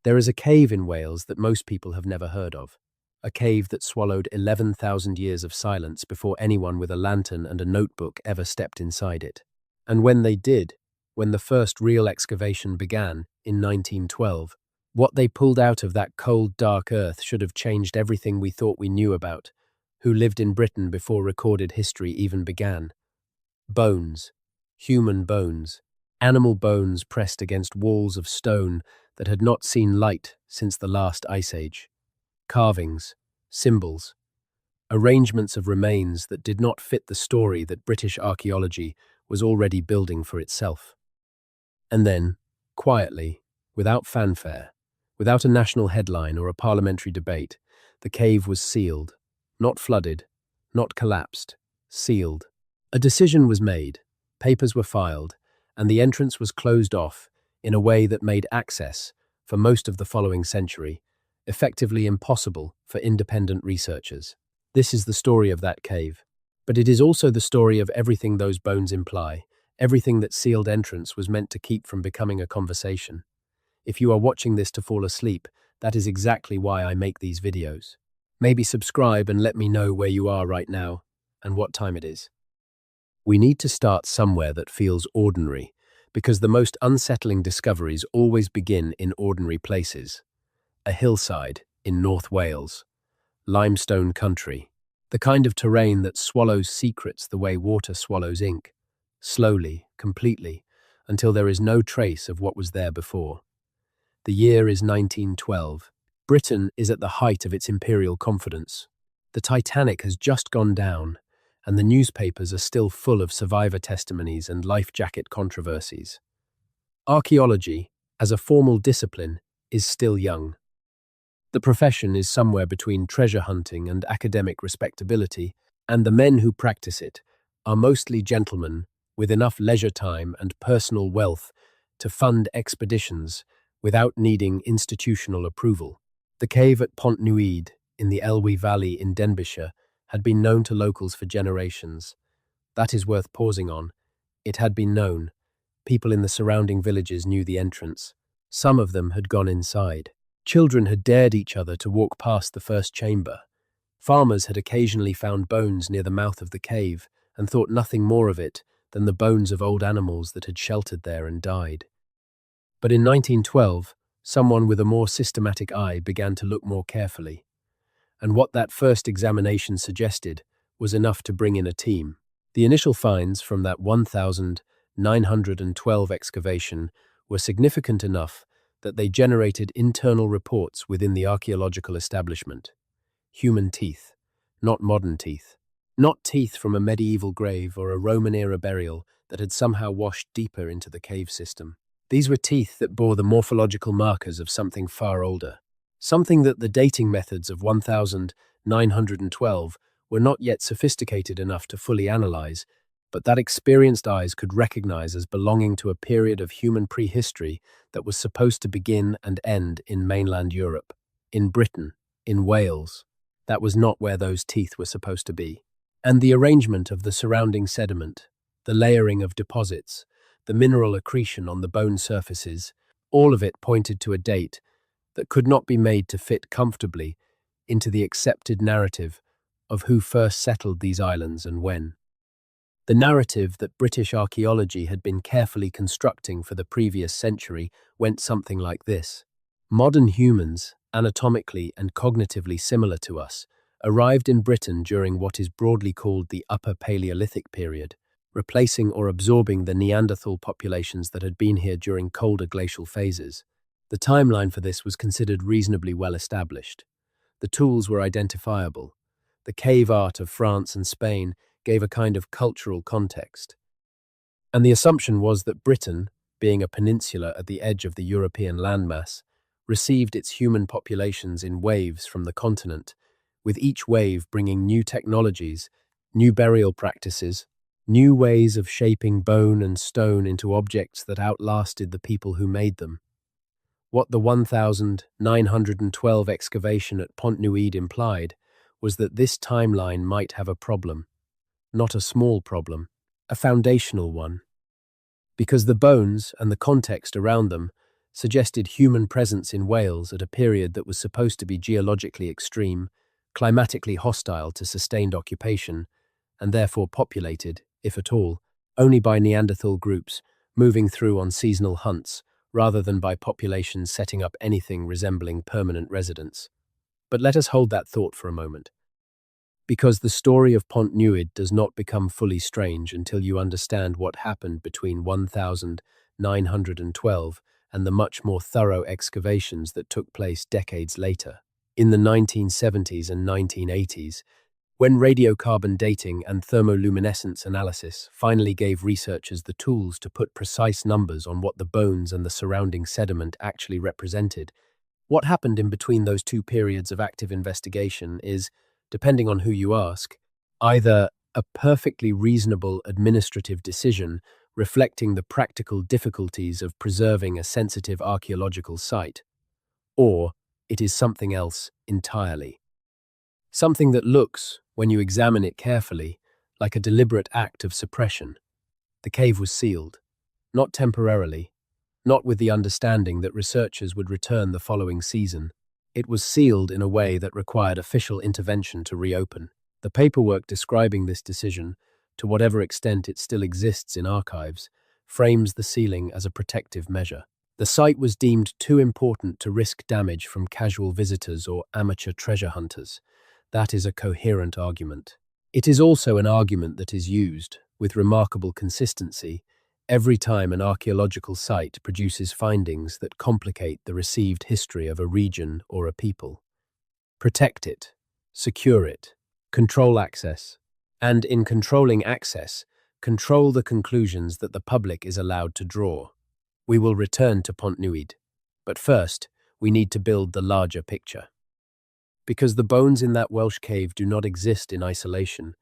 There is a cave in Wales that most people have never heard of. A cave that swallowed 11,000 years of silence before anyone with a lantern and a notebook ever stepped inside it. And when they did, when the first real excavation began in 1912, what they pulled out of that cold, dark earth should have changed everything we thought we knew about who lived in Britain before recorded history even began. Bones, human bones, animal bones pressed against walls of stone that had not seen light since the last ice age. Carvings, symbols, arrangements of remains that did not fit the story that British archaeology was already building for itself. And then, quietly, without fanfare, without a national headline or a parliamentary debate, the cave was sealed, not flooded, not collapsed, sealed. A decision was made, papers were filed, and the entrance was closed off in a way that made access, for most of the following century, effectively impossible for independent researchers. This is the story of that cave. But it is also the story of everything those bones imply, everything that sealed entrance was meant to keep from becoming a conversation. If you are watching this to fall asleep, that is exactly why I make these videos. Maybe subscribe and let me know where you are right now and what time it is. We need to start somewhere that feels ordinary, because the most unsettling discoveries always begin in ordinary places. A hillside in North Wales, limestone country, the kind of terrain that swallows secrets the way water swallows ink, slowly, completely, until there is no trace of what was there before. The year is 1912. Britain is at the height of its imperial confidence. The Titanic has just gone down, and the newspapers are still full of survivor testimonies and life jacket controversies. Archaeology, as a formal discipline, is still young. The profession is somewhere between treasure hunting and academic respectability, and the men who practice it are mostly gentlemen with enough leisure time and personal wealth to fund expeditions without needing institutional approval. The cave at Pontnewydd in the Elwy Valley in Denbighshire had been known to locals for generations. That is worth pausing on. It had been known. People in the surrounding villages knew the entrance. Some of them had gone inside. Children had dared each other to walk past the first chamber. Farmers had occasionally found bones near the mouth of the cave and thought nothing more of it than the bones of old animals that had sheltered there and died. But in 1912, someone with a more systematic eye began to look more carefully. And what that first examination suggested was enough to bring in a team. The initial finds from that 1912 excavation were significant enough that they generated internal reports within the archaeological establishment. Human teeth, not modern teeth. Not teeth from a medieval grave or a Roman-era burial that had somehow washed deeper into the cave system. These were teeth that bore the morphological markers of something far older, something that the dating methods of 1912 were not yet sophisticated enough to fully analyze, but that experienced eyes could recognize as belonging to a period of human prehistory that was supposed to begin and end in mainland Europe, in Britain, in Wales. That was not where those teeth were supposed to be. And the arrangement of the surrounding sediment, the layering of deposits, the mineral accretion on the bone surfaces, all of it pointed to a date that could not be made to fit comfortably into the accepted narrative of who first settled these islands and when. The narrative that British archaeology had been carefully constructing for the previous century went something like this. Modern humans, anatomically and cognitively similar to us, arrived in Britain during what is broadly called the Upper Paleolithic period, replacing or absorbing the Neanderthal populations that had been here during colder glacial phases. The timeline for this was considered reasonably well established. The tools were identifiable. The cave art of France and Spain gave a kind of cultural context. And the assumption was that Britain, being a peninsula at the edge of the European landmass, received its human populations in waves from the continent, with each wave bringing new technologies, new burial practices, new ways of shaping bone and stone into objects that outlasted the people who made them. What the 1912 excavation at Pontnewydd implied was that this timeline might have a problem. Not a small problem, a foundational one. Because the bones and the context around them suggested human presence in Wales at a period that was supposed to be geologically extreme, climatically hostile to sustained occupation, and therefore populated, if at all, only by Neanderthal groups moving through on seasonal hunts, rather than by populations setting up anything resembling permanent residence. But let us hold that thought for a moment. Because the story of Pontnewydd does not become fully strange until you understand what happened between 1912 and the much more thorough excavations that took place decades later. In the 1970s and 1980s, when radiocarbon dating and thermoluminescence analysis finally gave researchers the tools to put precise numbers on what the bones and the surrounding sediment actually represented, what happened in between those two periods of active investigation is, depending on who you ask, either a perfectly reasonable administrative decision reflecting the practical difficulties of preserving a sensitive archaeological site, or it is something else entirely. Something that looks, when you examine it carefully, like a deliberate act of suppression. The cave was sealed, not temporarily, not with the understanding that researchers would return the following season. It was sealed in a way that required official intervention to reopen. The paperwork describing this decision, to whatever extent it still exists in archives, frames the sealing as a protective measure. The site was deemed too important to risk damage from casual visitors or amateur treasure hunters. That is a coherent argument. It is also an argument that is used, with remarkable consistency, every time an archaeological site produces findings that complicate the received history of a region or a people. Protect it, secure it, control access, and in controlling access, control the conclusions that the public is allowed to draw. We will return to Pontnewydd, but first, we need to build the larger picture. Because the bones in that Welsh cave do not exist in isolation,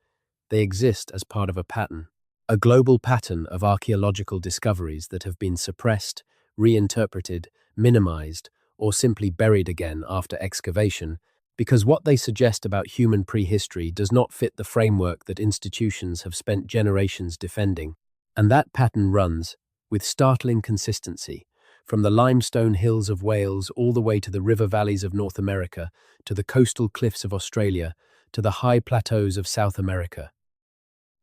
they exist as part of a pattern. A global pattern of archaeological discoveries that have been suppressed, reinterpreted, minimized, or simply buried again after excavation, because what they suggest about human prehistory does not fit the framework that institutions have spent generations defending. And that pattern runs, with startling consistency, from the limestone hills of Wales all the way to the river valleys of North America, to the coastal cliffs of Australia, to the high plateaus of South America.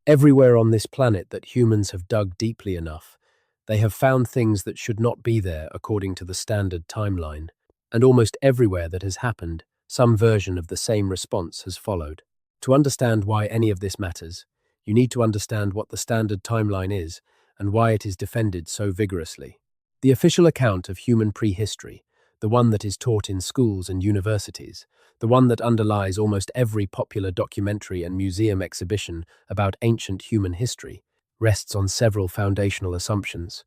Everywhere on this planet that humans have dug deeply enough, they have found things that should not be there according to the standard timeline. And almost everywhere that has happened, some version of the same response has followed. To understand why any of this matters, you need to understand what the standard timeline is and why it is defended so vigorously. The official account of human prehistory, the one that is taught in schools and universities, the one that underlies almost every popular documentary and museum exhibition about ancient human history, rests on several foundational assumptions.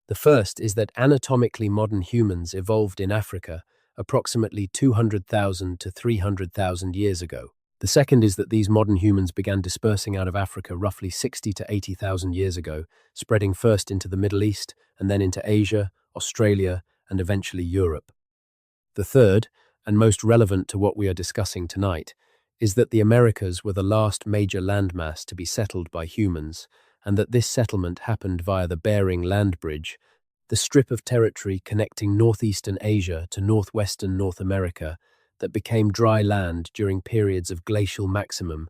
The first is that anatomically modern humans evolved in Africa approximately 200,000 to 300,000 years ago. The second is that these modern humans began dispersing out of Africa roughly 60 to 80,000 years ago, spreading first into the Middle East and then into Asia, Australia, and eventually Europe. The third, and most relevant to what we are discussing tonight, is that the Americas were the last major landmass to be settled by humans, and that this settlement happened via the Bering Land Bridge, the strip of territory connecting northeastern Asia to northwestern North America that became dry land during periods of glacial maximum,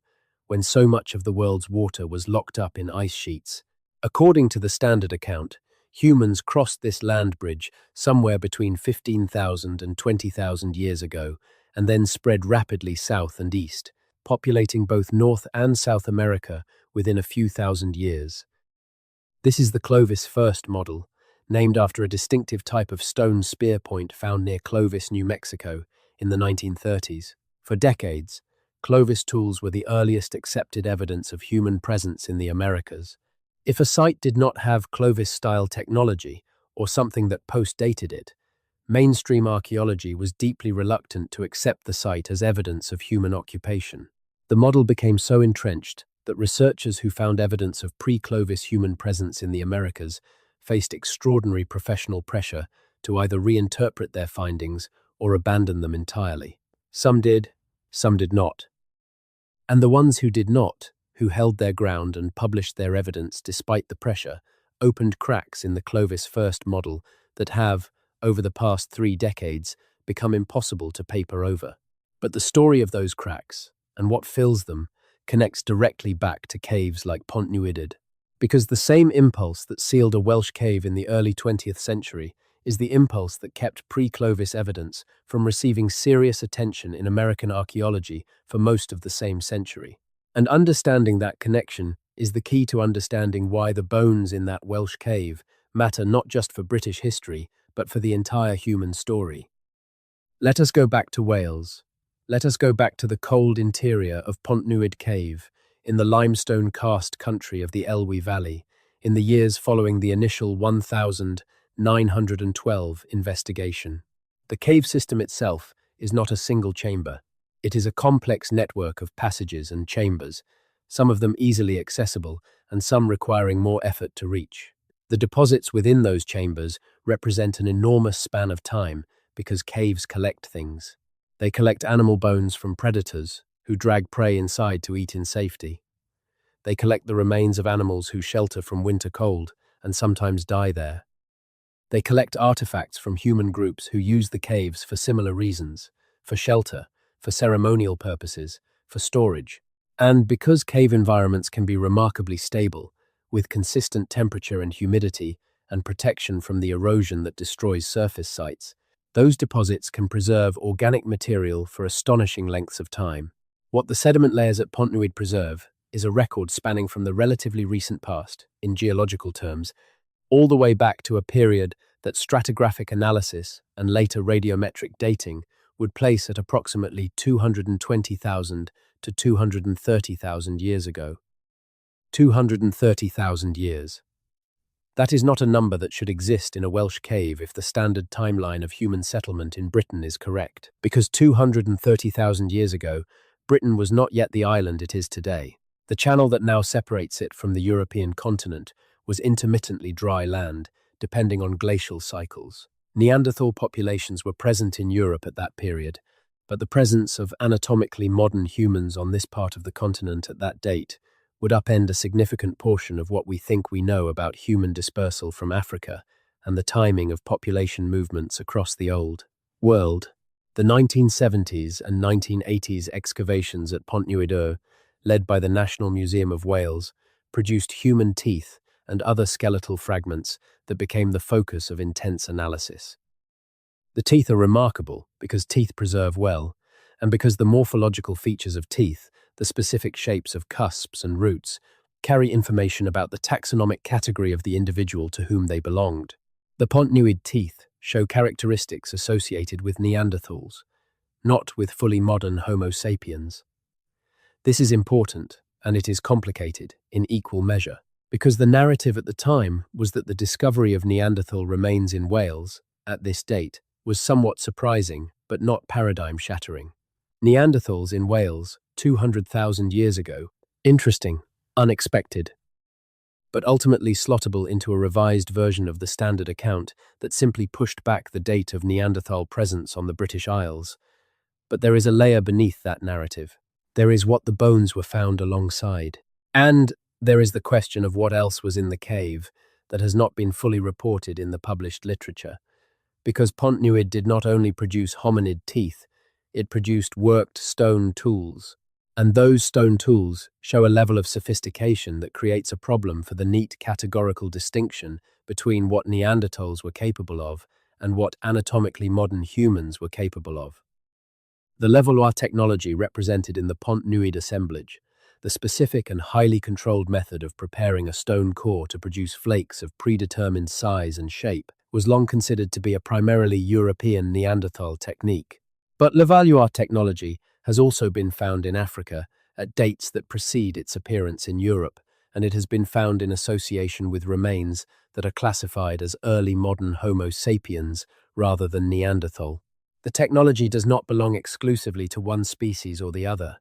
when so much of the world's water was locked up in ice sheets. According to the standard account, humans crossed this land bridge somewhere between 15,000 and 20,000 years ago, and then spread rapidly south and east, populating both North and South America within a few thousand years. This is the Clovis first model, named after a distinctive type of stone spear point found near Clovis, New Mexico, in the 1930s. For decades, Clovis tools were the earliest accepted evidence of human presence in the Americas. If a site did not have Clovis-style technology, or something that post-dated it, mainstream archaeology was deeply reluctant to accept the site as evidence of human occupation. The model became so entrenched that researchers who found evidence of pre-Clovis human presence in the Americas faced extraordinary professional pressure to either reinterpret their findings or abandon them entirely. Some did not. And the ones who did not, who held their ground and published their evidence despite the pressure, opened cracks in the Clovis first model that have, over the past 3 decades, become impossible to paper over. But the story of those cracks, and what fills them, connects directly back to caves like Pontnewydd. Because the same impulse that sealed a Welsh cave in the early 20th century is the impulse that kept pre-Clovis evidence from receiving serious attention in American archaeology for most of the same century. And understanding that connection is the key to understanding why the bones in that Welsh cave matter not just for British history, but for the entire human story. Let us go back to Wales. Let us go back to the cold interior of Pontnewydd Cave, in the limestone karst country of the Elwy Valley, in the years following the initial 1912 investigation. The cave system itself is not a single chamber. It is a complex network of passages and chambers, some of them easily accessible and some requiring more effort to reach. The deposits within those chambers represent an enormous span of time because caves collect things. They collect animal bones from predators who drag prey inside to eat in safety. They collect the remains of animals who shelter from winter cold and sometimes die there. They collect artifacts from human groups who use the caves for similar reasons, for shelter, for ceremonial purposes, for storage. And because cave environments can be remarkably stable, with consistent temperature and humidity and protection from the erosion that destroys surface sites, those deposits can preserve organic material for astonishing lengths of time. What the sediment layers at Pontnewydd preserve is a record spanning from the relatively recent past, in geological terms, all the way back to a period that stratigraphic analysis and later radiometric dating would place at approximately 220,000 to 230,000 years ago. 230,000 years. That is not a number that should exist in a Welsh cave if the standard timeline of human settlement in Britain is correct, because 230,000 years ago, Britain was not yet the island it is today. The channel that now separates it from the European continent was intermittently dry land, depending on glacial cycles. Neanderthal populations were present in Europe at that period, but the presence of anatomically modern humans on this part of the continent at that date would upend a significant portion of what we think we know about human dispersal from Africa and the timing of population movements across the Old World. The 1970s and 1980s excavations at Pontnewydd, led by the National Museum of Wales, produced human teeth and other skeletal fragments that became the focus of intense analysis. The teeth are remarkable because teeth preserve well, and because the morphological features of teeth, the specific shapes of cusps and roots, carry information about the taxonomic category of the individual to whom they belonged. The Pontnewydd teeth show characteristics associated with Neanderthals, not with fully modern Homo sapiens. This is important, and it is complicated in equal measure, because the narrative at the time was that the discovery of Neanderthal remains in Wales, at this date, was somewhat surprising, but not paradigm-shattering. Neanderthals in Wales, 200,000 years ago, interesting, unexpected, but ultimately slottable into a revised version of the standard account that simply pushed back the date of Neanderthal presence on the British Isles. But there is a layer beneath that narrative. There is what the bones were found alongside. And there is the question of what else was in the cave that has not been fully reported in the published literature. Because Pontnewydd did not only produce hominid teeth, it produced worked stone tools. And those stone tools show a level of sophistication that creates a problem for the neat categorical distinction between what Neanderthals were capable of and what anatomically modern humans were capable of. The levollois technology represented in the Pontnewydd assemblage, the specific and highly controlled method of preparing a stone core to produce flakes of predetermined size and shape, was long considered to be a primarily European Neanderthal technique. But levollois technology has also been found in Africa at dates that precede its appearance in Europe, and it has been found in association with remains that are classified as early modern Homo sapiens rather than Neanderthal. The technology does not belong exclusively to one species or the other.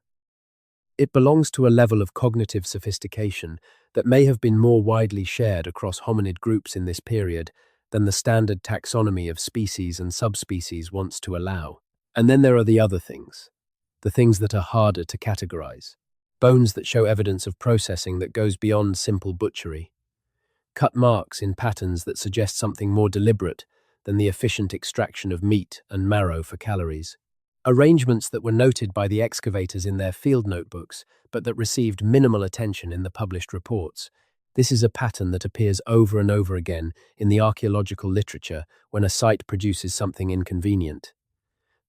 It belongs to a level of cognitive sophistication that may have been more widely shared across hominid groups in this period than the standard taxonomy of species and subspecies wants to allow. And then there are the other things, the things that are harder to categorize. Bones that show evidence of processing that goes beyond simple butchery. Cut marks in patterns that suggest something more deliberate than the efficient extraction of meat and marrow for calories. Arrangements that were noted by the excavators in their field notebooks, but that received minimal attention in the published reports. This is a pattern that appears over and over again in the archaeological literature when a site produces something inconvenient.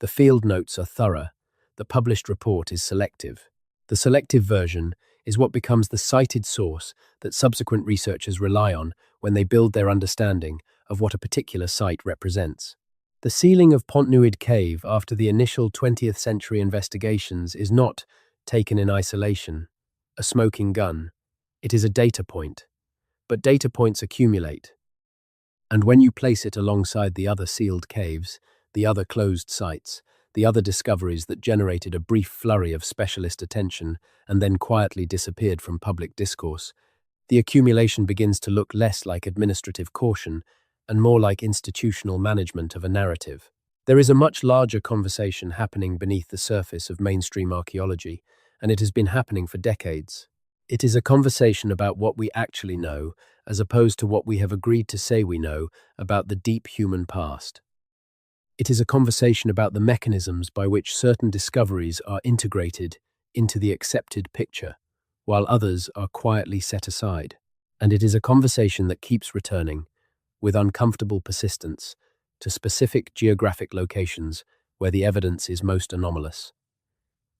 The field notes are thorough. The published report is selective. The selective version is what becomes the cited source that subsequent researchers rely on when they build their understanding of what a particular site represents. The sealing of Pontnewydd cave after the initial 20th century investigations is not, taken in isolation, a smoking gun. It is a data point. But data points accumulate. And when you place it alongside the other sealed caves, the other closed sites, the other discoveries that generated a brief flurry of specialist attention and then quietly disappeared from public discourse, the accumulation begins to look less like administrative caution and more like institutional management of a narrative. There is a much larger conversation happening beneath the surface of mainstream archaeology, and it has been happening for decades. It is a conversation about what we actually know, as opposed to what we have agreed to say we know about the deep human past. It is a conversation about the mechanisms by which certain discoveries are integrated into the accepted picture, while others are quietly set aside. And it is a conversation that keeps returning, with uncomfortable persistence, to specific geographic locations where the evidence is most anomalous.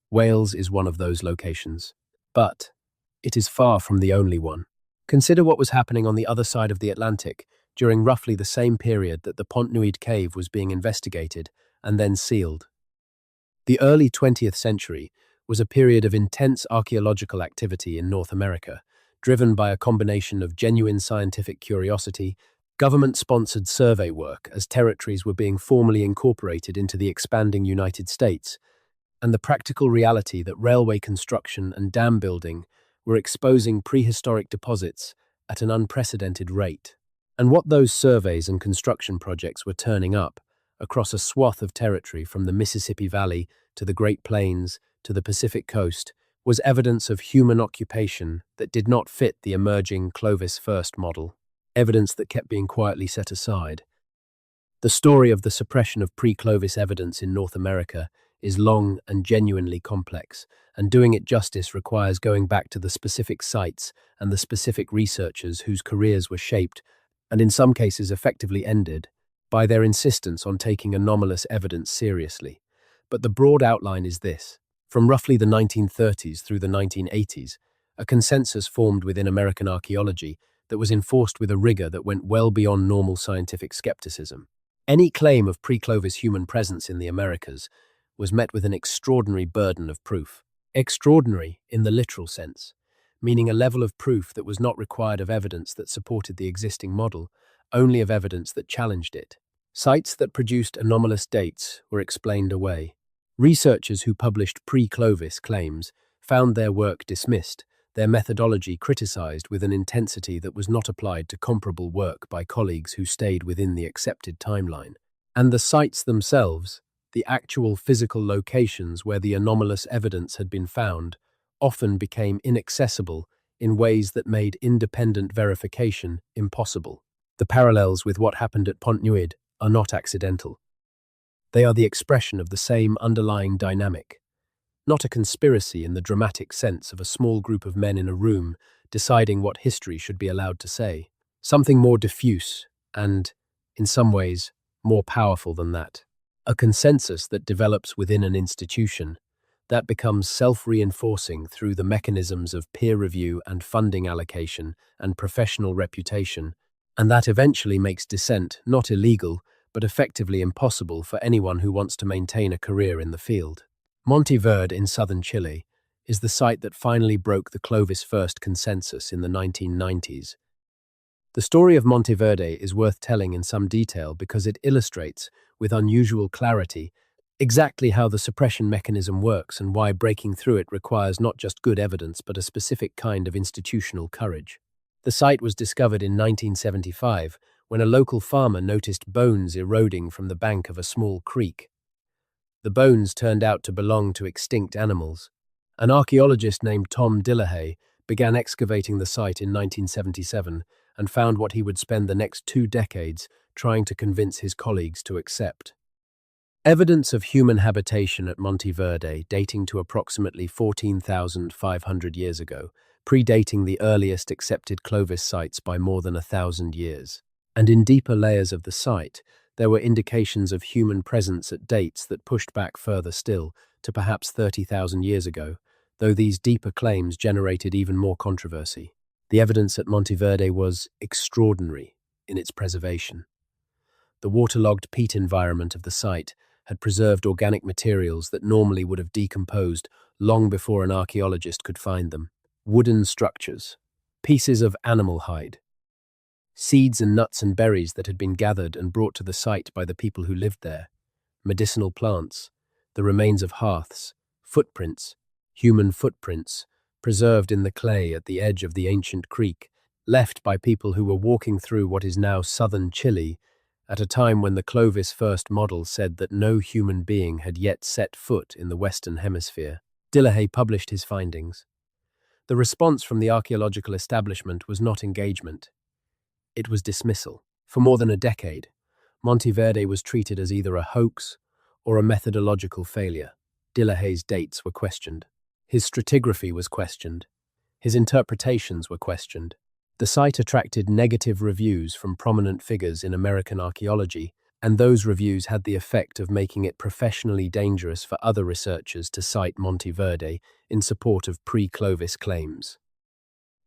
Wales is one of those locations, but it is far from the only one. Consider what was happening on the other side of the Atlantic during roughly the same period that the Pontnewydd cave was being investigated and then sealed. The early 20th century was a period of intense archaeological activity in North America, driven by a combination of genuine scientific curiosity, government-sponsored survey work as territories were being formally incorporated into the expanding United States, and the practical reality that railway construction and dam building were exposing prehistoric deposits at an unprecedented rate. And what those surveys and construction projects were turning up, across a swath of territory from the Mississippi Valley to the Great Plains to the Pacific Coast, was evidence of human occupation that did not fit the emerging Clovis first model, evidence that kept being quietly set aside. The story of the suppression of pre-Clovis evidence in North America is long and genuinely complex, and doing it justice requires going back to the specific sites and the specific researchers whose careers were shaped, and in some cases effectively ended, by their insistence on taking anomalous evidence seriously. But the broad outline is this. From roughly the 1930s through the 1980s, a consensus formed within American archaeology that was enforced with a rigor that went well beyond normal scientific skepticism. Any claim of pre-Clovis human presence in the Americas was met with an extraordinary burden of proof. Extraordinary in the literal sense, meaning a level of proof that was not required of evidence that supported the existing model, only of evidence that challenged it. Sites that produced anomalous dates were explained away. Researchers who published pre-Clovis claims found their work dismissed, their methodology criticized with an intensity that was not applied to comparable work by colleagues who stayed within the accepted timeline. And the sites themselves, the actual physical locations where the anomalous evidence had been found, often became inaccessible in ways that made independent verification impossible. The parallels with what happened at Pontnewydd are not accidental. They are the expression of the same underlying dynamic, not a conspiracy in the dramatic sense of a small group of men in a room deciding what history should be allowed to say. Something more diffuse and, in some ways, more powerful than that. A consensus that develops within an institution, that becomes self-reinforcing through the mechanisms of peer review and funding allocation and professional reputation, and that eventually makes dissent not illegal, but effectively impossible for anyone who wants to maintain a career in the field. Monte Verde in southern Chile is the site that finally broke the Clovis first consensus in the 1990s. The story of Monte Verde is worth telling in some detail because it illustrates, with unusual clarity, exactly how the suppression mechanism works and why breaking through it requires not just good evidence but a specific kind of institutional courage. The site was discovered in 1975 when a local farmer noticed bones eroding from the bank of a small creek. The bones turned out to belong to extinct animals. An archaeologist named Tom Dillahay began excavating the site in 1977 and found what he would spend the next 2 decades trying to convince his colleagues to accept. Evidence of human habitation at Monte Verde, dating to approximately 14,500 years ago, predating the earliest accepted Clovis sites by more than 1,000 years. And in deeper layers of the site, there were indications of human presence at dates that pushed back further still, to perhaps 30,000 years ago, though these deeper claims generated even more controversy. The evidence at Monte Verde was extraordinary in its preservation. The waterlogged peat environment of the site had preserved organic materials that normally would have decomposed long before an archaeologist could find them. Wooden structures, pieces of animal hide, seeds and nuts and berries that had been gathered and brought to the site by the people who lived there, medicinal plants, the remains of hearths, footprints, human footprints, preserved in the clay at the edge of the ancient creek, left by people who were walking through what is now southern Chile, at a time when the Clovis first model said that no human being had yet set foot in the Western Hemisphere. Dillehay published his findings. The response from the archaeological establishment was not engagement. It was dismissal. For more than a decade, Monte Verde was treated as either a hoax or a methodological failure. Dillehay's dates were questioned. His stratigraphy was questioned. His interpretations were questioned. The site attracted negative reviews from prominent figures in American archaeology, and those reviews had the effect of making it professionally dangerous for other researchers to cite Monte Verde in support of pre-Clovis claims.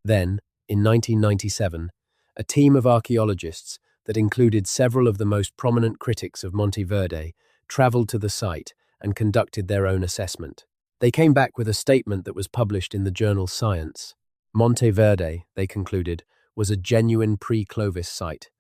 Then, in 1997, a team of archaeologists that included several of the most prominent critics of Monte Verde traveled to the site and conducted their own assessment. They came back with a statement that was published in the journal Science. Monte Verde, they concluded, was a genuine pre-Clovis site.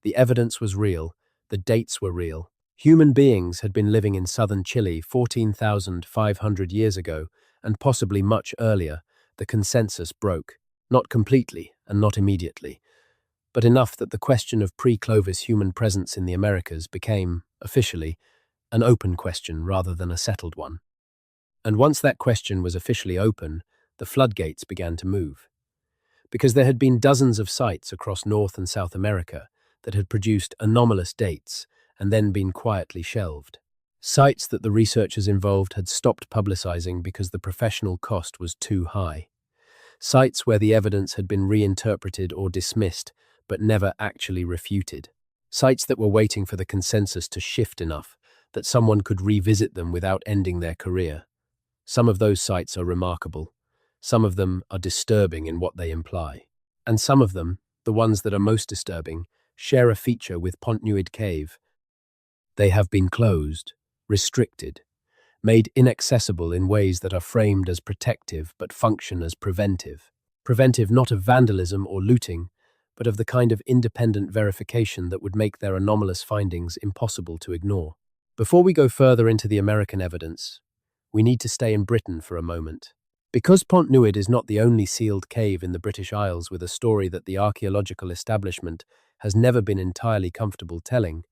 The evidence was real, the dates were real. Human beings had been living in southern Chile 14,500 years ago, and possibly much earlier. The consensus broke, not completely and not immediately, but enough that the question of pre-Clovis human presence in the Americas became, officially, an open question rather than a settled one. And once that question was officially open, the floodgates began to move. Because there had been dozens of sites across North and South America that had produced anomalous dates and then been quietly shelved. Sites that the researchers involved had stopped publicizing because the professional cost was too high. Sites where the evidence had been reinterpreted or dismissed, but never actually refuted. Sites that were waiting for the consensus to shift enough that someone could revisit them without ending their career. Some of those sites are remarkable. Some of them are disturbing in what they imply. And some of them, the ones that are most disturbing, share a feature with Pontnewydd Cave. They have been closed, restricted, made inaccessible in ways that are framed as protective but function as preventive. Preventive not of vandalism or looting, but of the kind of independent verification that would make their anomalous findings impossible to ignore. Before we go further into the American evidence, we need to stay in Britain for a moment. Because Pontnewydd is not the only sealed cave in the British Isles with a story that the archaeological establishment has never been entirely comfortable telling,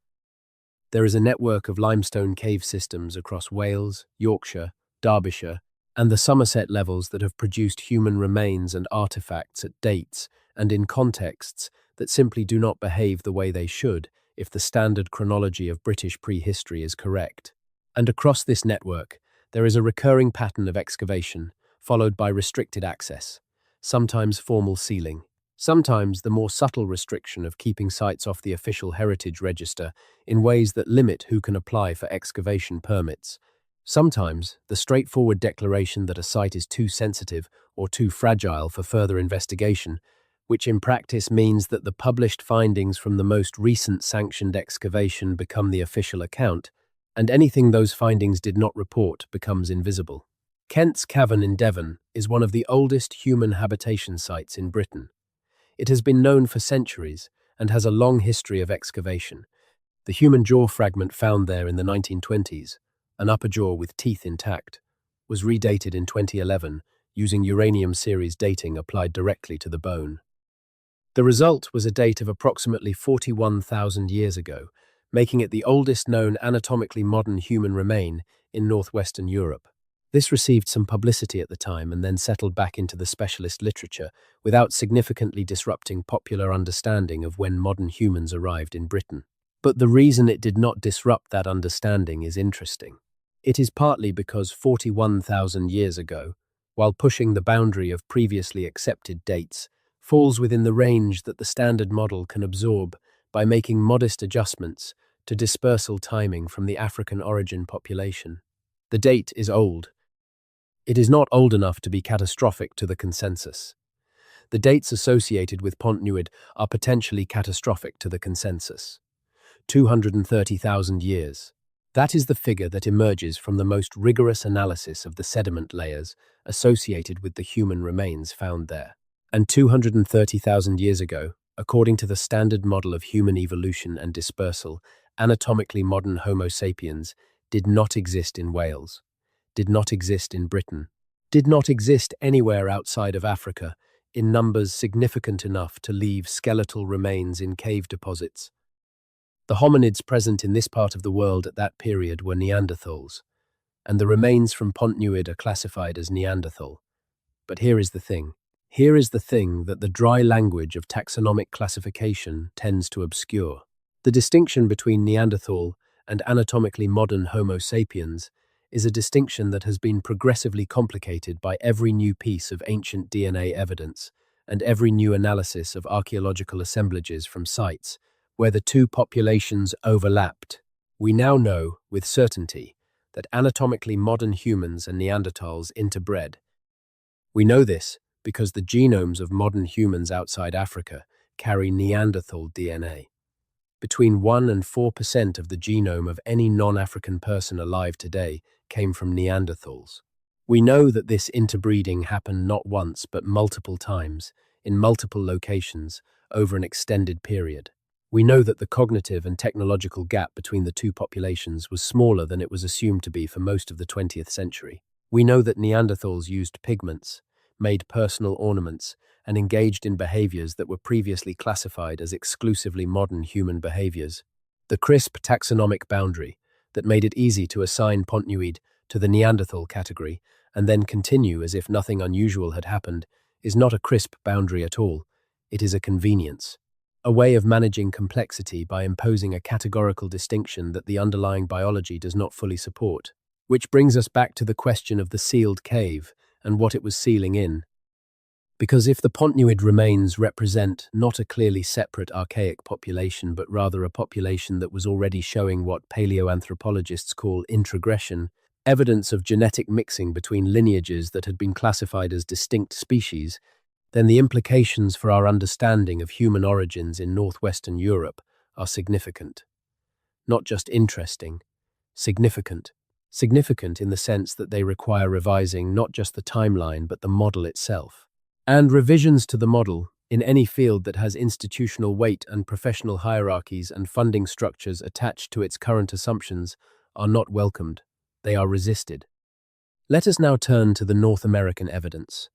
there is a network of limestone cave systems across Wales, Yorkshire, Derbyshire, and the Somerset levels that have produced human remains and artifacts at dates and in contexts that simply do not behave the way they should if the standard chronology of British prehistory is correct. And across this network, there is a recurring pattern of excavation, followed by restricted access, sometimes formal sealing, sometimes the more subtle restriction of keeping sites off the official heritage register in ways that limit who can apply for excavation permits, sometimes the straightforward declaration that a site is too sensitive or too fragile for further investigation, which in practice means that the published findings from the most recent sanctioned excavation become the official account, and anything those findings did not report becomes invisible. Kent's Cavern in Devon is one of the oldest human habitation sites in Britain. It has been known for centuries and has a long history of excavation. The human jaw fragment found there in the 1920s, an upper jaw with teeth intact, was redated in 2011 using uranium series dating applied directly to the bone. The result was a date of approximately 41,000 years ago, making it the oldest known anatomically modern human remain in northwestern Europe. This received some publicity at the time and then settled back into the specialist literature without significantly disrupting popular understanding of when modern humans arrived in Britain. But the reason it did not disrupt that understanding is interesting. It is partly because 41,000 years ago, while pushing the boundary of previously accepted dates, falls within the range that the standard model can absorb by making modest adjustments to dispersal timing from the African origin population. The date is old. It is not old enough to be catastrophic to the consensus. The dates associated with Pontnewydd are potentially catastrophic to the consensus. 230,000 years. That is the figure that emerges from the most rigorous analysis of the sediment layers associated with the human remains found there. And 230,000 years ago, according to the standard model of human evolution and dispersal, anatomically modern Homo sapiens did not exist in Wales, did not exist in Britain, did not exist anywhere outside of Africa in numbers significant enough to leave skeletal remains in cave deposits. The hominids present in this part of the world at that period were Neanderthals, and the remains from Pontnewydd are classified as Neanderthal. But here is the thing. Here is the thing that the dry language of taxonomic classification tends to obscure. The distinction between Neanderthal and anatomically modern Homo sapiens is a distinction that has been progressively complicated by every new piece of ancient DNA evidence and every new analysis of archaeological assemblages from sites where the two populations overlapped. We now know, with certainty, that anatomically modern humans and Neanderthals interbred. We know this because the genomes of modern humans outside Africa carry Neanderthal DNA. Between 1 and 4% of the genome of any non-African person alive today came from Neanderthals. We know that this interbreeding happened not once but multiple times, in multiple locations, over an extended period. We know that the cognitive and technological gap between the two populations was smaller than it was assumed to be for most of the 20th century. We know that Neanderthals used pigments, made personal ornaments, and engaged in behaviors that were previously classified as exclusively modern human behaviors. The crisp taxonomic boundary that made it easy to assign Pontnewydd to the Neanderthal category and then continue as if nothing unusual had happened is not a crisp boundary at all. It is a convenience. A way of managing complexity by imposing a categorical distinction that the underlying biology does not fully support. Which brings us back to the question of the sealed cave and what it was sealing in. Because if the Pontnewydd remains represent not a clearly separate archaic population but rather a population that was already showing what paleoanthropologists call introgression, evidence of genetic mixing between lineages that had been classified as distinct species, then the implications for our understanding of human origins in northwestern Europe are significant. Not just interesting, significant. Significant in the sense that they require revising not just the timeline but the model itself. And revisions to the model, in any field that has institutional weight and professional hierarchies and funding structures attached to its current assumptions, are not welcomed. They are resisted. Let us now turn to the North American evidence.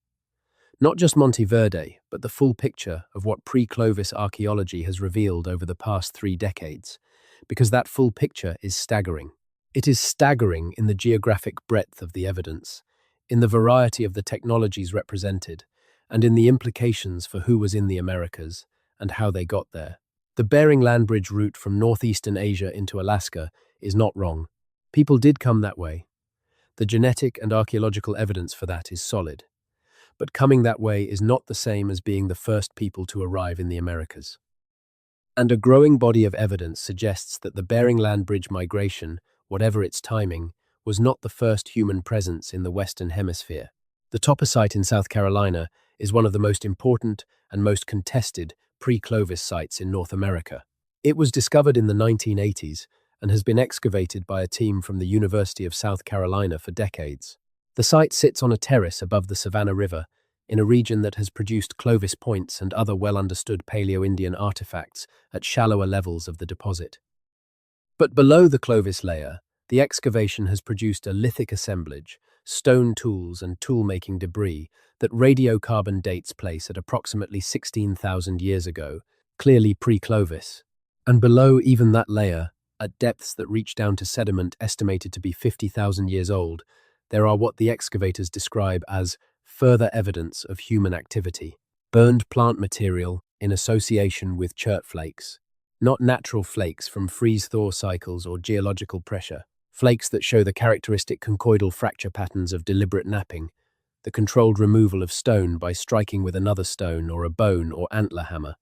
Not just Monte Verde, but the full picture of what pre-Clovis archaeology has revealed over the past 3 decades, because that full picture is staggering. It is staggering in the geographic breadth of the evidence, in the variety of the technologies represented, and in the implications for who was in the Americas and how they got there. The Bering Land Bridge route from northeastern Asia into Alaska is not wrong. People did come that way. The genetic and archaeological evidence for that is solid. But coming that way is not the same as being the first people to arrive in the Americas. And a growing body of evidence suggests that the Bering Land Bridge migration, whatever its timing, was not the first human presence in the Western Hemisphere. The Topper site in South Carolina is one of the most important and most contested pre-Clovis sites in North America. It was discovered in the 1980s and has been excavated by a team from the University of South Carolina for decades. The site sits on a terrace above the Savannah River, in a region that has produced Clovis points and other well-understood Paleo-Indian artifacts at shallower levels of the deposit. But below the Clovis layer, the excavation has produced a lithic assemblage, stone tools and tool-making debris that radiocarbon dates place at approximately 16,000 years ago, clearly pre-Clovis. And below even that layer, at depths that reach down to sediment estimated to be 50,000 years old, there are what the excavators describe as further evidence of human activity. Burned plant material in association with chert flakes, not natural flakes from freeze-thaw cycles or geological pressure, flakes that show the characteristic conchoidal fracture patterns of deliberate napping, the controlled removal of stone by striking with another stone or a bone or antler hammer,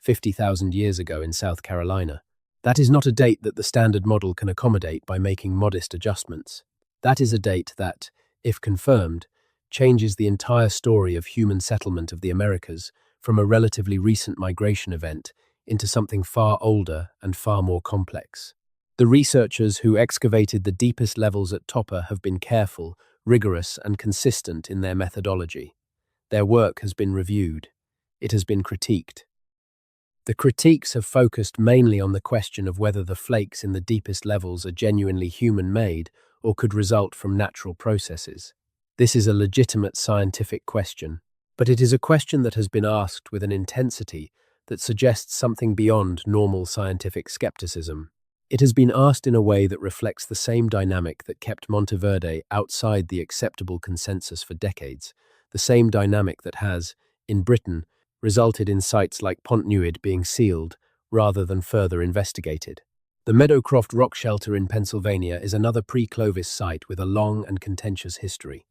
50,000 years ago in South Carolina. That is not a date that the standard model can accommodate by making modest adjustments. That is a date that, if confirmed, changes the entire story of human settlement of the Americas from a relatively recent migration event into something far older and far more complex. The researchers who excavated the deepest levels at Topper have been careful, rigorous, and consistent in their methodology. Their work has been reviewed. It has been critiqued. The critiques have focused mainly on the question of whether the flakes in the deepest levels are genuinely human-made or could result from natural processes. This is a legitimate scientific question, but it is a question that has been asked with an intensity that suggests something beyond normal scientific skepticism. It has been asked in a way that reflects the same dynamic that kept Monte Verde outside the acceptable consensus for decades, the same dynamic that has, in Britain, resulted in sites like Pontnewydd being sealed rather than further investigated. The Meadowcroft rock shelter in Pennsylvania is another pre-Clovis site with a long and contentious history.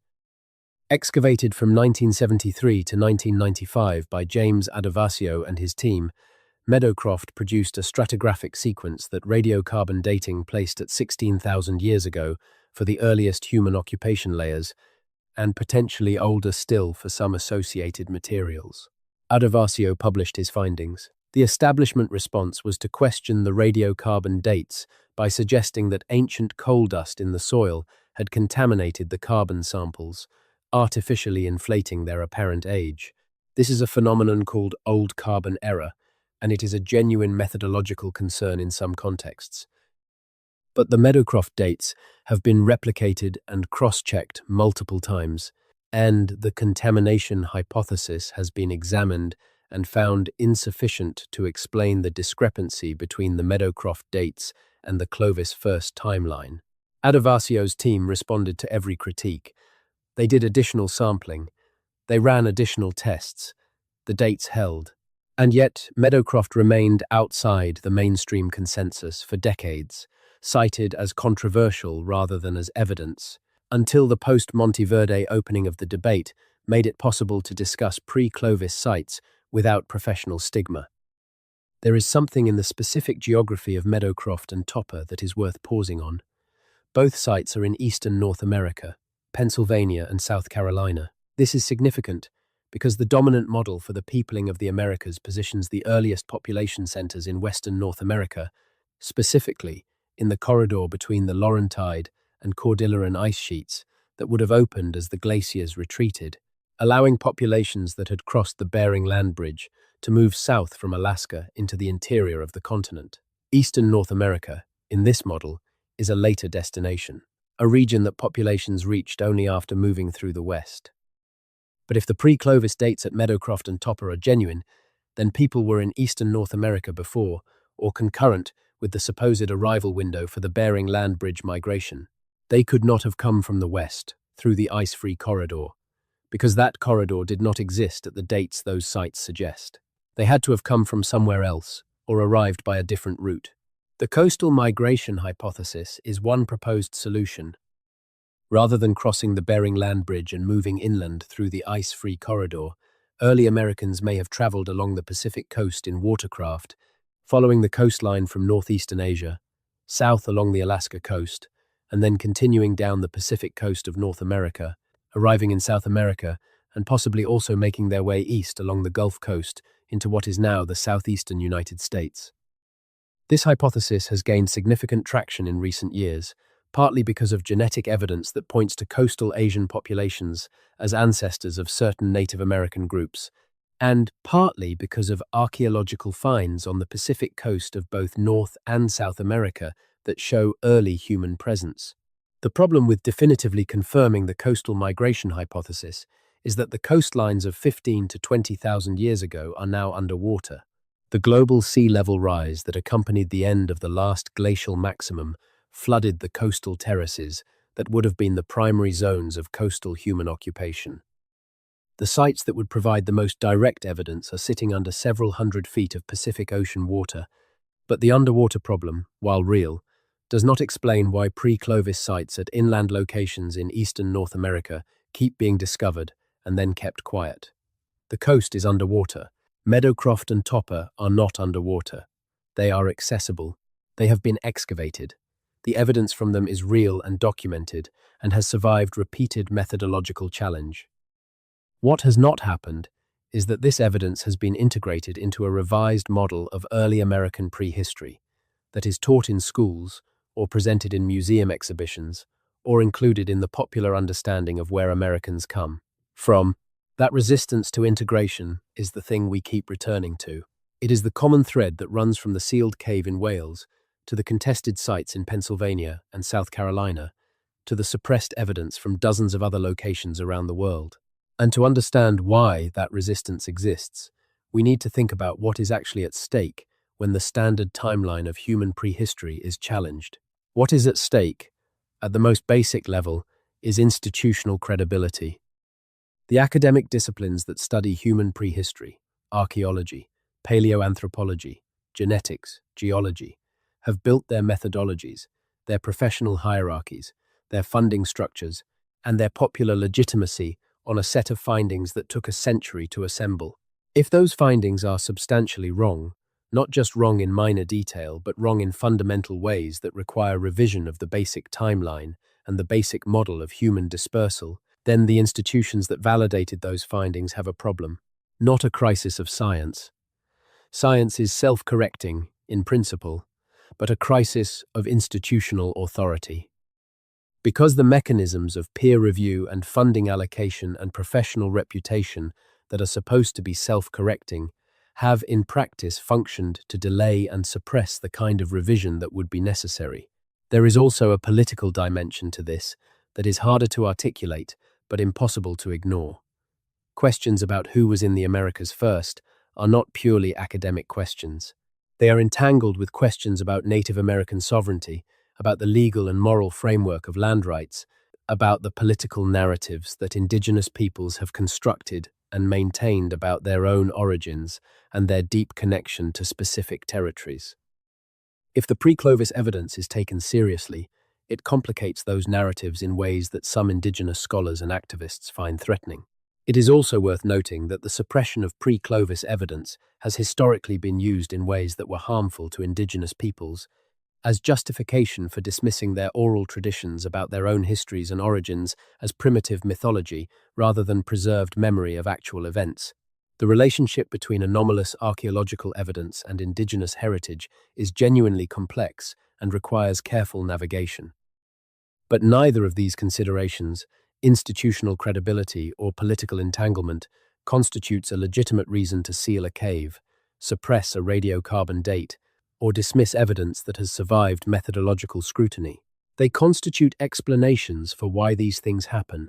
Excavated from 1973 to 1995 by James Adovasio and his team, Meadowcroft produced a stratigraphic sequence that radiocarbon dating placed at 16,000 years ago for the earliest human occupation layers, and potentially older still for some associated materials. Adovasio published his findings. The establishment response was to question the radiocarbon dates by suggesting that ancient coal dust in the soil had contaminated the carbon samples, artificially inflating their apparent age. This is a phenomenon called old carbon error, and it is a genuine methodological concern in some contexts. But the Meadowcroft dates have been replicated and cross-checked multiple times, and the contamination hypothesis has been examined and found insufficient to explain the discrepancy between the Meadowcroft dates and the Clovis first timeline. Adovasio's team responded to every critique. They did additional sampling. They ran additional tests. The dates held. And yet, Meadowcroft remained outside the mainstream consensus for decades, cited as controversial rather than as evidence, until the Post-Monte Verde opening of the debate made it possible to discuss pre-Clovis sites without professional stigma. There is something in the specific geography of Meadowcroft and Topper that is worth pausing on. Both sites are in eastern North America, Pennsylvania and South Carolina. This is significant because the dominant model for the peopling of the Americas positions the earliest population centers in western North America, specifically in the corridor between the Laurentide and Cordilleran ice sheets that would have opened as the glaciers retreated, allowing populations that had crossed the Bering Land Bridge to move south from Alaska into the interior of the continent. Eastern North America, in this model, is a later destination, a region that populations reached only after moving through the west. But if the pre-Clovis dates at Meadowcroft and Topper are genuine, then people were in eastern North America before, or concurrent with the supposed arrival window for the Bering Land Bridge migration. They could not have come from the west, through the ice-free corridor, because that corridor did not exist at the dates those sites suggest. They had to have come from somewhere else, or arrived by a different route. The coastal migration hypothesis is one proposed solution. Rather than crossing the Bering Land Bridge and moving inland through the ice-free corridor, early Americans may have traveled along the Pacific coast in watercraft, following the coastline from northeastern Asia, south along the Alaska coast, and then continuing down the Pacific coast of North America, arriving in South America, and possibly also making their way east along the Gulf Coast into what is now the southeastern United States. This hypothesis has gained significant traction in recent years, partly because of genetic evidence that points to coastal Asian populations as ancestors of certain Native American groups, and partly because of archaeological finds on the Pacific coast of both North and South America that show early human presence. The problem with definitively confirming the coastal migration hypothesis is that the coastlines of 15 to 20,000 years ago are now underwater. The global sea level rise that accompanied the end of the last glacial maximum flooded the coastal terraces, that would have been the primary zones of coastal human occupation. The sites that would provide the most direct evidence are sitting under several hundred feet of Pacific Ocean water, but the underwater problem, while real, does not explain why pre-Clovis sites at inland locations in eastern North America keep being discovered and then kept quiet. The coast is underwater. Meadowcroft and Topper are not underwater. They are accessible. They have been excavated. The evidence from them is real and documented and has survived repeated methodological challenge. What has not happened is that this evidence has been integrated into a revised model of early American prehistory that is taught in schools or presented in museum exhibitions or included in the popular understanding of where Americans come from. That resistance to integration is the thing we keep returning to. It is the common thread that runs from the sealed cave in Wales to the contested sites in Pennsylvania and South Carolina to the suppressed evidence from dozens of other locations around the world. And to understand why that resistance exists, we need to think about what is actually at stake when the standard timeline of human prehistory is challenged. What is at stake, at the most basic level, is institutional credibility. The academic disciplines that study human prehistory, archaeology, paleoanthropology, genetics, geology, have built their methodologies, their professional hierarchies, their funding structures, and their popular legitimacy on a set of findings that took a century to assemble. If those findings are substantially wrong, not just wrong in minor detail, but wrong in fundamental ways that require revision of the basic timeline and the basic model of human dispersal, then the institutions that validated those findings have a problem, not a crisis of science. Science is self-correcting, in principle, but a crisis of institutional authority. Because the mechanisms of peer review and funding allocation and professional reputation that are supposed to be self-correcting have in practice functioned to delay and suppress the kind of revision that would be necessary. There is also a political dimension to this that is harder to articulate but impossible to ignore. Questions about who was in the Americas first are not purely academic questions. They are entangled with questions about Native American sovereignty, about the legal and moral framework of land rights, about the political narratives that indigenous peoples have constructed and maintained about their own origins and their deep connection to specific territories. If the pre-Clovis evidence is taken seriously, it complicates those narratives in ways that some indigenous scholars and activists find threatening. It is also worth noting that the suppression of pre-Clovis evidence has historically been used in ways that were harmful to indigenous peoples, as justification for dismissing their oral traditions about their own histories and origins as primitive mythology rather than preserved memory of actual events. The relationship between anomalous archaeological evidence and indigenous heritage is genuinely complex and requires careful navigation. But neither of these considerations, institutional credibility or political entanglement, constitutes a legitimate reason to seal a cave, suppress a radiocarbon date, or dismiss evidence that has survived methodological scrutiny. They constitute explanations for why these things happen,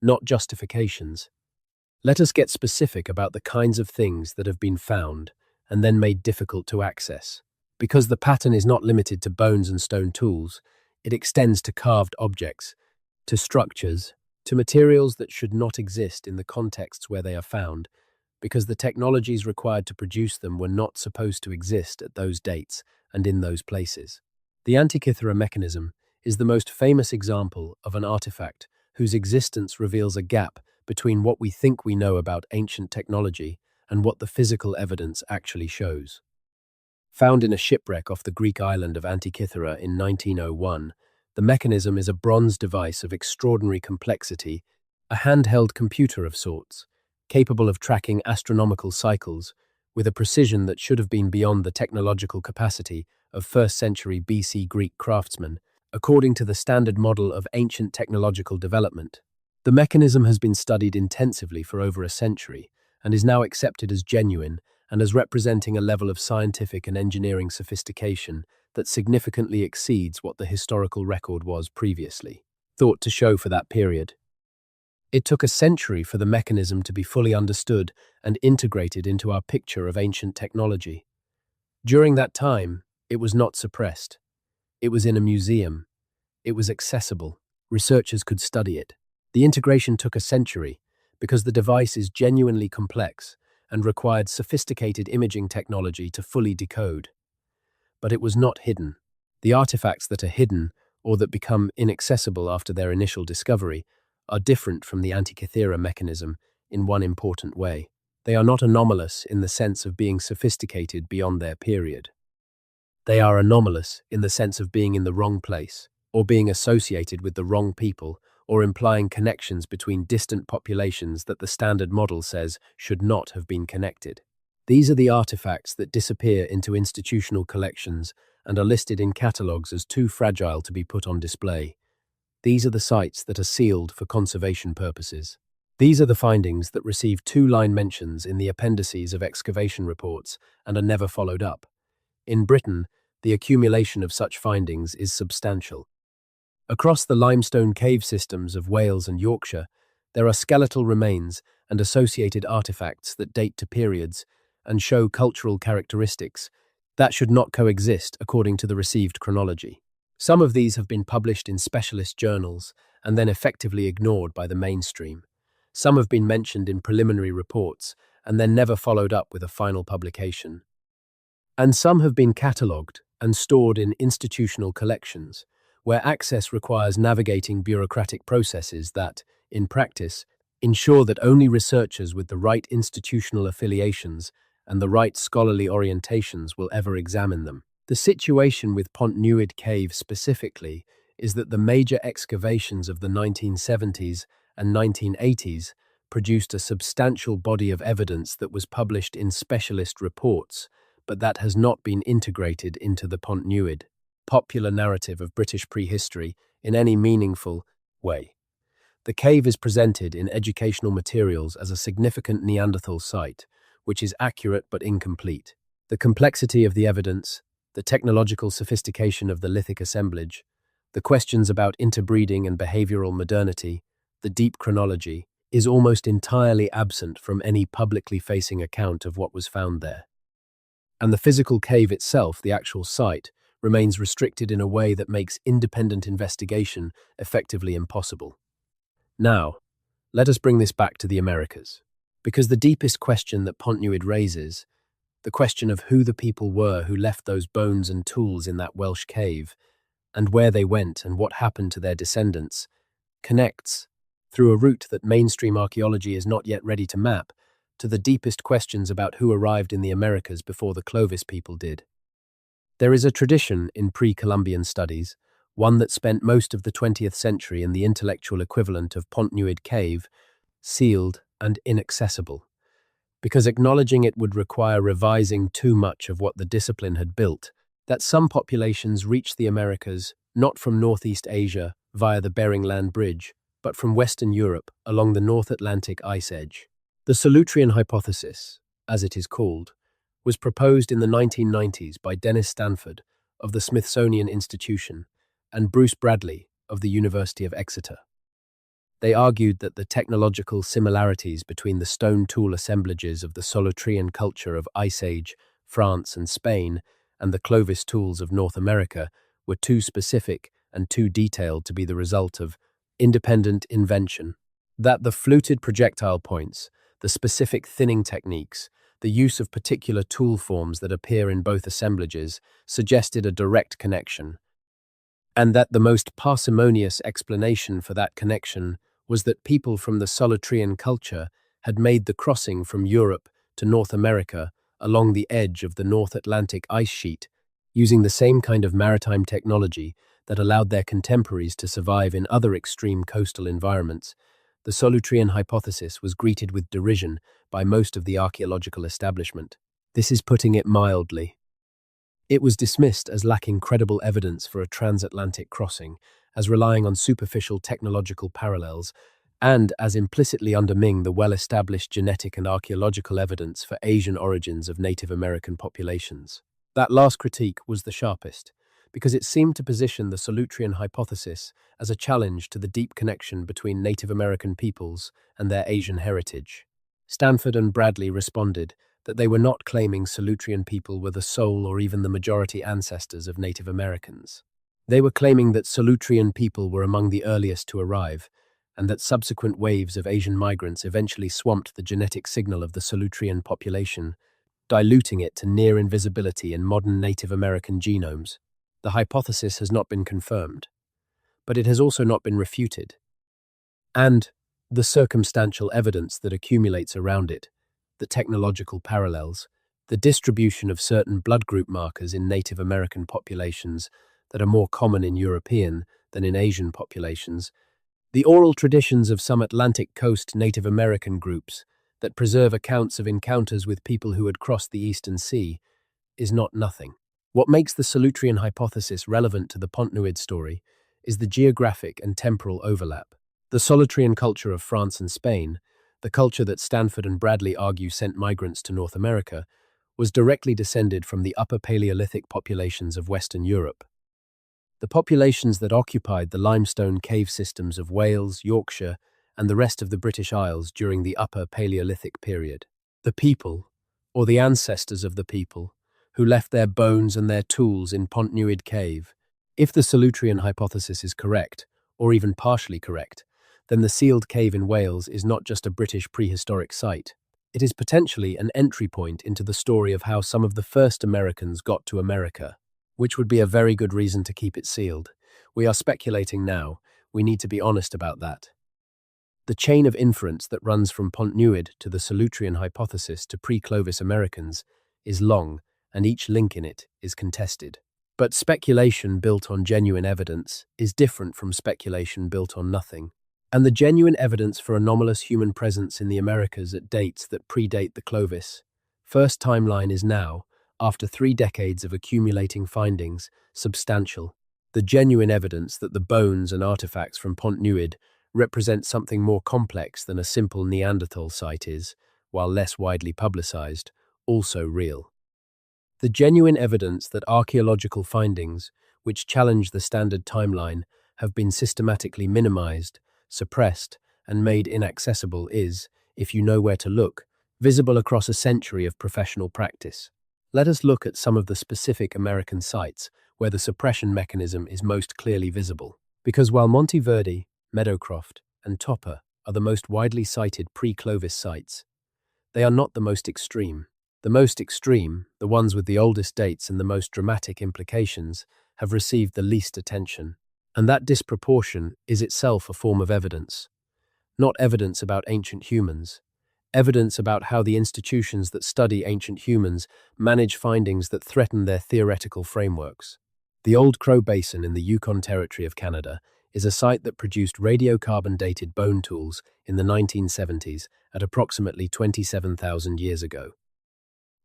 not justifications. Let us get specific about the kinds of things that have been found and then made difficult to access. Because the pattern is not limited to bones and stone tools, it extends to carved objects, to structures, to materials that should not exist in the contexts where they are found, because the technologies required to produce them were not supposed to exist at those dates and in those places. The Antikythera mechanism is the most famous example of an artifact whose existence reveals a gap between what we think we know about ancient technology and what the physical evidence actually shows. Found in a shipwreck off the Greek island of Antikythera in 1901, the mechanism is a bronze device of extraordinary complexity, a handheld computer of sorts, capable of tracking astronomical cycles with a precision that should have been beyond the technological capacity of 1st century BC Greek craftsmen, according to the standard model of ancient technological development. The mechanism has been studied intensively for over a century and is now accepted as genuine and as representing a level of scientific and engineering sophistication that significantly exceeds what the historical record was previously thought to show for that period. It took a century for the mechanism to be fully understood and integrated into our picture of ancient technology. During that time, it was not suppressed. It was in a museum. It was accessible. researchers could study it. The integration took a century because the device is genuinely complex and required sophisticated imaging technology to fully decode. But it was not hidden. The artifacts that are hidden, or that become inaccessible after their initial discovery, are different from the Antikythera mechanism in one important way. They are not anomalous in the sense of being sophisticated beyond their period. They are anomalous in the sense of being in the wrong place, or being associated with the wrong people, or implying connections between distant populations that the standard model says should not have been connected. These are the artifacts that disappear into institutional collections and are listed in catalogues as too fragile to be put on display. These are the sites that are sealed for conservation purposes. These are the findings that receive two-line mentions in the appendices of excavation reports and are never followed up. In Britain, the accumulation of such findings is substantial. Across the limestone cave systems of Wales and Yorkshire, there are skeletal remains and associated artifacts that date to periods and show cultural characteristics that should not coexist according to the received chronology. Some of these have been published in specialist journals and then effectively ignored by the mainstream. Some have been mentioned in preliminary reports and then never followed up with a final publication. And some have been catalogued and stored in institutional collections, where access requires navigating bureaucratic processes that, in practice, ensure that only researchers with the right institutional affiliations and the right scholarly orientations will ever examine them. The situation with Pontnewydd Cave specifically is that the major excavations of the 1970s and 1980s produced a substantial body of evidence that was published in specialist reports, but that has not been integrated into the Pontnewydd popular narrative of British prehistory in any meaningful way. The cave is presented in educational materials as a significant Neanderthal site, which is accurate but incomplete. The complexity of the evidence, the technological sophistication of the lithic assemblage, the questions about interbreeding and behavioral modernity, the deep chronology, is almost entirely absent from any publicly facing account of what was found there. And the physical cave itself, the actual site, remains restricted in a way that makes independent investigation effectively impossible. Now, let us bring this back to the Americas, because the deepest question that Pontnewydd raises, the question of who the people were who left those bones and tools in that Welsh cave, and where they went and what happened to their descendants, connects, through a route that mainstream archaeology is not yet ready to map, to the deepest questions about who arrived in the Americas before the Clovis people did. There is a tradition in pre-Columbian studies, one that spent most of the 20th century in the intellectual equivalent of Pontnewydd Cave, sealed and inaccessible, because acknowledging it would require revising too much of what the discipline had built, that some populations reached the Americas not from Northeast Asia via the Bering Land Bridge, but from Western Europe along the North Atlantic ice edge. The Solutrean hypothesis, as it is called, was proposed in the 1990s by Dennis Stanford of the Smithsonian Institution and Bruce Bradley of the University of Exeter. They argued that the technological similarities between the stone tool assemblages of the Solutrean culture of Ice Age, France and Spain, and the Clovis tools of North America were too specific and too detailed to be the result of independent invention. That the fluted projectile points, the specific thinning techniques, the use of particular tool forms that appear in both assemblages suggested a direct connection, and that the most parsimonious explanation for that connection was that people from the Solutrean culture had made the crossing from Europe to North America along the edge of the North Atlantic ice sheet, using the same kind of maritime technology that allowed their contemporaries to survive in other extreme coastal environments. The Solutrean hypothesis was greeted with derision by most of the archaeological establishment. This is putting it mildly. It was dismissed as lacking credible evidence for a transatlantic crossing, as relying on superficial technological parallels, and as implicitly undermining the well-established genetic and archaeological evidence for Asian origins of Native American populations. That last critique was the sharpest, because it seemed to position the Solutrean hypothesis as a challenge to the deep connection between Native American peoples and their Asian heritage. Stanford and Bradley responded that they were not claiming Solutrean people were the sole or even the majority ancestors of Native Americans. They were claiming that Solutrean people were among the earliest to arrive, and that subsequent waves of Asian migrants eventually swamped the genetic signal of the Solutrean population, diluting it to near invisibility in modern Native American genomes. The hypothesis has not been confirmed, but it has also not been refuted. And the circumstantial evidence that accumulates around it, the technological parallels, the distribution of certain blood group markers in Native American populations that are more common in European than in Asian populations, the oral traditions of some Atlantic coast Native American groups that preserve accounts of encounters with people who had crossed the Eastern Sea, is not nothing. What makes the Solutrean hypothesis relevant to the Pontnewydd story is the geographic and temporal overlap. The Solutrean culture of France and Spain, the culture that Stanford and Bradley argue sent migrants to North America, was directly descended from the Upper Paleolithic populations of Western Europe. The populations that occupied the limestone cave systems of Wales, Yorkshire, and the rest of the British Isles during the Upper Paleolithic period. The people, or the ancestors of the people, who left their bones and their tools in Pontnewydd Cave. If the Solutrean hypothesis is correct, or even partially correct, then the sealed cave in Wales is not just a British prehistoric site. It is potentially an entry point into the story of how some of the first Americans got to America, which would be a very good reason to keep it sealed. We are speculating now. We need to be honest about that. The chain of inference that runs from Pontnewydd to the Solutrean hypothesis to pre-Clovis Americans is long, and each link in it is contested. But speculation built on genuine evidence is different from speculation built on nothing. And the genuine evidence for anomalous human presence in the Americas at dates that predate the Clovis first timeline is now, after 3 decades of accumulating findings, substantial. The genuine evidence that the bones and artifacts from Pontnewydd represent something more complex than a simple Neanderthal site is, while less widely publicized, also real. The genuine evidence that archaeological findings, which challenge the standard timeline, have been systematically minimized, suppressed, and made inaccessible is, if you know where to look, visible across a century of professional practice. Let us look at some of the specific American sites where the suppression mechanism is most clearly visible. Because while Monte Verde, Meadowcroft, and Topper are the most widely cited pre-Clovis sites, they are not the most extreme. The most extreme, the ones with the oldest dates and the most dramatic implications, have received the least attention. And that disproportion is itself a form of evidence. Not evidence about ancient humans. Evidence about how the institutions that study ancient humans manage findings that threaten their theoretical frameworks. The Old Crow Basin in the Yukon Territory of Canada is a site that produced radiocarbon-dated bone tools in the 1970s at approximately 27,000 years ago.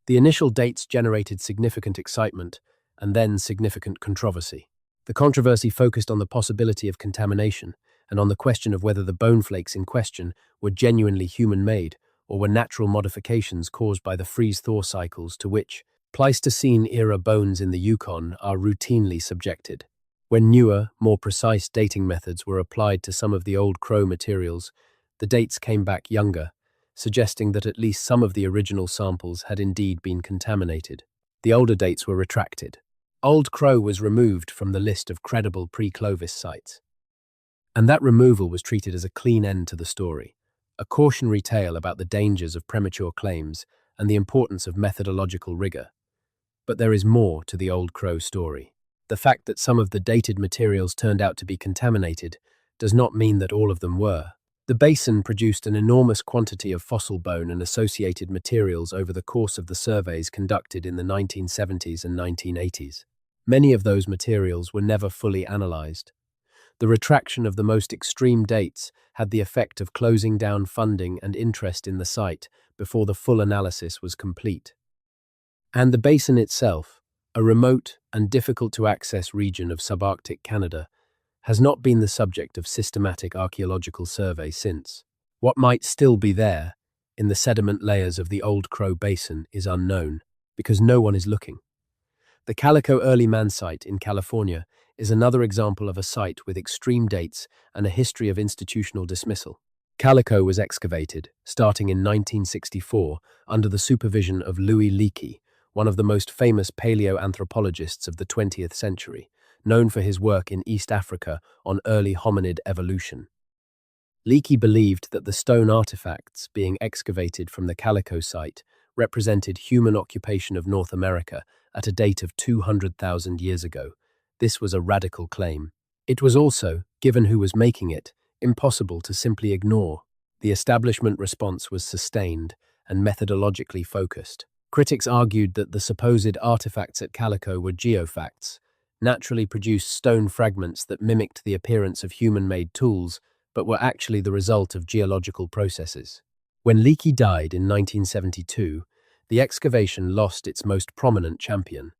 The initial dates generated significant excitement and then significant controversy. The controversy focused on the possibility of contamination and on the question of whether the bone flakes in question were genuinely human-made or were natural modifications caused by the freeze-thaw cycles to which Pleistocene-era bones in the Yukon are routinely subjected. When newer, more precise dating methods were applied to some of the old Crow materials, the dates came back younger, suggesting that at least some of the original samples had indeed been contaminated. The older dates were retracted. Old Crow was removed from the list of credible pre-Clovis sites. And that removal was treated as a clean end to the story, a cautionary tale about the dangers of premature claims and the importance of methodological rigor. But there is more to the Old Crow story. The fact that some of the dated materials turned out to be contaminated does not mean that all of them were. The basin produced an enormous quantity of fossil bone and associated materials over the course of the surveys conducted in the 1970s and 1980s. Many of those materials were never fully analyzed. The retraction of the most extreme dates had the effect of closing down funding and interest in the site before the full analysis was complete. And the basin itself, a remote and difficult-to-access region of subarctic Canada, has not been the subject of systematic archaeological survey since. What might still be there, in the sediment layers of the Old Crow Basin, is unknown, because no one is looking. The Calico Early Man site in California is another example of a site with extreme dates and a history of institutional dismissal. Calico was excavated, starting in 1964, under the supervision of Louis Leakey, one of the most famous paleoanthropologists of the 20th century, known for his work in East Africa on early hominid evolution. Leakey believed that the stone artifacts being excavated from the Calico site represented human occupation of North America at a date of 200,000 years ago. This was a radical claim. It was also, given who was making it, impossible to simply ignore. The establishment response was sustained and methodologically focused. Critics argued that the supposed artifacts at Calico were geofacts, naturally produced stone fragments that mimicked the appearance of human-made tools, but were actually the result of geological processes. When Leakey died in 1972, the excavation lost its most prominent champion.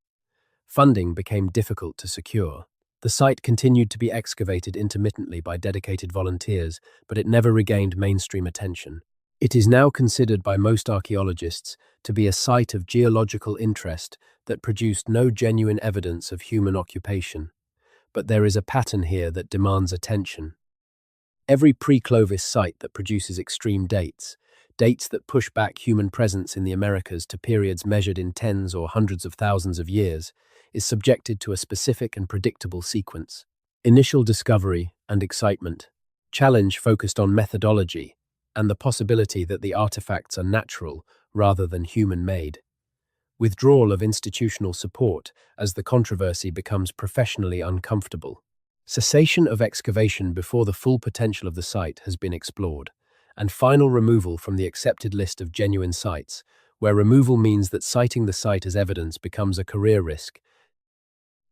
Funding became difficult to secure. The site continued to be excavated intermittently by dedicated volunteers, but it never regained mainstream attention. It is now considered by most archaeologists to be a site of geological interest that produced no genuine evidence of human occupation. But there is a pattern here that demands attention. Every pre-Clovis site that produces extreme dates that push back human presence in the Americas to periods measured in tens or hundreds of thousands of years, is subjected to a specific and predictable sequence. Initial discovery and excitement. Challenge focused on methodology and the possibility that the artifacts are natural rather than human-made. Withdrawal of institutional support as the controversy becomes professionally uncomfortable. Cessation of excavation before the full potential of the site has been explored, and final removal from the accepted list of genuine sites, where removal means that citing the site as evidence becomes a career risk.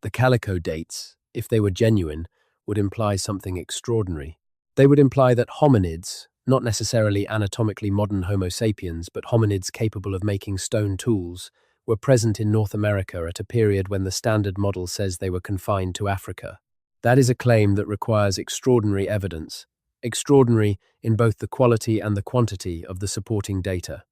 The Calico dates, if they were genuine, would imply something extraordinary. They would imply that hominids, not necessarily anatomically modern Homo sapiens, but hominids capable of making stone tools, were present in North America at a period when the standard model says they were confined to Africa. That is a claim that requires extraordinary evidence, extraordinary in both the quality and the quantity of the supporting data.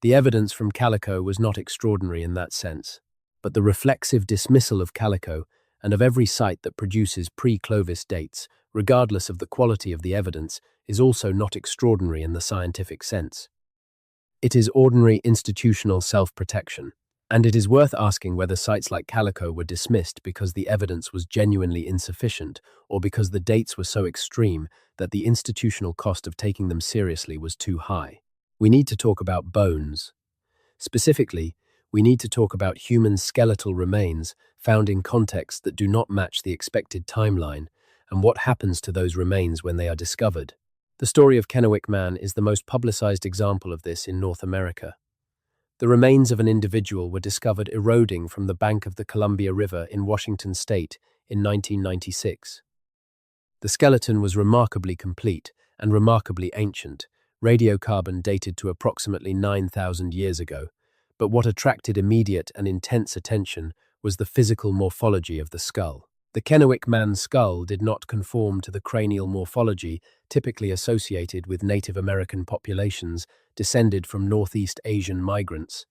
The evidence from Calico was not extraordinary in that sense, but the reflexive dismissal of Calico and of every site that produces pre-Clovis dates, regardless of the quality of the evidence, is also not extraordinary in the scientific sense. It is ordinary institutional self-protection. And it is worth asking whether sites like Calico were dismissed because the evidence was genuinely insufficient or because the dates were so extreme that the institutional cost of taking them seriously was too high. We need to talk about bones. Specifically, we need to talk about human skeletal remains found in contexts that do not match the expected timeline and what happens to those remains when they are discovered. The story of Kennewick Man is the most publicized example of this in North America. The remains of an individual were discovered eroding from the bank of the Columbia River in Washington state in 1996. The skeleton was remarkably complete and remarkably ancient, radiocarbon dated to approximately 9,000 years ago, but what attracted immediate and intense attention was the physical morphology of the skull. The Kennewick Man skull did not conform to the cranial morphology typically associated with Native American populations descended from Northeast Asian migrants.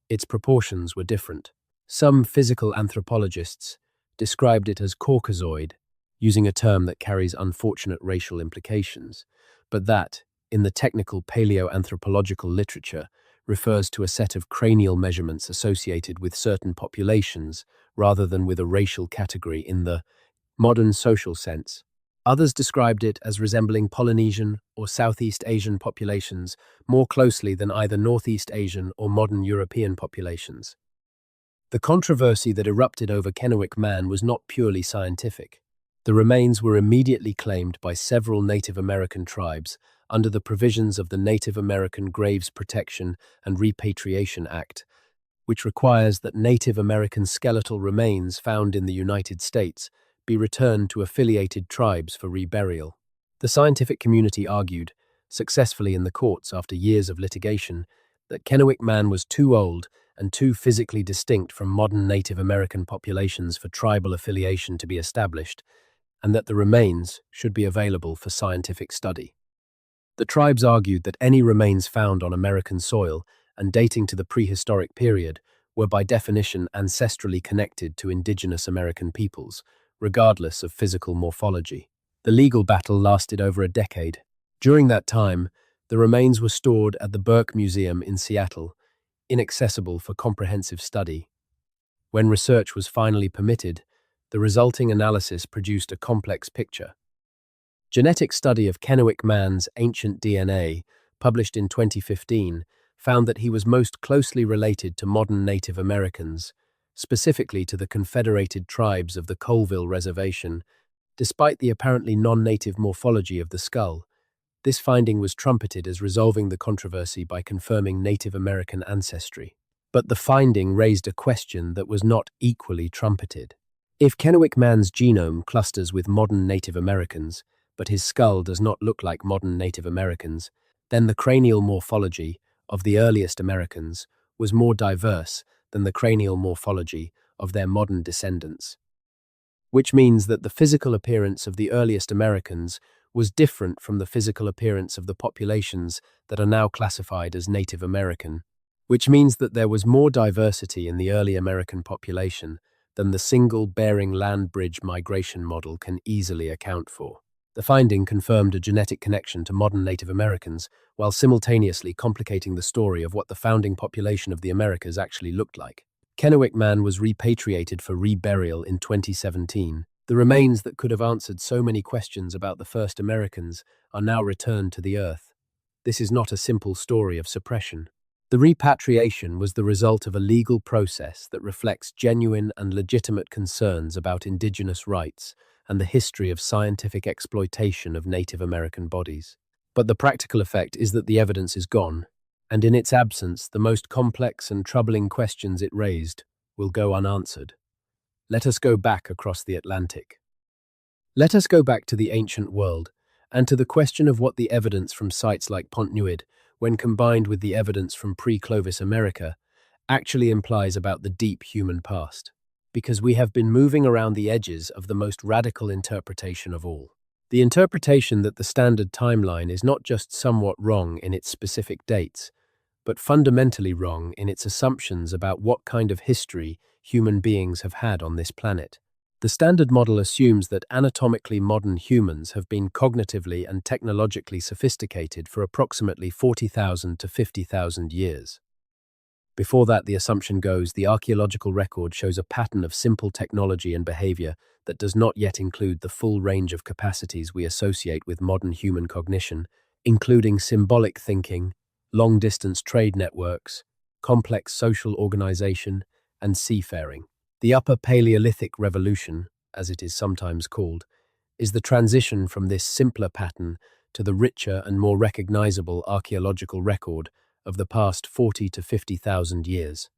Its proportions were different. Some physical anthropologists described it as Caucasoid, using a term that carries unfortunate racial implications, but that, in the technical paleoanthropological literature, refers to a set of cranial measurements associated with certain populations rather than with a racial category in the modern social sense. Others described it as resembling Polynesian or Southeast Asian populations more closely than either Northeast Asian or modern European populations. The controversy that erupted over Kennewick Man was not purely scientific. The remains were immediately claimed by several Native American tribes under the provisions of the Native American Graves Protection and Repatriation Act, which requires that Native American skeletal remains found in the United States be returned to affiliated tribes for reburial. The scientific community argued, successfully in the courts after years of litigation, that Kennewick Man was too old and too physically distinct from modern Native American populations for tribal affiliation to be established, and that the remains should be available for scientific study. The tribes argued that any remains found on American soil and dating to the prehistoric period were by definition ancestrally connected to indigenous American peoples, regardless of physical morphology. The legal battle lasted over a decade. During that time, the remains were stored at the Burke Museum in Seattle, inaccessible for comprehensive study. When research was finally permitted, The resulting analysis produced a complex picture. Genetic study of Kennewick man's ancient DNA, published in 2015, found that he was most closely related to modern Native Americans, specifically to the Confederated Tribes of the Colville Reservation. Despite the apparently non-native morphology of the skull, this finding was trumpeted as resolving the controversy by confirming Native American ancestry. But the finding raised a question that was not equally trumpeted. If Kennewick man's genome clusters with modern Native Americans, but his skull does not look like modern Native Americans, then the cranial morphology of the earliest Americans was more diverse than the cranial morphology of their modern descendants. Which means that the physical appearance of the earliest Americans was different from the physical appearance of the populations that are now classified as Native American, which means that there was more diversity in the early American population than the single Bering land bridge migration model can easily account for. The finding confirmed a genetic connection to modern Native Americans, while simultaneously complicating the story of what the founding population of the Americas actually looked like. Kennewick man was repatriated for reburial in 2017. The remains that could have answered so many questions about the first Americans are now returned to the earth. This is not a simple story of suppression. The repatriation was the result of a legal process that reflects genuine and legitimate concerns about indigenous rights and the history of scientific exploitation of Native American bodies. But the practical effect is that the evidence is gone, and in its absence, the most complex and troubling questions it raised will go unanswered. Let us go back across the Atlantic. Let us go back to the ancient world, and to the question of what the evidence from sites like Pontnewydd, when combined with the evidence from pre-Clovis America, actually implies about the deep human past. Because we have been moving around the edges of the most radical interpretation of all. The interpretation that the standard timeline is not just somewhat wrong in its specific dates, but fundamentally wrong in its assumptions about what kind of history human beings have had on this planet. The standard model assumes that anatomically modern humans have been cognitively and technologically sophisticated for approximately 40,000 to 50,000 years. Before that, the assumption goes, the archaeological record shows a pattern of simple technology and behavior that does not yet include the full range of capacities we associate with modern human cognition, including symbolic thinking, long-distance trade networks, complex social organization, and seafaring. The Upper Paleolithic Revolution, as it is sometimes called, is the transition from this simpler pattern to the richer and more recognizable archaeological record of the past 40 to 50,000 years.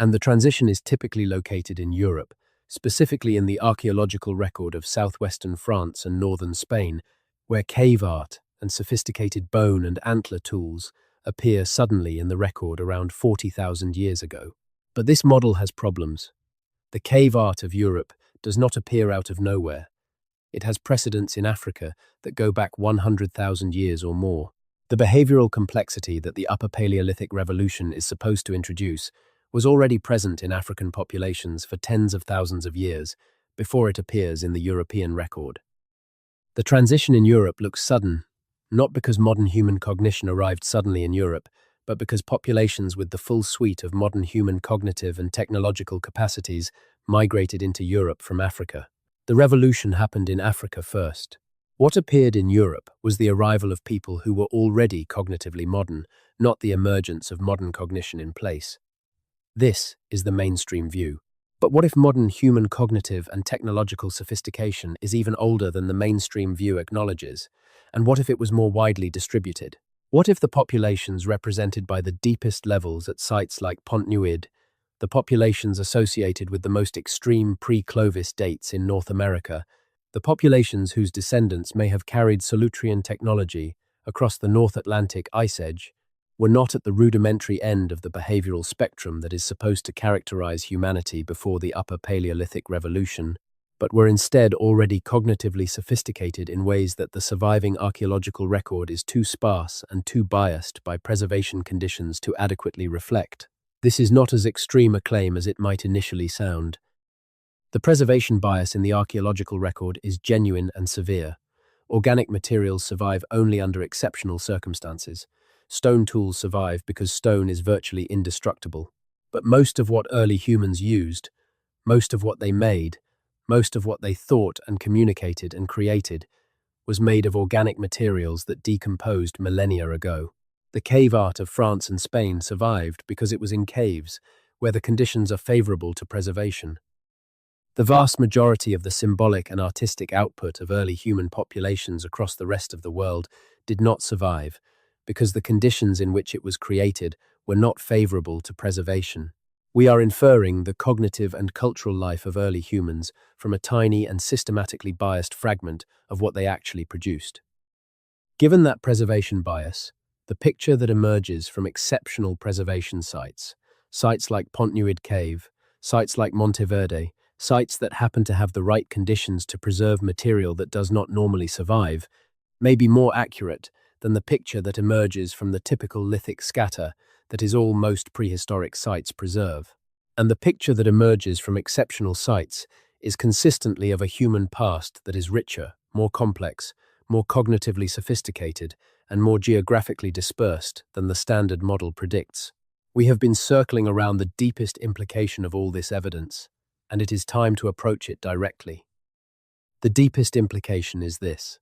And the transition is typically located in Europe, specifically in the archaeological record of southwestern France and northern Spain, where cave art and sophisticated bone and antler tools appear suddenly in the record around 40,000 years ago. But this model has problems. The cave art of Europe does not appear out of nowhere. It has precedents in Africa that go back 100,000 years or more. The behavioral complexity that the Upper Paleolithic Revolution is supposed to introduce was already present in African populations for tens of thousands of years before it appears in the European record. The transition in Europe looks sudden, not because modern human cognition arrived suddenly in Europe, but because populations with the full suite of modern human cognitive and technological capacities migrated into Europe from Africa. The revolution happened in Africa first. What appeared in Europe was the arrival of people who were already cognitively modern, not the emergence of modern cognition in place. This is the mainstream view. But what if modern human cognitive and technological sophistication is even older than the mainstream view acknowledges? And what if it was more widely distributed? What if the populations represented by the deepest levels at sites like Pontnewydd, the populations associated with the most extreme pre-Clovis dates in North America, the populations whose descendants may have carried Solutrean technology across the North Atlantic ice edge, were not at the rudimentary end of the behavioral spectrum that is supposed to characterize humanity before the Upper Paleolithic Revolution, but were instead already cognitively sophisticated in ways that the surviving archaeological record is too sparse and too biased by preservation conditions to adequately reflect. This is not as extreme a claim as it might initially sound. The preservation bias in the archaeological record is genuine and severe. Organic materials survive only under exceptional circumstances. Stone tools survive because stone is virtually indestructible. But most of what early humans used, most of what they made, Most of what they thought and communicated and created was made of organic materials that decomposed millennia ago. The cave art of France and Spain survived because it was in caves, where the conditions are favorable to preservation. The vast majority of the symbolic and artistic output of early human populations across the rest of the world did not survive, because the conditions in which it was created were not favorable to preservation. We are inferring the cognitive and cultural life of early humans from a tiny and systematically biased fragment of what they actually produced. Given that preservation bias, the picture that emerges from exceptional preservation sites, sites like Pontnewydd Cave, sites like Monte Verde, sites that happen to have the right conditions to preserve material that does not normally survive, may be more accurate than the picture that emerges from the typical lithic scatter that is all most prehistoric sites preserve. And the picture that emerges from exceptional sites is consistently of a human past that is richer, more complex, more cognitively sophisticated, and more geographically dispersed than the standard model predicts. We have been circling around the deepest implication of all this evidence, and it is time to approach it directly. The deepest implication is this.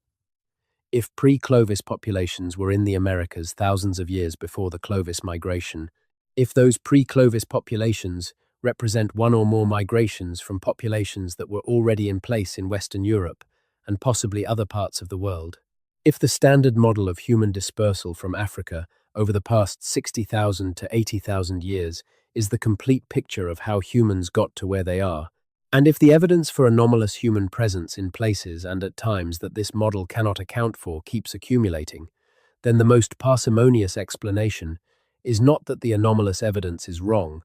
If pre-Clovis populations were in the Americas thousands of years before the Clovis migration, if those pre-Clovis populations represent one or more migrations from populations that were already in place in Western Europe and possibly other parts of the world, if the standard model of human dispersal from Africa over the past 60,000 to 80,000 years is the complete picture of how humans got to where they are, and if the evidence for anomalous human presence in places and at times that this model cannot account for keeps accumulating, then the most parsimonious explanation is not that the anomalous evidence is wrong.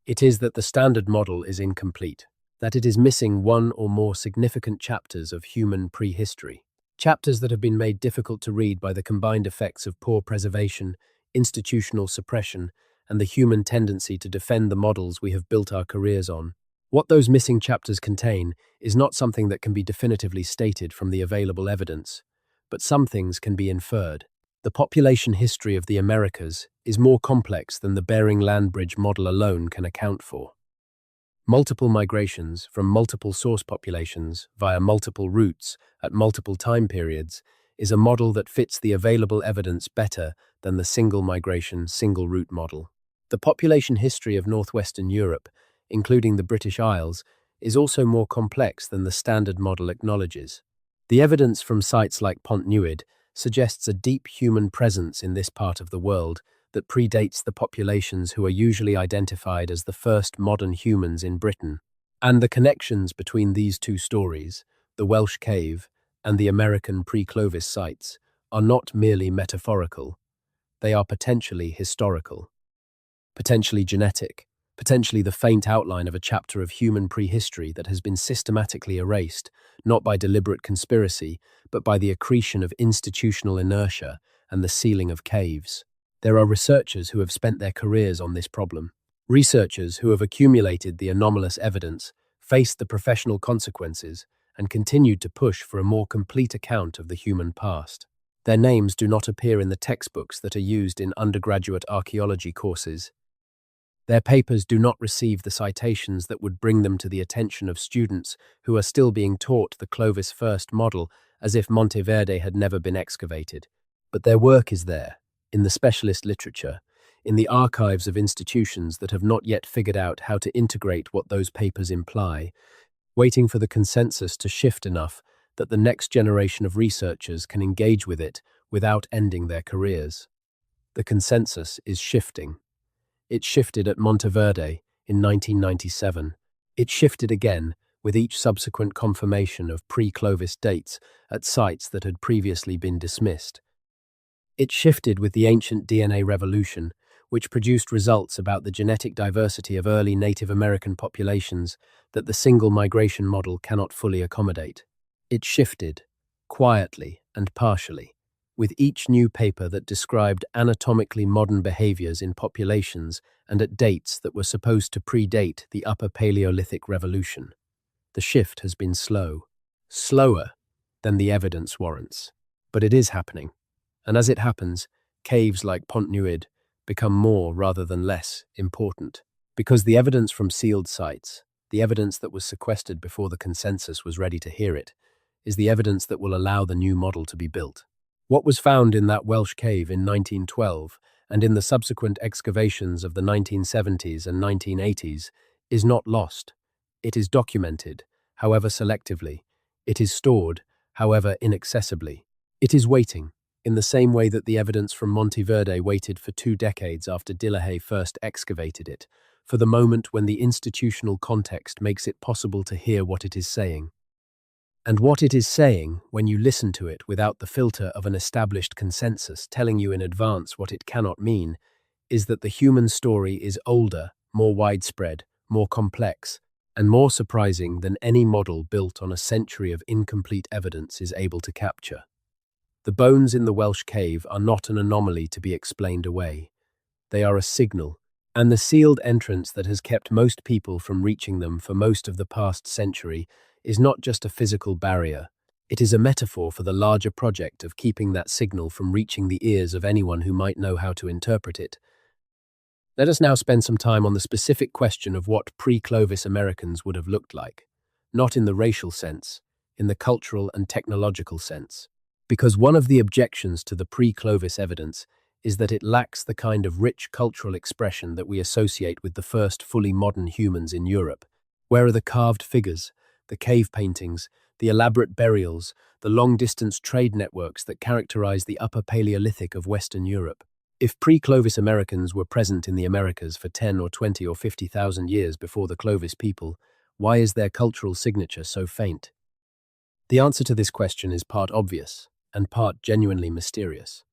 It is that the standard model is incomplete, that it is missing one or more significant chapters of human prehistory. Chapters that have been made difficult to read by the combined effects of poor preservation, institutional suppression, and the human tendency to defend the models we have built our careers on. What those missing chapters contain is not something that can be definitively stated from the available evidence, but some things can be inferred. The population history of the Americas is more complex than the Bering Land Bridge model alone can account for. Multiple migrations from multiple source populations via multiple routes at multiple time periods is a model that fits the available evidence better than the single migration, single route model. The population history of northwestern Europe, including the British Isles, is also more complex than the standard model acknowledges. The evidence from sites like Pontnewydd suggests a deep human presence in this part of the world that predates the populations who are usually identified as the first modern humans in Britain. And the connections between these two stories, the Welsh cave and the American pre-Clovis sites, are not merely metaphorical. They are potentially historical, potentially genetic, potentially the faint outline of a chapter of human prehistory that has been systematically erased, not by deliberate conspiracy, but by the accretion of institutional inertia and the sealing of caves. There are researchers who have spent their careers on this problem. Researchers who have accumulated the anomalous evidence, faced the professional consequences, and continued to push for a more complete account of the human past. Their names do not appear in the textbooks that are used in undergraduate archaeology courses. Their papers do not receive the citations that would bring them to the attention of students who are still being taught the Clovis first model as if Monte Verde had never been excavated. But their work is there, in the specialist literature, in the archives of institutions that have not yet figured out how to integrate what those papers imply, waiting for the consensus to shift enough that the next generation of researchers can engage with it without ending their careers. The consensus is shifting. It shifted at Monte Verde in 1997. It shifted again with each subsequent confirmation of pre-Clovis dates at sites that had previously been dismissed. It shifted with the ancient DNA revolution, which produced results about the genetic diversity of early Native American populations that the single migration model cannot fully accommodate. It shifted, quietly and partially, with each new paper that described anatomically modern behaviors in populations and at dates that were supposed to predate the Upper Paleolithic revolution. The shift has been slow, slower than the evidence warrants, but it is happening. And as it happens, caves like Pontnewydd become more rather than less important, because the evidence from sealed sites, the evidence that was sequestered before the consensus was ready to hear it, is the evidence that will allow the new model to be built. What was found in that Welsh cave in 1912 and in the subsequent excavations of the 1970s and 1980s is not lost. It is documented, however selectively. It is stored, however inaccessibly. It is waiting, in the same way that the evidence from Monte Verde waited for 2 decades after Dillehay first excavated it, for the moment when the institutional context makes it possible to hear what it is saying. And what it is saying, when you listen to it without the filter of an established consensus telling you in advance what it cannot mean, is that the human story is older, more widespread, more complex, and more surprising than any model built on a century of incomplete evidence is able to capture. The bones in the Welsh cave are not an anomaly to be explained away. They are a signal, and the sealed entrance that has kept most people from reaching them for most of the past century is not just a physical barrier. It is a metaphor for the larger project of keeping that signal from reaching the ears of anyone who might know how to interpret it. Let us now spend some time on the specific question of what pre-Clovis Americans would have looked like, not in the racial sense, in the cultural and technological sense. Because one of the objections to the pre-Clovis evidence is that it lacks the kind of rich cultural expression that we associate with the first fully modern humans in Europe. Where are the carved figures, the cave paintings, the elaborate burials, the long-distance trade networks that characterize the Upper Paleolithic of Western Europe? If pre-Clovis Americans were present in the Americas for 10 or 20 or 50,000 years before the Clovis people, why is their cultural signature so faint? The answer to this question is part obvious and part genuinely mysterious.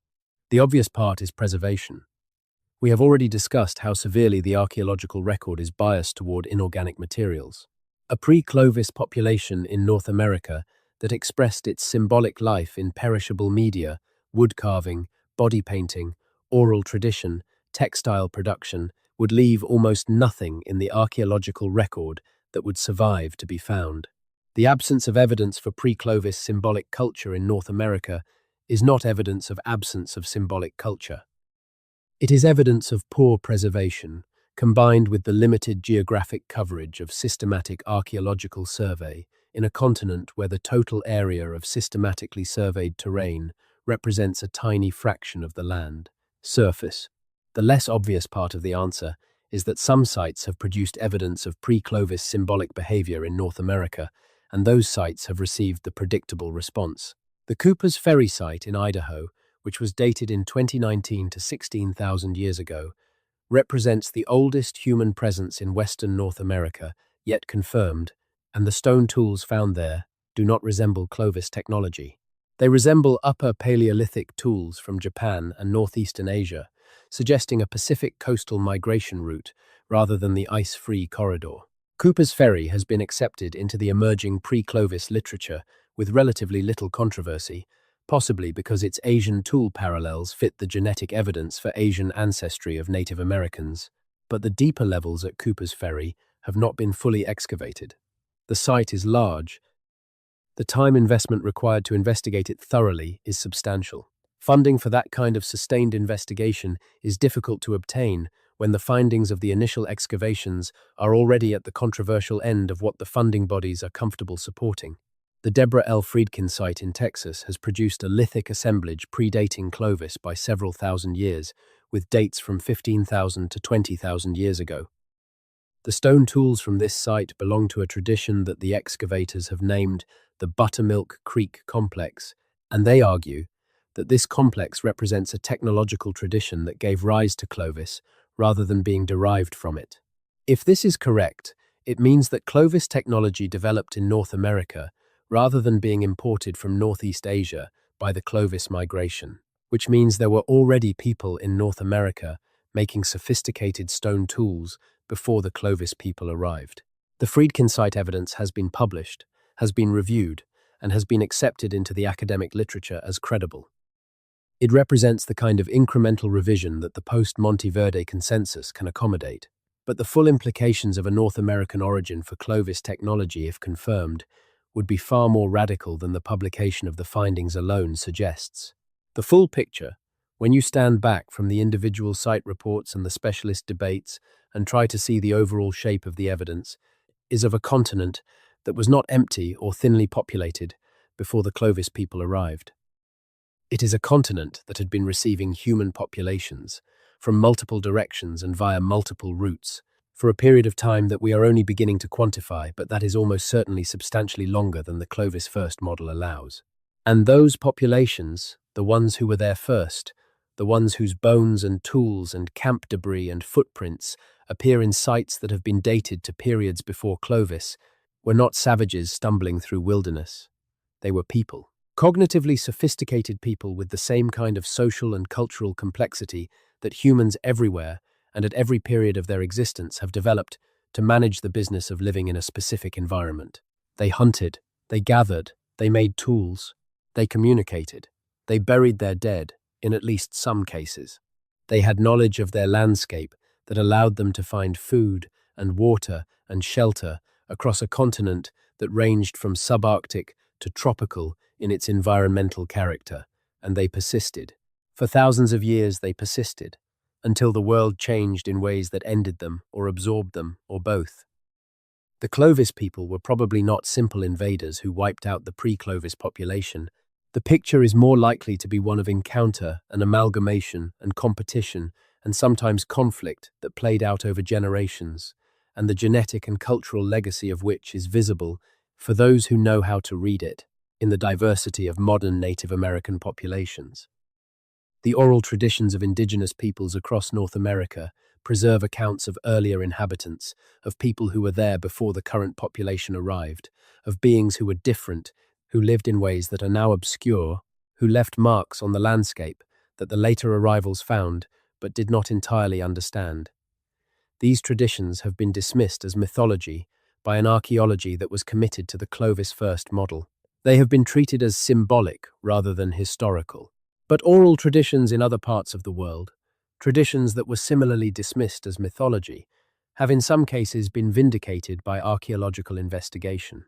The obvious part is preservation. We have already discussed how severely the archaeological record is biased toward inorganic materials. A pre-Clovis population in North America that expressed its symbolic life in perishable media, wood carving, body painting, oral tradition, textile production, would leave almost nothing in the archaeological record that would survive to be found. The absence of evidence for pre-Clovis symbolic culture in North America is not evidence of absence of symbolic culture. It is evidence of poor preservation, combined with the limited geographic coverage of systematic archaeological survey in a continent where the total area of systematically surveyed terrain represents a tiny fraction of the land surface. The less obvious part of the answer is that some sites have produced evidence of pre-Clovis symbolic behavior in North America, and those sites have received the predictable response. The Cooper's Ferry site in Idaho, which was dated in 2019 to 16,000 years ago, represents the oldest human presence in Western North America, yet confirmed, and the stone tools found there do not resemble Clovis technology. They resemble Upper Paleolithic tools from Japan and northeastern Asia, suggesting a Pacific coastal migration route rather than the ice-free corridor. Cooper's Ferry has been accepted into the emerging pre-Clovis literature with relatively little controversy, possibly because its Asian tool parallels fit the genetic evidence for Asian ancestry of Native Americans. But the deeper levels at Cooper's Ferry have not been fully excavated. The site is large. The time investment required to investigate it thoroughly is substantial. Funding for that kind of sustained investigation is difficult to obtain when the findings of the initial excavations are already at the controversial end of what the funding bodies are comfortable supporting. The Deborah L. Friedkin site in Texas has produced a lithic assemblage predating Clovis by several thousand years, with dates from 15,000 to 20,000 years ago. The stone tools from this site belong to a tradition that the excavators have named the Buttermilk Creek Complex, and they argue that this complex represents a technological tradition that gave rise to Clovis rather than being derived from it. If this is correct, it means that Clovis technology developed in North America rather than being imported from Northeast Asia by the Clovis migration, which means there were already people in North America making sophisticated stone tools before the Clovis people arrived. The Friedkin site evidence has been published, has been reviewed, and has been accepted into the academic literature as credible. It represents the kind of incremental revision that the Post-Monte Verde consensus can accommodate. But the full implications of a North American origin for Clovis technology, if confirmed, would be far more radical than the publication of the findings alone suggests. The full picture, when you stand back from the individual site reports and the specialist debates and try to see the overall shape of the evidence, is of a continent that was not empty or thinly populated before the Clovis people arrived. It is a continent that had been receiving human populations from multiple directions and via multiple routes for a period of time that we are only beginning to quantify, but that is almost certainly substantially longer than the Clovis first model allows. And those populations, the ones who were there first, the ones whose bones and tools and camp debris and footprints appear in sites that have been dated to periods before Clovis, were not savages stumbling through wilderness. They were people. Cognitively sophisticated people with the same kind of social and cultural complexity that humans everywhere and at every period of their existence have developed to manage the business of living in a specific environment. They hunted, they gathered, they made tools, they communicated, they buried their dead, in at least some cases. They had knowledge of their landscape that allowed them to find food and water and shelter across a continent that ranged from subarctic to tropical in its environmental character, and they persisted. For thousands of years they persisted, until the world changed in ways that ended them or absorbed them, or both. The Clovis people were probably not simple invaders who wiped out the pre-Clovis population. The picture is more likely to be one of encounter and amalgamation and competition and sometimes conflict that played out over generations, and the genetic and cultural legacy of which is visible for those who know how to read it in the diversity of modern Native American populations. The oral traditions of indigenous peoples across North America preserve accounts of earlier inhabitants, of people who were there before the current population arrived, of beings who were different, who lived in ways that are now obscure, who left marks on the landscape that the later arrivals found but did not entirely understand. These traditions have been dismissed as mythology by an archaeology that was committed to the Clovis first model. They have been treated as symbolic rather than historical. But oral traditions in other parts of the world, traditions that were similarly dismissed as mythology, have in some cases been vindicated by archaeological investigation.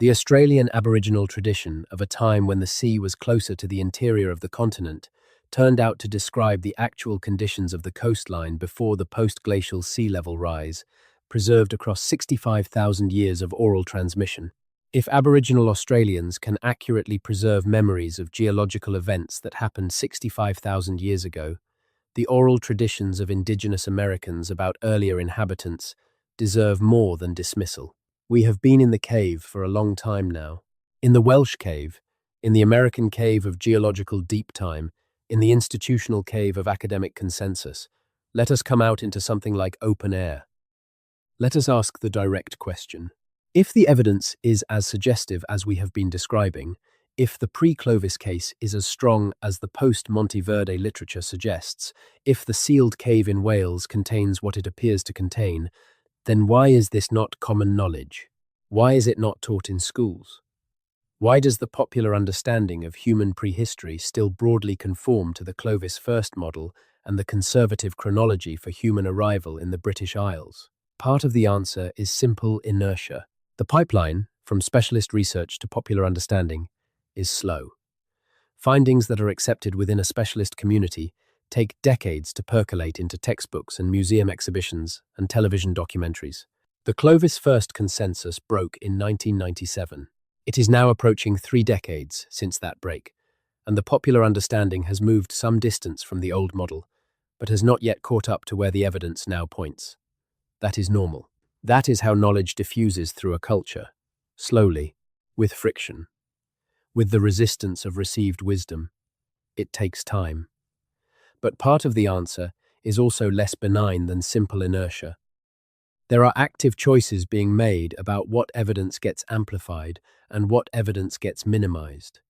The Australian Aboriginal tradition of a time when the sea was closer to the interior of the continent turned out to describe the actual conditions of the coastline before the post-glacial sea level rise, preserved across 65,000 years of oral transmission. If Aboriginal Australians can accurately preserve memories of geological events that happened 65,000 years ago, the oral traditions of Indigenous Americans about earlier inhabitants deserve more than dismissal. We have been in the cave for a long time now. In the Welsh cave, in the American cave of geological deep time, in the institutional cave of academic consensus. Let us come out into something like open air. Let us ask the direct question. If the evidence is as suggestive as we have been describing, if the pre-Clovis case is as strong as the post-Monte Verde literature suggests, if the sealed cave in Wales contains what it appears to contain, then why is this not common knowledge? Why is it not taught in schools? Why does the popular understanding of human prehistory still broadly conform to the Clovis first model and the conservative chronology for human arrival in the British Isles? Part of the answer is simple inertia. The pipeline, from specialist research to popular understanding, is slow. Findings that are accepted within a specialist community take decades to percolate into textbooks and museum exhibitions and television documentaries. The Clovis first consensus broke in 1997. It is now approaching 3 decades since that break, and the popular understanding has moved some distance from the old model, but has not yet caught up to where the evidence now points. That is normal. That is how knowledge diffuses through a culture, slowly, with friction. With the resistance of received wisdom, it takes time. But part of the answer is also less benign than simple inertia. There are active choices being made about what evidence gets amplified and what evidence gets minimized.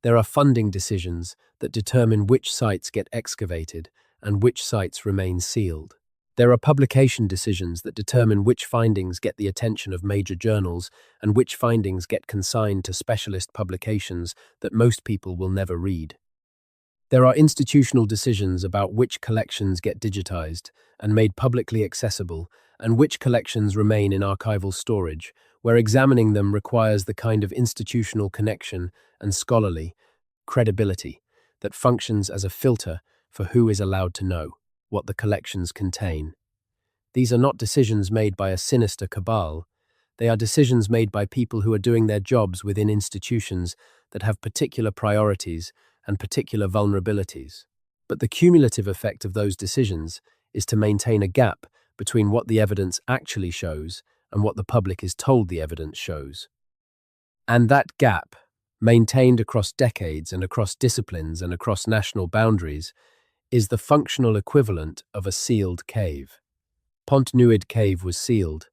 There are funding decisions that determine which sites get excavated and which sites remain sealed. There are publication decisions that determine which findings get the attention of major journals and which findings get consigned to specialist publications that most people will never read. There are institutional decisions about which collections get digitized and made publicly accessible and which collections remain in archival storage, where examining them requires the kind of institutional connection and scholarly credibility that functions as a filter for who is allowed to know what the collections contain. These are not decisions made by a sinister cabal, They are decisions made by people who are doing their jobs within institutions that have particular priorities and particular vulnerabilities. But the cumulative effect of those decisions is to maintain a gap between what the evidence actually shows and what the public is told the evidence shows. And that gap, maintained across decades and across disciplines and across national boundaries, is the functional equivalent of a sealed cave. Pontnewydd cave was sealed.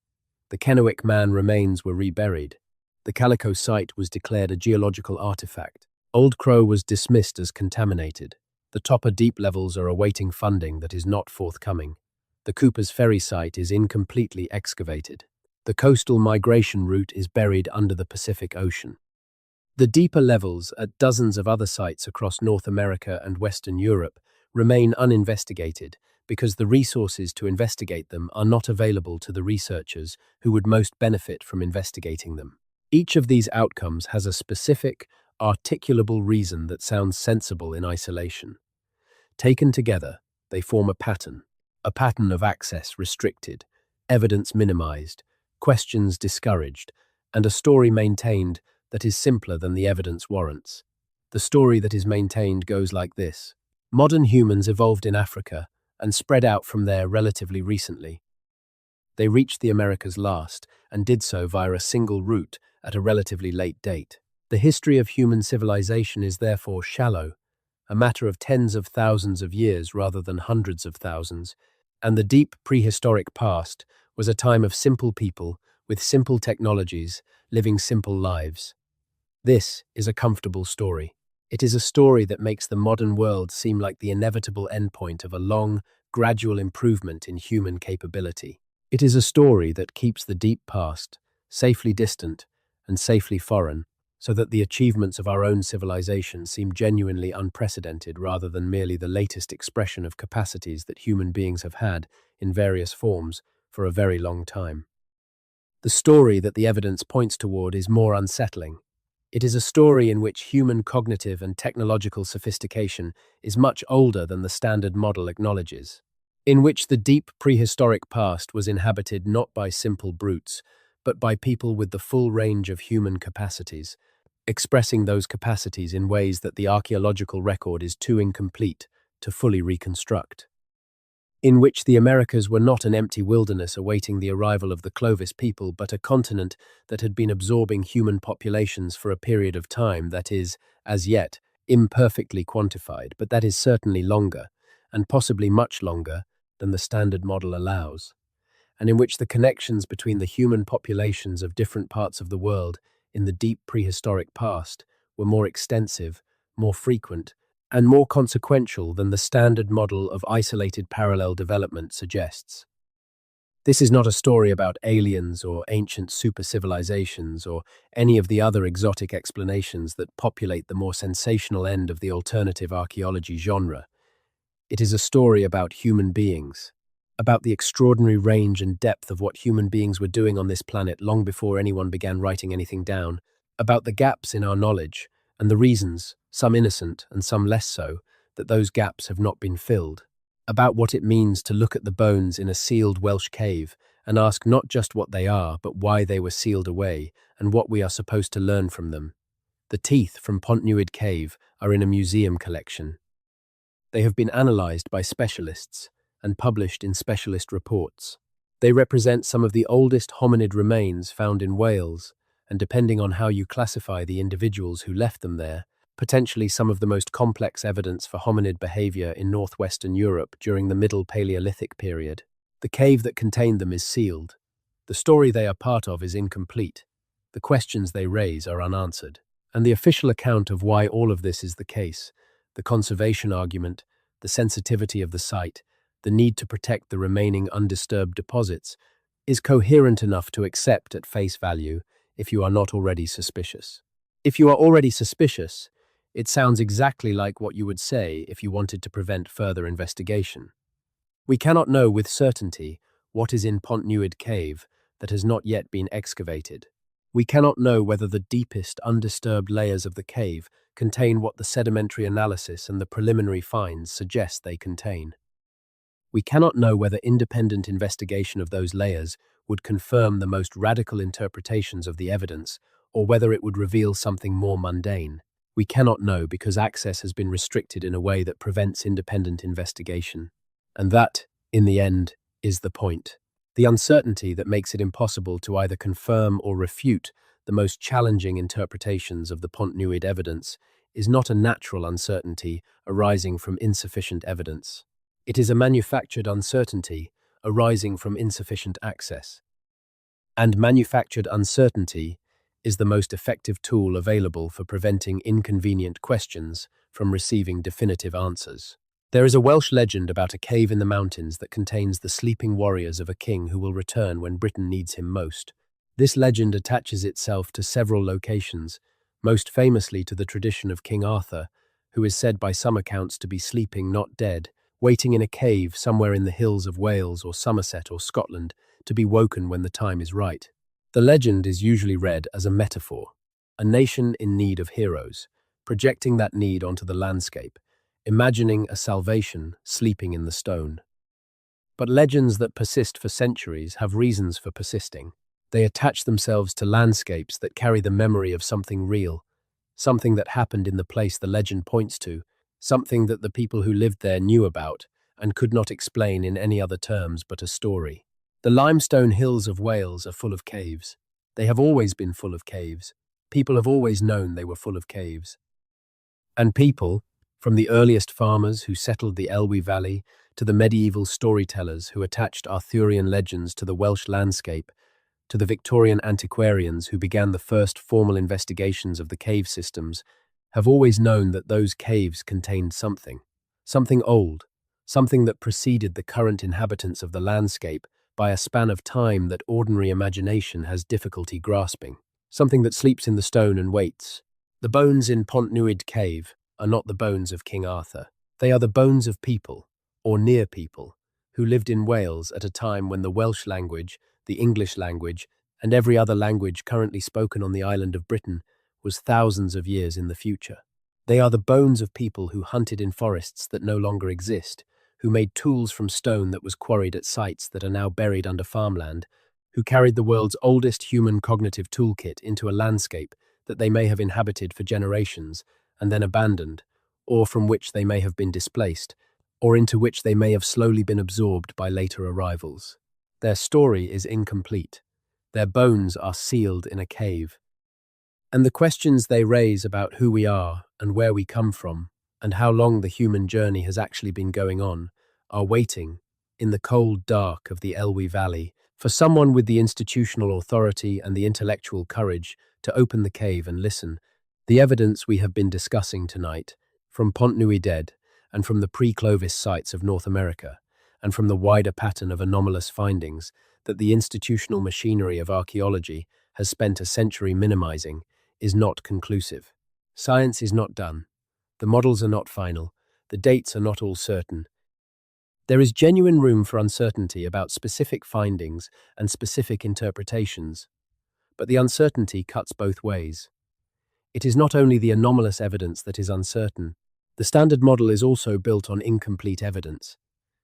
The Kennewick man remains were reburied. The Calico site was declared a geological artifact. Old Crow was dismissed as contaminated. The Topper deep levels are awaiting funding that is not forthcoming. The Cooper's Ferry site is incompletely excavated. The coastal migration route is buried under the Pacific Ocean. The deeper levels at dozens of other sites across North America and Western Europe remain uninvestigated because the resources to investigate them are not available to the researchers who would most benefit from investigating them. Each of these outcomes has a specific, articulable reason that sounds sensible in isolation. Taken together, they form a pattern of access restricted, evidence minimized, questions discouraged, and a story maintained that is simpler than the evidence warrants. The story that is maintained goes like this. Modern humans evolved in Africa and spread out from there relatively recently. They reached the Americas last and did so via a single route at a relatively late date. The history of human civilization is therefore shallow, a matter of tens of thousands of years rather than hundreds of thousands, and the deep prehistoric past was a time of simple people with simple technologies living simple lives. This is a comfortable story. It is a story that makes the modern world seem like the inevitable endpoint of a long, gradual improvement in human capability. It is a story that keeps the deep past safely distant and safely foreign, so that the achievements of our own civilization seem genuinely unprecedented rather than merely the latest expression of capacities that human beings have had in various forms for a very long time. The story that the evidence points toward is more unsettling. It is a story in which human cognitive and technological sophistication is much older than the standard model acknowledges, in which the deep prehistoric past was inhabited not by simple brutes, but by people with the full range of human capacities, expressing those capacities in ways that the archaeological record is too incomplete to fully reconstruct. In which the Americas were not an empty wilderness awaiting the arrival of the Clovis people, but a continent that had been absorbing human populations for a period of time that is, as yet, imperfectly quantified, but that is certainly longer, and possibly much longer, than the standard model allows, and in which the connections between the human populations of different parts of the world in the deep prehistoric past were more extensive, more frequent, and more consequential than the standard model of isolated parallel development suggests. This is not a story about aliens or ancient super-civilizations or any of the other exotic explanations that populate the more sensational end of the alternative archaeology genre. It is a story about human beings, about the extraordinary range and depth of what human beings were doing on this planet long before anyone began writing anything down, about the gaps in our knowledge and the reasons, some innocent and some less so, that those gaps have not been filled, about what it means to look at the bones in a sealed Welsh cave and ask not just what they are, but why they were sealed away and what we are supposed to learn from them. The teeth from Pontnewydd cave are in a museum collection. They have been analysed by specialists and published in specialist reports. They represent some of the oldest hominid remains found in Wales, and depending on how you classify the individuals who left them there, potentially some of the most complex evidence for hominid behaviour in northwestern Europe during the Middle Paleolithic period. The cave that contained them is sealed. The story they are part of is incomplete. The questions they raise are unanswered. And the official account of why all of this is the case, the conservation argument, the sensitivity of the site, the need to protect the remaining undisturbed deposits, is coherent enough to accept at face value if you are not already suspicious. If you are already suspicious, it sounds exactly like what you would say if you wanted to prevent further investigation. We cannot know with certainty what is in Pontnewydd cave that has not yet been excavated. We cannot know whether the deepest undisturbed layers of the cave contain what the sedimentary analysis and the preliminary finds suggest they contain. We cannot know whether independent investigation of those layers would confirm the most radical interpretations of the evidence, or whether it would reveal something more mundane. We cannot know because access has been restricted in a way that prevents independent investigation. And that, in the end, is the point. The uncertainty that makes it impossible to either confirm or refute the most challenging interpretations of the Pontnewydd evidence is not a natural uncertainty arising from insufficient evidence. It is a manufactured uncertainty arising from insufficient access. And manufactured uncertainty is the most effective tool available for preventing inconvenient questions from receiving definitive answers. There is a Welsh legend about a cave in the mountains that contains the sleeping warriors of a king who will return when Britain needs him most. This legend attaches itself to several locations, most famously to the tradition of King Arthur, who is said by some accounts to be sleeping, not dead, waiting in a cave somewhere in the hills of Wales or Somerset or Scotland to be woken when the time is right. The legend is usually read as a metaphor, a nation in need of heroes, projecting that need onto the landscape, imagining a salvation sleeping in the stone. But legends that persist for centuries have reasons for persisting. They attach themselves to landscapes that carry the memory of something real, something that happened in the place the legend points to, something that the people who lived there knew about and could not explain in any other terms but a story. The limestone hills of Wales are full of caves. They have always been full of caves. People have always known they were full of caves. And people, from the earliest farmers who settled the Elwy Valley to the medieval storytellers who attached Arthurian legends to the Welsh landscape, to the Victorian antiquarians who began the first formal investigations of the cave systems, have always known that those caves contained something old, something that preceded the current inhabitants of the landscape by a span of time that ordinary imagination has difficulty grasping, something that sleeps in the stone and waits. The bones in Pontnewydd Cave are not the bones of King Arthur. They are the bones of people, or near people, who lived in Wales at a time when the Welsh language, the English language, and every other language currently spoken on the island of Britain was thousands of years in the future. They are the bones of people who hunted in forests that no longer exist, who made tools from stone that was quarried at sites that are now buried under farmland, who carried the world's oldest human cognitive toolkit into a landscape that they may have inhabited for generations and then abandoned, or from which they may have been displaced, or into which they may have slowly been absorbed by later arrivals. Their story is incomplete. Their bones are sealed in a cave. And the questions they raise about who we are and where we come from, and how long the human journey has actually been going on, are waiting, in the cold dark of the Elwy Valley, for someone with the institutional authority and the intellectual courage to open the cave and listen. The evidence we have been discussing tonight, from Pontnewydd and from the pre-Clovis sites of North America, and from the wider pattern of anomalous findings that the institutional machinery of archaeology has spent a century minimizing, is not conclusive. Science is not done. The models are not final. The dates are not all certain. There is genuine room for uncertainty about specific findings and specific interpretations, but the uncertainty cuts both ways. It is not only the anomalous evidence that is uncertain. The standard model is also built on incomplete evidence,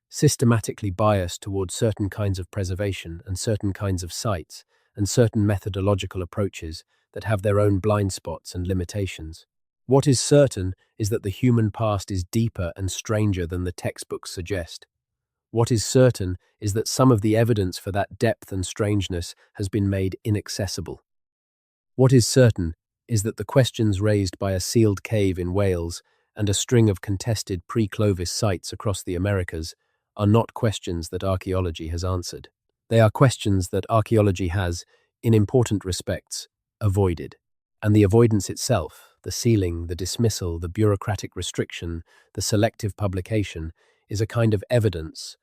systematically biased towards certain kinds of preservation and certain kinds of sites and certain methodological approaches that have their own blind spots and limitations. What is certain is that the human past is deeper and stranger than the textbooks suggest. What is certain is that some of the evidence for that depth and strangeness has been made inaccessible. What is certain is that the questions raised by a sealed cave in Wales and a string of contested pre-Clovis sites across the Americas are not questions that archaeology has answered. They are questions that archaeology has, in important respects, avoided. And the avoidance itself, the sealing, the dismissal, the bureaucratic restriction, the selective publication, is a kind of evidence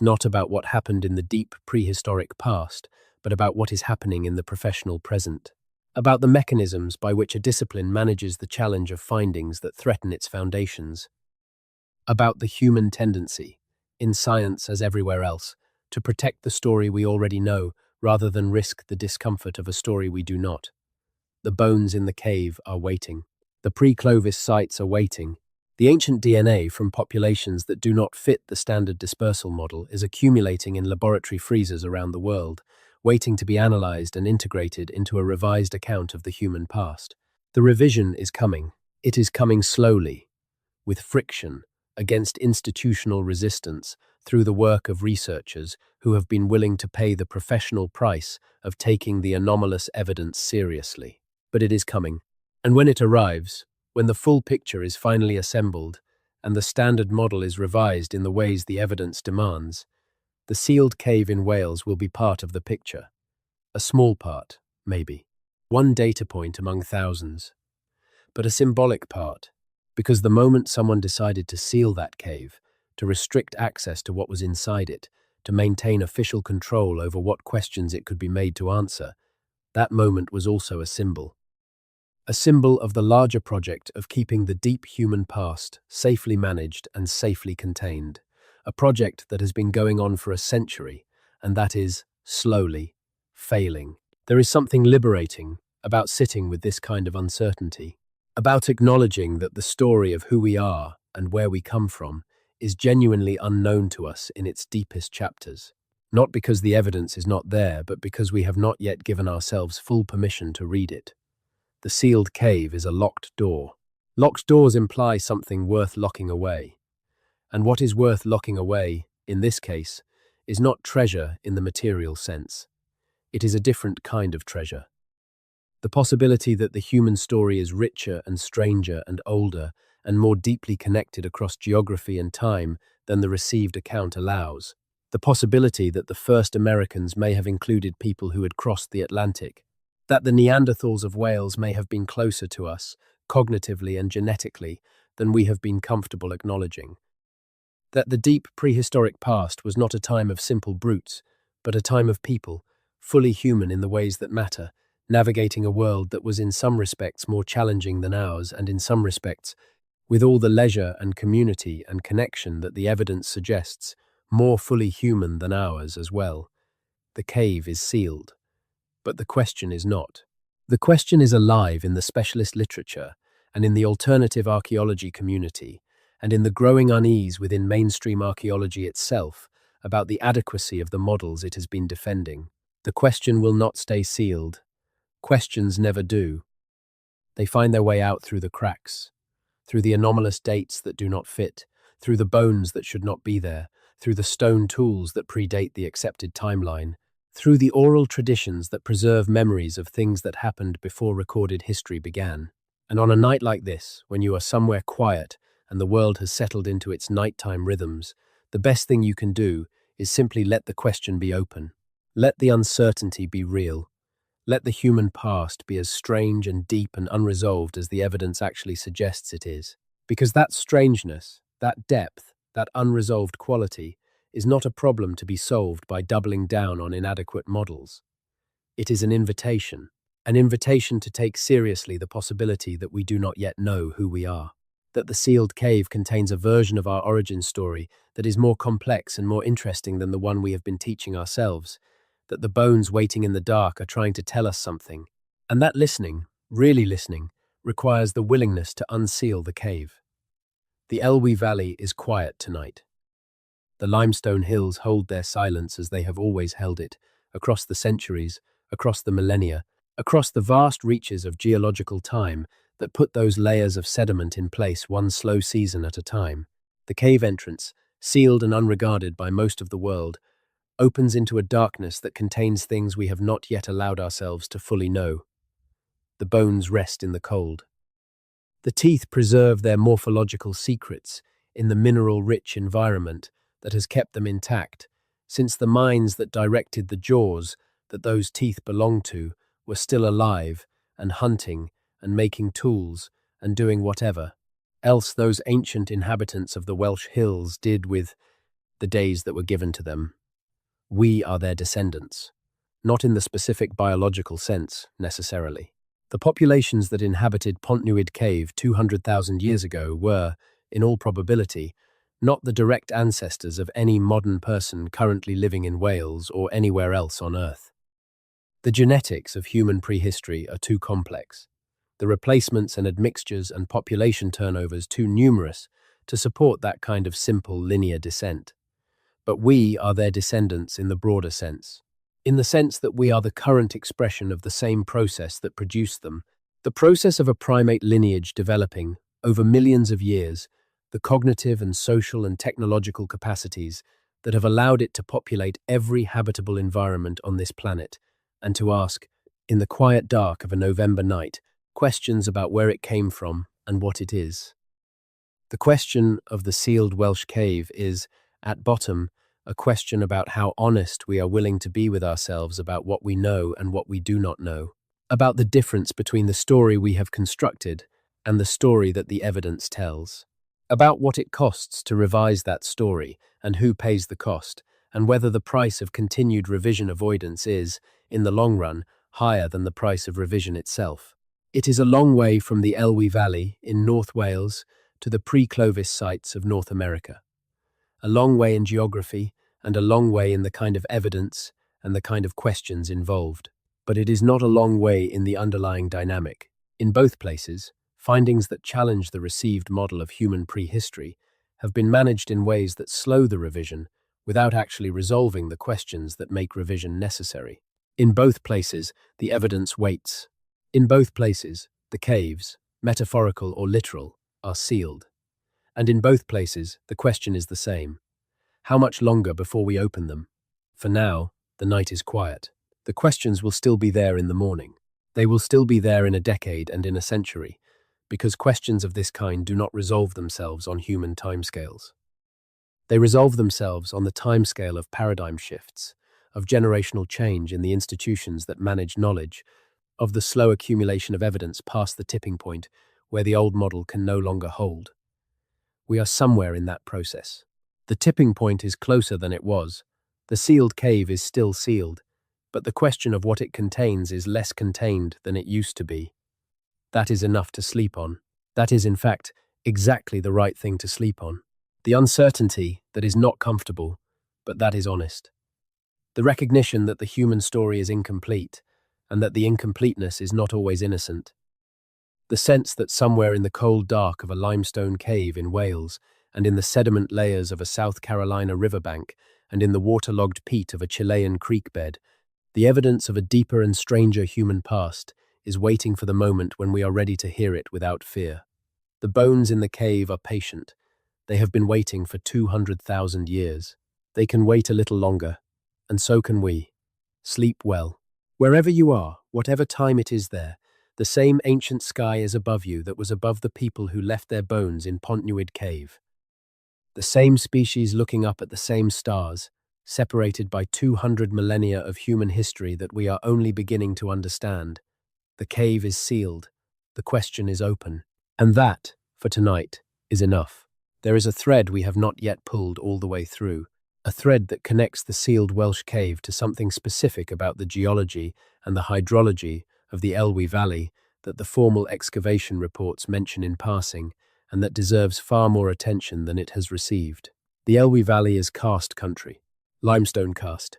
not about what happened in the deep prehistoric past, but about what is happening in the professional present, about the mechanisms by which a discipline manages the challenge of findings that threaten its foundations, about the human tendency, in science as everywhere else, to protect the story we already know rather than risk the discomfort of a story we do not. The bones in the cave are waiting. The pre-Clovis sites are waiting. The ancient DNA from populations that do not fit the standard dispersal model is accumulating in laboratory freezers around the world, waiting to be analyzed and integrated into a revised account of the human past. The revision is coming. It is coming slowly, with friction, against institutional resistance, through the work of researchers who have been willing to pay the professional price of taking the anomalous evidence seriously. But it is coming. And when it arrives, when the full picture is finally assembled, and the standard model is revised in the ways the evidence demands, the sealed cave in Wales will be part of the picture. A small part, maybe. One data point among thousands. But a symbolic part, because the moment someone decided to seal that cave, to restrict access to what was inside it, to maintain official control over what questions it could be made to answer, that moment was also a symbol. A symbol of the larger project of keeping the deep human past safely managed and safely contained. A project that has been going on for a century, and that is, slowly, failing. There is something liberating about sitting with this kind of uncertainty, about acknowledging that the story of who we are and where we come from is genuinely unknown to us in its deepest chapters. Not because the evidence is not there, but because we have not yet given ourselves full permission to read it. The sealed cave is a locked door. Locked doors imply something worth locking away. And what is worth locking away, in this case, is not treasure in the material sense. It is a different kind of treasure. The possibility that the human story is richer and stranger and older and more deeply connected across geography and time than the received account allows. The possibility that the first Americans may have included people who had crossed the Atlantic, that the Neanderthals of Wales may have been closer to us, cognitively and genetically, than we have been comfortable acknowledging. That the deep prehistoric past was not a time of simple brutes, but a time of people, fully human in the ways that matter, navigating a world that was in some respects more challenging than ours and in some respects, with all the leisure and community and connection that the evidence suggests, more fully human than ours as well. The cave is sealed. But the question is not. The question is alive in the specialist literature and in the alternative archaeology community and in the growing unease within mainstream archaeology itself about the adequacy of the models it has been defending. The question will not stay sealed. Questions never do. They find their way out through the cracks, through the anomalous dates that do not fit, through the bones that should not be there, through the stone tools that predate the accepted timeline, through the oral traditions that preserve memories of things that happened before recorded history began. And on a night like this, when you are somewhere quiet and the world has settled into its nighttime rhythms, the best thing you can do is simply let the question be open. Let the uncertainty be real. Let the human past be as strange and deep and unresolved as the evidence actually suggests it is. Because that strangeness, that depth, that unresolved quality is not a problem to be solved by doubling down on inadequate models. It is an invitation to take seriously the possibility that we do not yet know who we are, that the sealed cave contains a version of our origin story that is more complex and more interesting than the one we have been teaching ourselves, that the bones waiting in the dark are trying to tell us something, and that listening, really listening, requires the willingness to unseal the cave. The Elwy Valley is quiet tonight. The limestone hills hold their silence as they have always held it, across the centuries, across the millennia, across the vast reaches of geological time that put those layers of sediment in place one slow season at a time. The cave entrance, sealed and unregarded by most of the world, opens into a darkness that contains things we have not yet allowed ourselves to fully know. The bones rest in the cold. The teeth preserve their morphological secrets in the mineral-rich environment that has kept them intact, since the minds that directed the jaws that those teeth belonged to were still alive and hunting and making tools and doing whatever else those ancient inhabitants of the Welsh hills did with the days that were given to them. We are their descendants, not in the specific biological sense, necessarily. The populations that inhabited Pontnewydd Cave 200,000 years ago were, in all probability, not the direct ancestors of any modern person currently living in Wales or anywhere else on Earth. The genetics of human prehistory are too complex, the replacements and admixtures and population turnovers too numerous to support that kind of simple linear descent. But we are their descendants in the broader sense. in the sense that we are the current expression of the same process that produced them. The process of a primate lineage developing, over millions of years, the cognitive and social and technological capacities that have allowed it to populate every habitable environment on this planet, and to ask, in the quiet dark of a November night, questions about where it came from and what it is. The question of the sealed Welsh cave is, at bottom, a question about how honest we are willing to be with ourselves about what we know and what we do not know, about the difference between the story we have constructed and the story that the evidence tells, about what it costs to revise that story and who pays the cost, and whether the price of continued revision avoidance is, in the long run, higher than the price of revision itself. It is a long way from the Elwy Valley in North Wales to the pre-Clovis sites of North America. A long way in geography and a long way in the kind of evidence and the kind of questions involved. But it is not a long way in the underlying dynamic. In both places, findings that challenge the received model of human prehistory have been managed in ways that slow the revision without actually resolving the questions that make revision necessary. In both places, the evidence waits. In both places, the caves, metaphorical or literal, are sealed. And in both places, the question is the same. How much longer before we open them? For now, the night is quiet. The questions will still be there in the morning. They will still be there in a decade and in a century, because questions of this kind do not resolve themselves on human timescales. They resolve themselves on the timescale of paradigm shifts, of generational change in the institutions that manage knowledge, of the slow accumulation of evidence past the tipping point where the old model can no longer hold. We are somewhere in that process. The tipping point is closer than it was. The sealed cave is still sealed, but the question of what it contains is less contained than it used to be. That is enough to sleep on. That is, in fact, exactly the right thing to sleep on. The uncertainty that is not comfortable, but that is honest. The recognition that the human story is incomplete, and that the incompleteness is not always innocent. The sense that somewhere in the cold dark of a limestone cave in Wales, and in the sediment layers of a South Carolina riverbank, and in the waterlogged peat of a Chilean creek bed, the evidence of a deeper and stranger human past is waiting for the moment when we are ready to hear it without fear. The bones in the cave are patient. They have been waiting for 200,000 years. They can wait a little longer, and so can we. Sleep well. Wherever you are, whatever time it is there, the same ancient sky is above you that was above the people who left their bones in Pontnewydd cave. The same species looking up at the same stars, separated by 200 millennia of human history that we are only beginning to understand. The cave is sealed. The question is open. And that, for tonight, is enough. There is a thread we have not yet pulled all the way through, a thread that connects the sealed Welsh cave to something specific about the geology and the hydrology of the Elwy Valley that the formal excavation reports mention in passing, and that deserves far more attention than it has received. The Elwy Valley is karst country, limestone karst,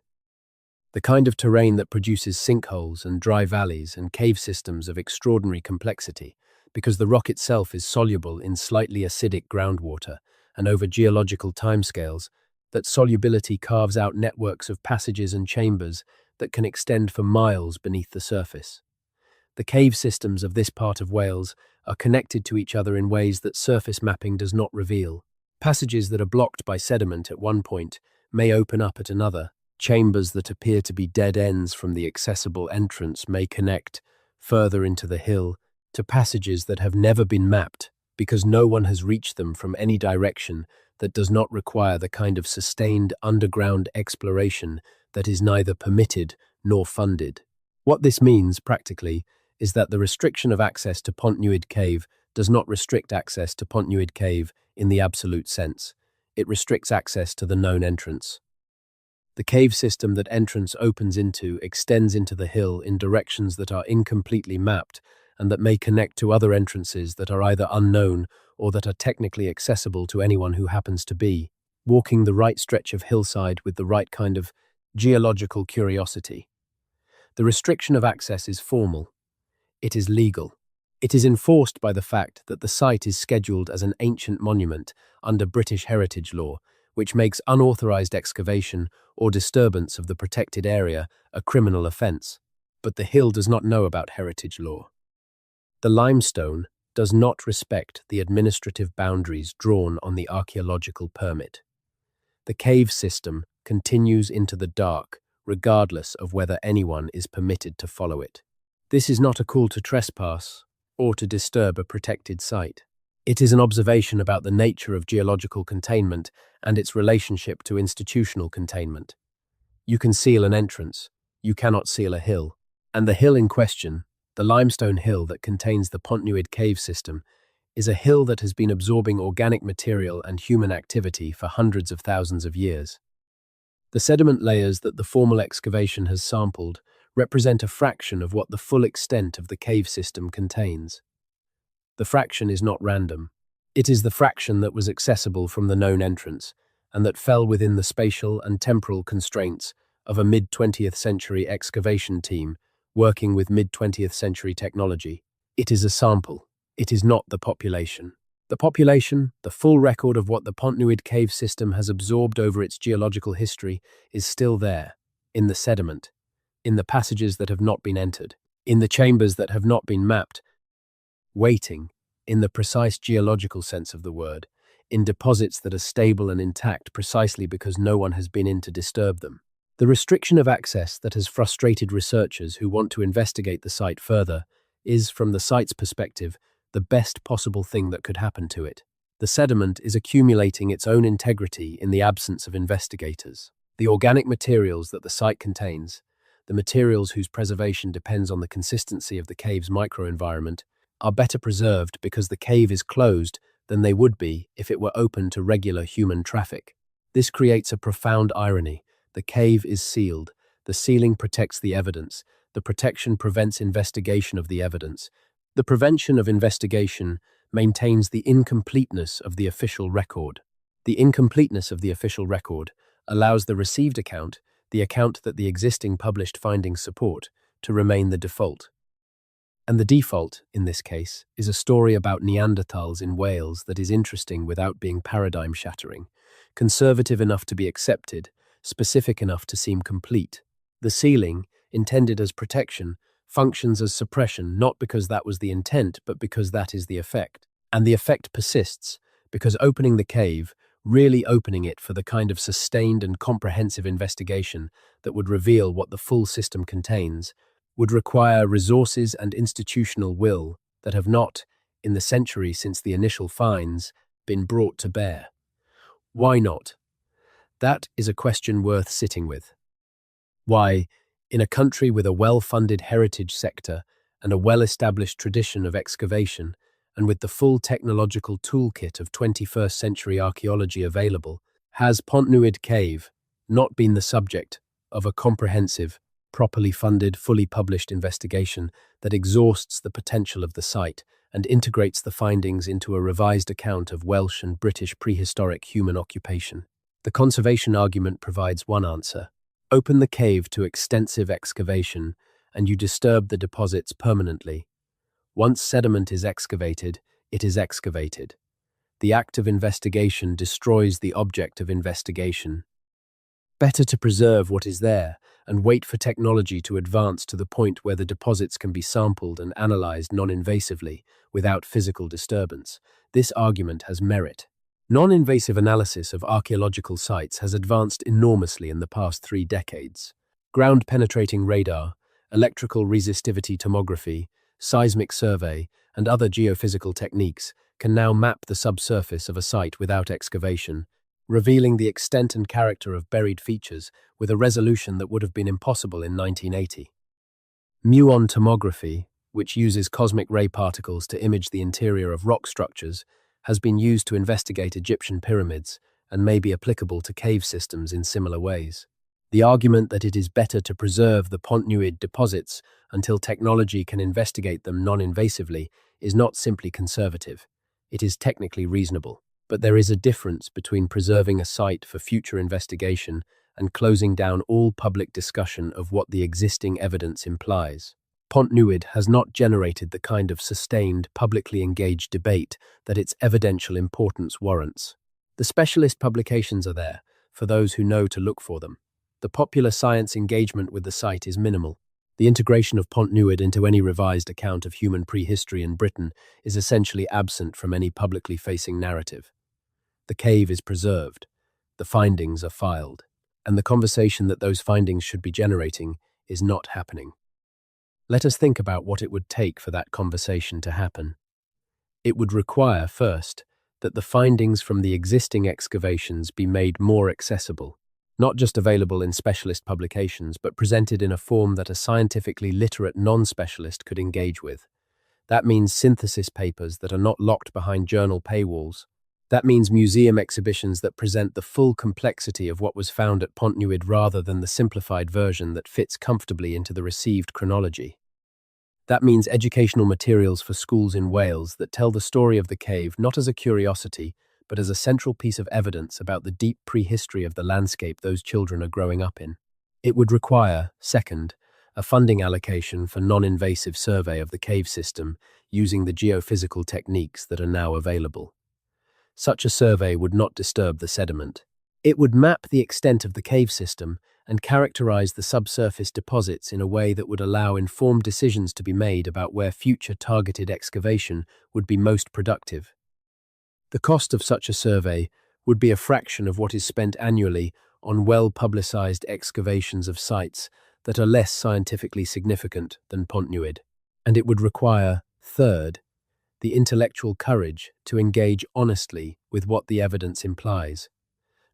the kind of terrain that produces sinkholes and dry valleys and cave systems of extraordinary complexity, because the rock itself is soluble in slightly acidic groundwater, and over geological timescales, that solubility carves out networks of passages and chambers that can extend for miles beneath the surface. The cave systems of this part of Wales are connected to each other in ways that surface mapping does not reveal. Passages that are blocked by sediment at one point may open up at another. Chambers that appear to be dead ends from the accessible entrance may connect, further into the hill, to passages that have never been mapped because no one has reached them from any direction that does not require the kind of sustained underground exploration that is neither permitted nor funded. What this means, practically, is that the restriction of access to Pontnewydd Cave does not restrict access to Pontnewydd Cave in the absolute sense. It restricts access to the known entrance. The cave system that entrance opens into extends into the hill in directions that are incompletely mapped and that may connect to other entrances that are either unknown or that are technically accessible to anyone who happens to be walking the right stretch of hillside with the right kind of geological curiosity. The restriction of access is formal. It is legal. It is enforced by the fact that the site is scheduled as an ancient monument under British heritage law, which makes unauthorized excavation or disturbance of the protected area a criminal offense. But the hill does not know about heritage law. The limestone does not respect the administrative boundaries drawn on the archaeological permit. The cave system continues into the dark, regardless of whether anyone is permitted to follow it. This is not a call to trespass or to disturb a protected site. It is an observation about the nature of geological containment and its relationship to institutional containment. You can seal an entrance, you cannot seal a hill. And the hill in question, the limestone hill that contains the Pontnewydd cave system, is a hill that has been absorbing organic material and human activity for hundreds of thousands of years. The sediment layers that the formal excavation has sampled represent a fraction of what the full extent of the cave system contains. The fraction is not random. It is the fraction that was accessible from the known entrance, and that fell within the spatial and temporal constraints of a mid-20th century excavation team working with mid-20th century technology. It is a sample. It is not the population. The population, the full record of what the Pontnewydd cave system has absorbed over its geological history, is still there, in the sediment, in the passages that have not been entered, in the chambers that have not been mapped, waiting, in the precise geological sense of the word, in deposits that are stable and intact precisely because no one has been in to disturb them. The restriction of access that has frustrated researchers who want to investigate the site further is, from the site's perspective, the best possible thing that could happen to it. The sediment is accumulating its own integrity in the absence of investigators. The organic materials that the site contains, the materials whose preservation depends on the consistency of the cave's microenvironment, are better preserved because the cave is closed than they would be if it were open to regular human traffic. This creates a profound irony. The cave is sealed. The sealing protects the evidence. The protection prevents investigation of the evidence. The prevention of investigation maintains the incompleteness of the official record. The incompleteness of the official record allows the received account, the account that the existing published findings support, to remain the default. And the default, in this case, is a story about Neanderthals in Wales that is interesting without being paradigm-shattering, conservative enough to be accepted, specific enough to seem complete. The sealing, intended as protection, functions as suppression not because that was the intent, but because that is the effect. And the effect persists, because opening the cave, really opening it for the kind of sustained and comprehensive investigation that would reveal what the full system contains, would require resources and institutional will that have not, in the century since the initial finds, been brought to bear. Why not? That is a question worth sitting with. Why, in a country with a well-funded heritage sector and a well-established tradition of excavation, and with the full technological toolkit of 21st century archaeology available, has Pontnewydd Cave not been the subject of a comprehensive, properly funded, fully published investigation that exhausts the potential of the site and integrates the findings into a revised account of Welsh and British prehistoric human occupation? The conservation argument provides one answer. Open the cave to extensive excavation, and you disturb the deposits permanently. Once sediment is excavated, it is excavated. The act of investigation destroys the object of investigation. Better to preserve what is there and wait for technology to advance to the point where the deposits can be sampled and analyzed non-invasively without physical disturbance. This argument has merit. Non-invasive analysis of archaeological sites has advanced enormously in the past 3 decades. Ground-penetrating radar, electrical resistivity tomography, seismic survey, and other geophysical techniques can now map the subsurface of a site without excavation, revealing the extent and character of buried features with a resolution that would have been impossible in 1980. Muon tomography, which uses cosmic ray particles to image the interior of rock structures, has been used to investigate Egyptian pyramids and may be applicable to cave systems in similar ways. The argument that it is better to preserve the Pontnewydd deposits until technology can investigate them non-invasively is not simply conservative. It is technically reasonable. But there is a difference between preserving a site for future investigation and closing down all public discussion of what the existing evidence implies. Pontnewydd has not generated the kind of sustained, publicly engaged debate that its evidential importance warrants. The specialist publications are there, for those who know to look for them. The popular science engagement with the site is minimal. The integration of Pontnewydd into any revised account of human prehistory in Britain is essentially absent from any publicly facing narrative. The cave is preserved, the findings are filed, and the conversation that those findings should be generating is not happening. Let us think about what it would take for that conversation to happen. It would require, first, that the findings from the existing excavations be made more accessible, not just available in specialist publications, but presented in a form that a scientifically literate non-specialist could engage with. That means synthesis papers that are not locked behind journal paywalls. That means museum exhibitions that present the full complexity of what was found at Pontnewydd rather than the simplified version that fits comfortably into the received chronology. That means educational materials for schools in Wales that tell the story of the cave not as a curiosity, but as a central piece of evidence about the deep prehistory of the landscape those children are growing up in. It would require, second, a funding allocation for non-invasive survey of the cave system using the geophysical techniques that are now available. Such a survey would not disturb the sediment. It would map the extent of the cave system and characterize the subsurface deposits in a way that would allow informed decisions to be made about where future targeted excavation would be most productive. The cost of such a survey would be a fraction of what is spent annually on well-publicized excavations of sites that are less scientifically significant than Pontnewydd. And it would require, third, the intellectual courage to engage honestly with what the evidence implies,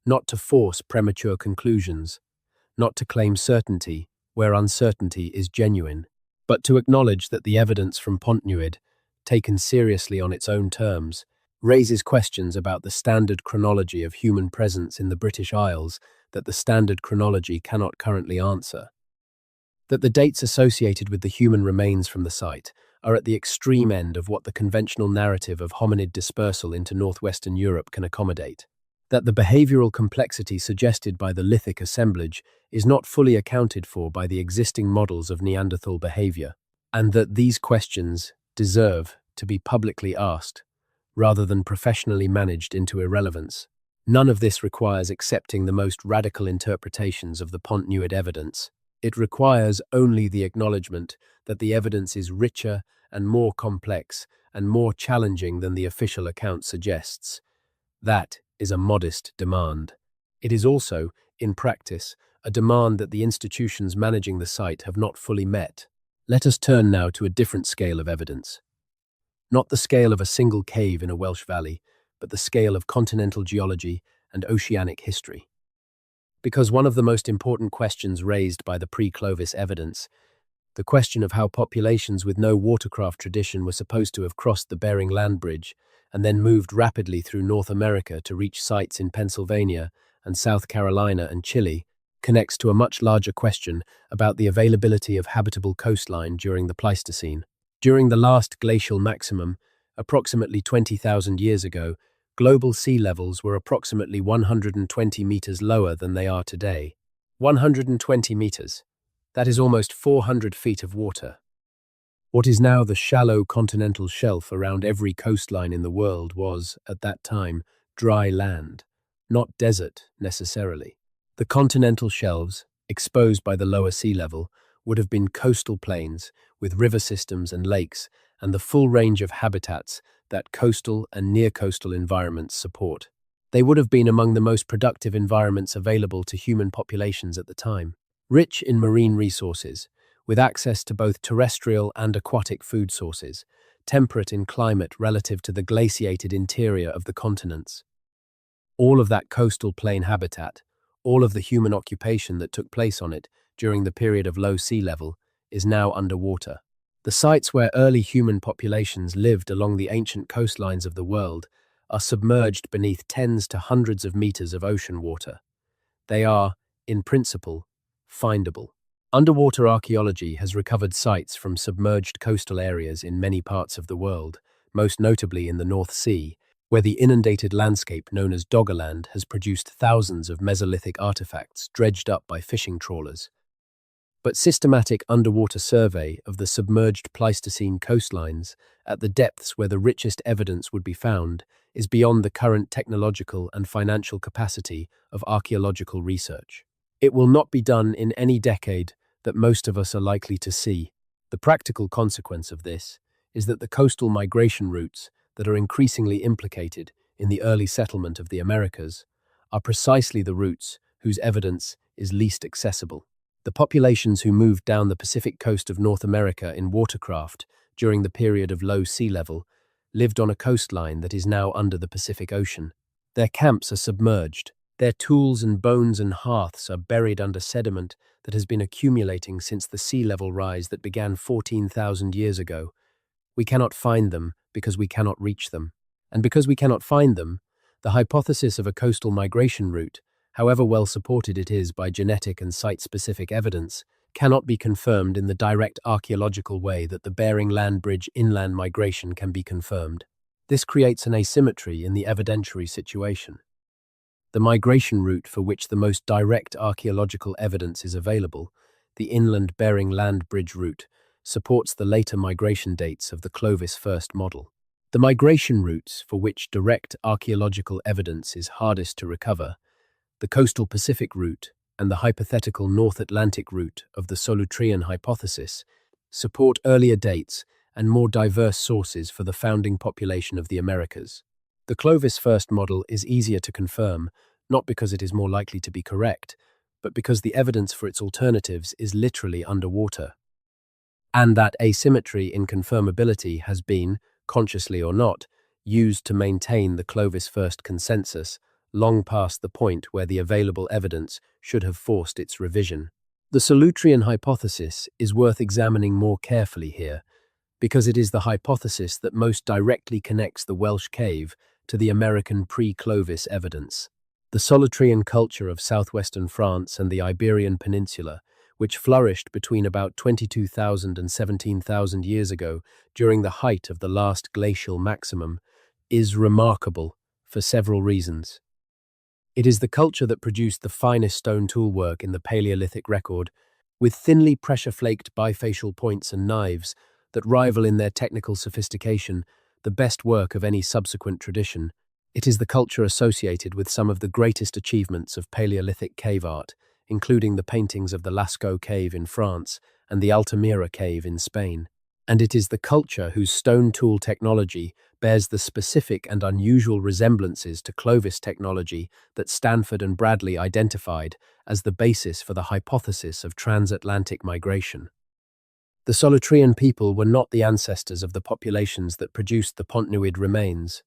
not to force premature conclusions, not to claim certainty where uncertainty is genuine, but to acknowledge that the evidence from Pontnewydd, taken seriously on its own terms, raises questions about the standard chronology of human presence in the British Isles that the standard chronology cannot currently answer. That the dates associated with the human remains from the site are at the extreme end of what the conventional narrative of hominid dispersal into northwestern Europe can accommodate. That the behavioral complexity suggested by the lithic assemblage is not fully accounted for by the existing models of Neanderthal behavior, and that these questions deserve to be publicly asked, rather than professionally managed into irrelevance. None of this requires accepting the most radical interpretations of the Pontnewydd evidence. It requires only the acknowledgement that the evidence is richer and more complex and more challenging than the official account suggests. That is a modest demand. It is also, in practice, a demand that the institutions managing the site have not fully met. Let us turn now to a different scale of evidence. Not the scale of a single cave in a Welsh valley, but the scale of continental geology and oceanic history. Because one of the most important questions raised by the pre-Clovis evidence, the question of how populations with no watercraft tradition were supposed to have crossed the Bering Land Bridge and then moved rapidly through North America to reach sites in Pennsylvania and South Carolina and Chile, connects to a much larger question about the availability of habitable coastline during the Pleistocene. During the last glacial maximum, approximately 20,000 years ago, global sea levels were approximately 120 meters lower than they are today. 120 meters. That is almost 400 feet of water. What is now the shallow continental shelf around every coastline in the world was, at that time, dry land, not desert necessarily. The continental shelves, exposed by the lower sea level, would have been coastal plains with river systems and lakes and the full range of habitats that coastal and near-coastal environments support. They would have been among the most productive environments available to human populations at the time. Rich in marine resources, with access to both terrestrial and aquatic food sources, temperate in climate relative to the glaciated interior of the continents. All of that coastal plain habitat, all of the human occupation that took place on it during the period of low sea level, is now underwater. The sites where early human populations lived along the ancient coastlines of the world are submerged beneath tens to hundreds of meters of ocean water. They are, in principle, findable. Underwater archaeology has recovered sites from submerged coastal areas in many parts of the world, most notably in the North Sea, where the inundated landscape known as Doggerland has produced thousands of Mesolithic artifacts dredged up by fishing trawlers. but systematic underwater survey of the submerged Pleistocene coastlines at the depths where the richest evidence would be found is beyond the current technological and financial capacity of archaeological research. It will not be done in any decade that most of us are likely to see. The practical consequence of this is that the coastal migration routes that are increasingly implicated in the early settlement of the Americas are precisely the routes whose evidence is least accessible. The populations who moved down the Pacific coast of North America in watercraft during the period of low sea level lived on a coastline that is now under the Pacific Ocean. Their camps are submerged. Their tools and bones and hearths are buried under sediment that has been accumulating since the sea level rise that began 14,000 years ago. We cannot find them because we cannot reach them. And because we cannot find them, the hypothesis of a coastal migration route, however well supported it is by genetic and site-specific evidence, cannot be confirmed in the direct archaeological way that the Bering Land Bridge inland migration can be confirmed. This creates an asymmetry in the evidentiary situation. The migration route for which the most direct archaeological evidence is available, the inland Bering Land Bridge route, supports the later migration dates of the Clovis first model. The migration routes for which direct archaeological evidence is hardest to recover, the coastal Pacific route and the hypothetical North Atlantic route of the Solutrean hypothesis, support earlier dates and more diverse sources for the founding population of the Americas. The Clovis first model is easier to confirm, not because it is more likely to be correct, but because the evidence for its alternatives is literally underwater. And that asymmetry in confirmability has been, consciously or not, used to maintain the Clovis first consensus, long past the point where the available evidence should have forced its revision. The Solutrean hypothesis is worth examining more carefully here, because it is the hypothesis that most directly connects the Welsh cave to the American pre-Clovis evidence. The Solutrean culture of southwestern France and the Iberian Peninsula, which flourished between about 22,000 and 17,000 years ago during the height of the last glacial maximum, is remarkable for several reasons. It is the culture that produced the finest stone toolwork in the Paleolithic record, with thinly pressure-flaked bifacial points and knives that rival in their technical sophistication the best work of any subsequent tradition. It is the culture associated with some of the greatest achievements of Paleolithic cave art, including the paintings of the Lascaux Cave in France and the Altamira Cave in Spain. And it is the culture whose stone tool technology bears the specific and unusual resemblances to Clovis technology that Stanford and Bradley identified as the basis for the hypothesis of transatlantic migration. The Solutrean people were not the ancestors of the populations that produced the Pontnewydd remains.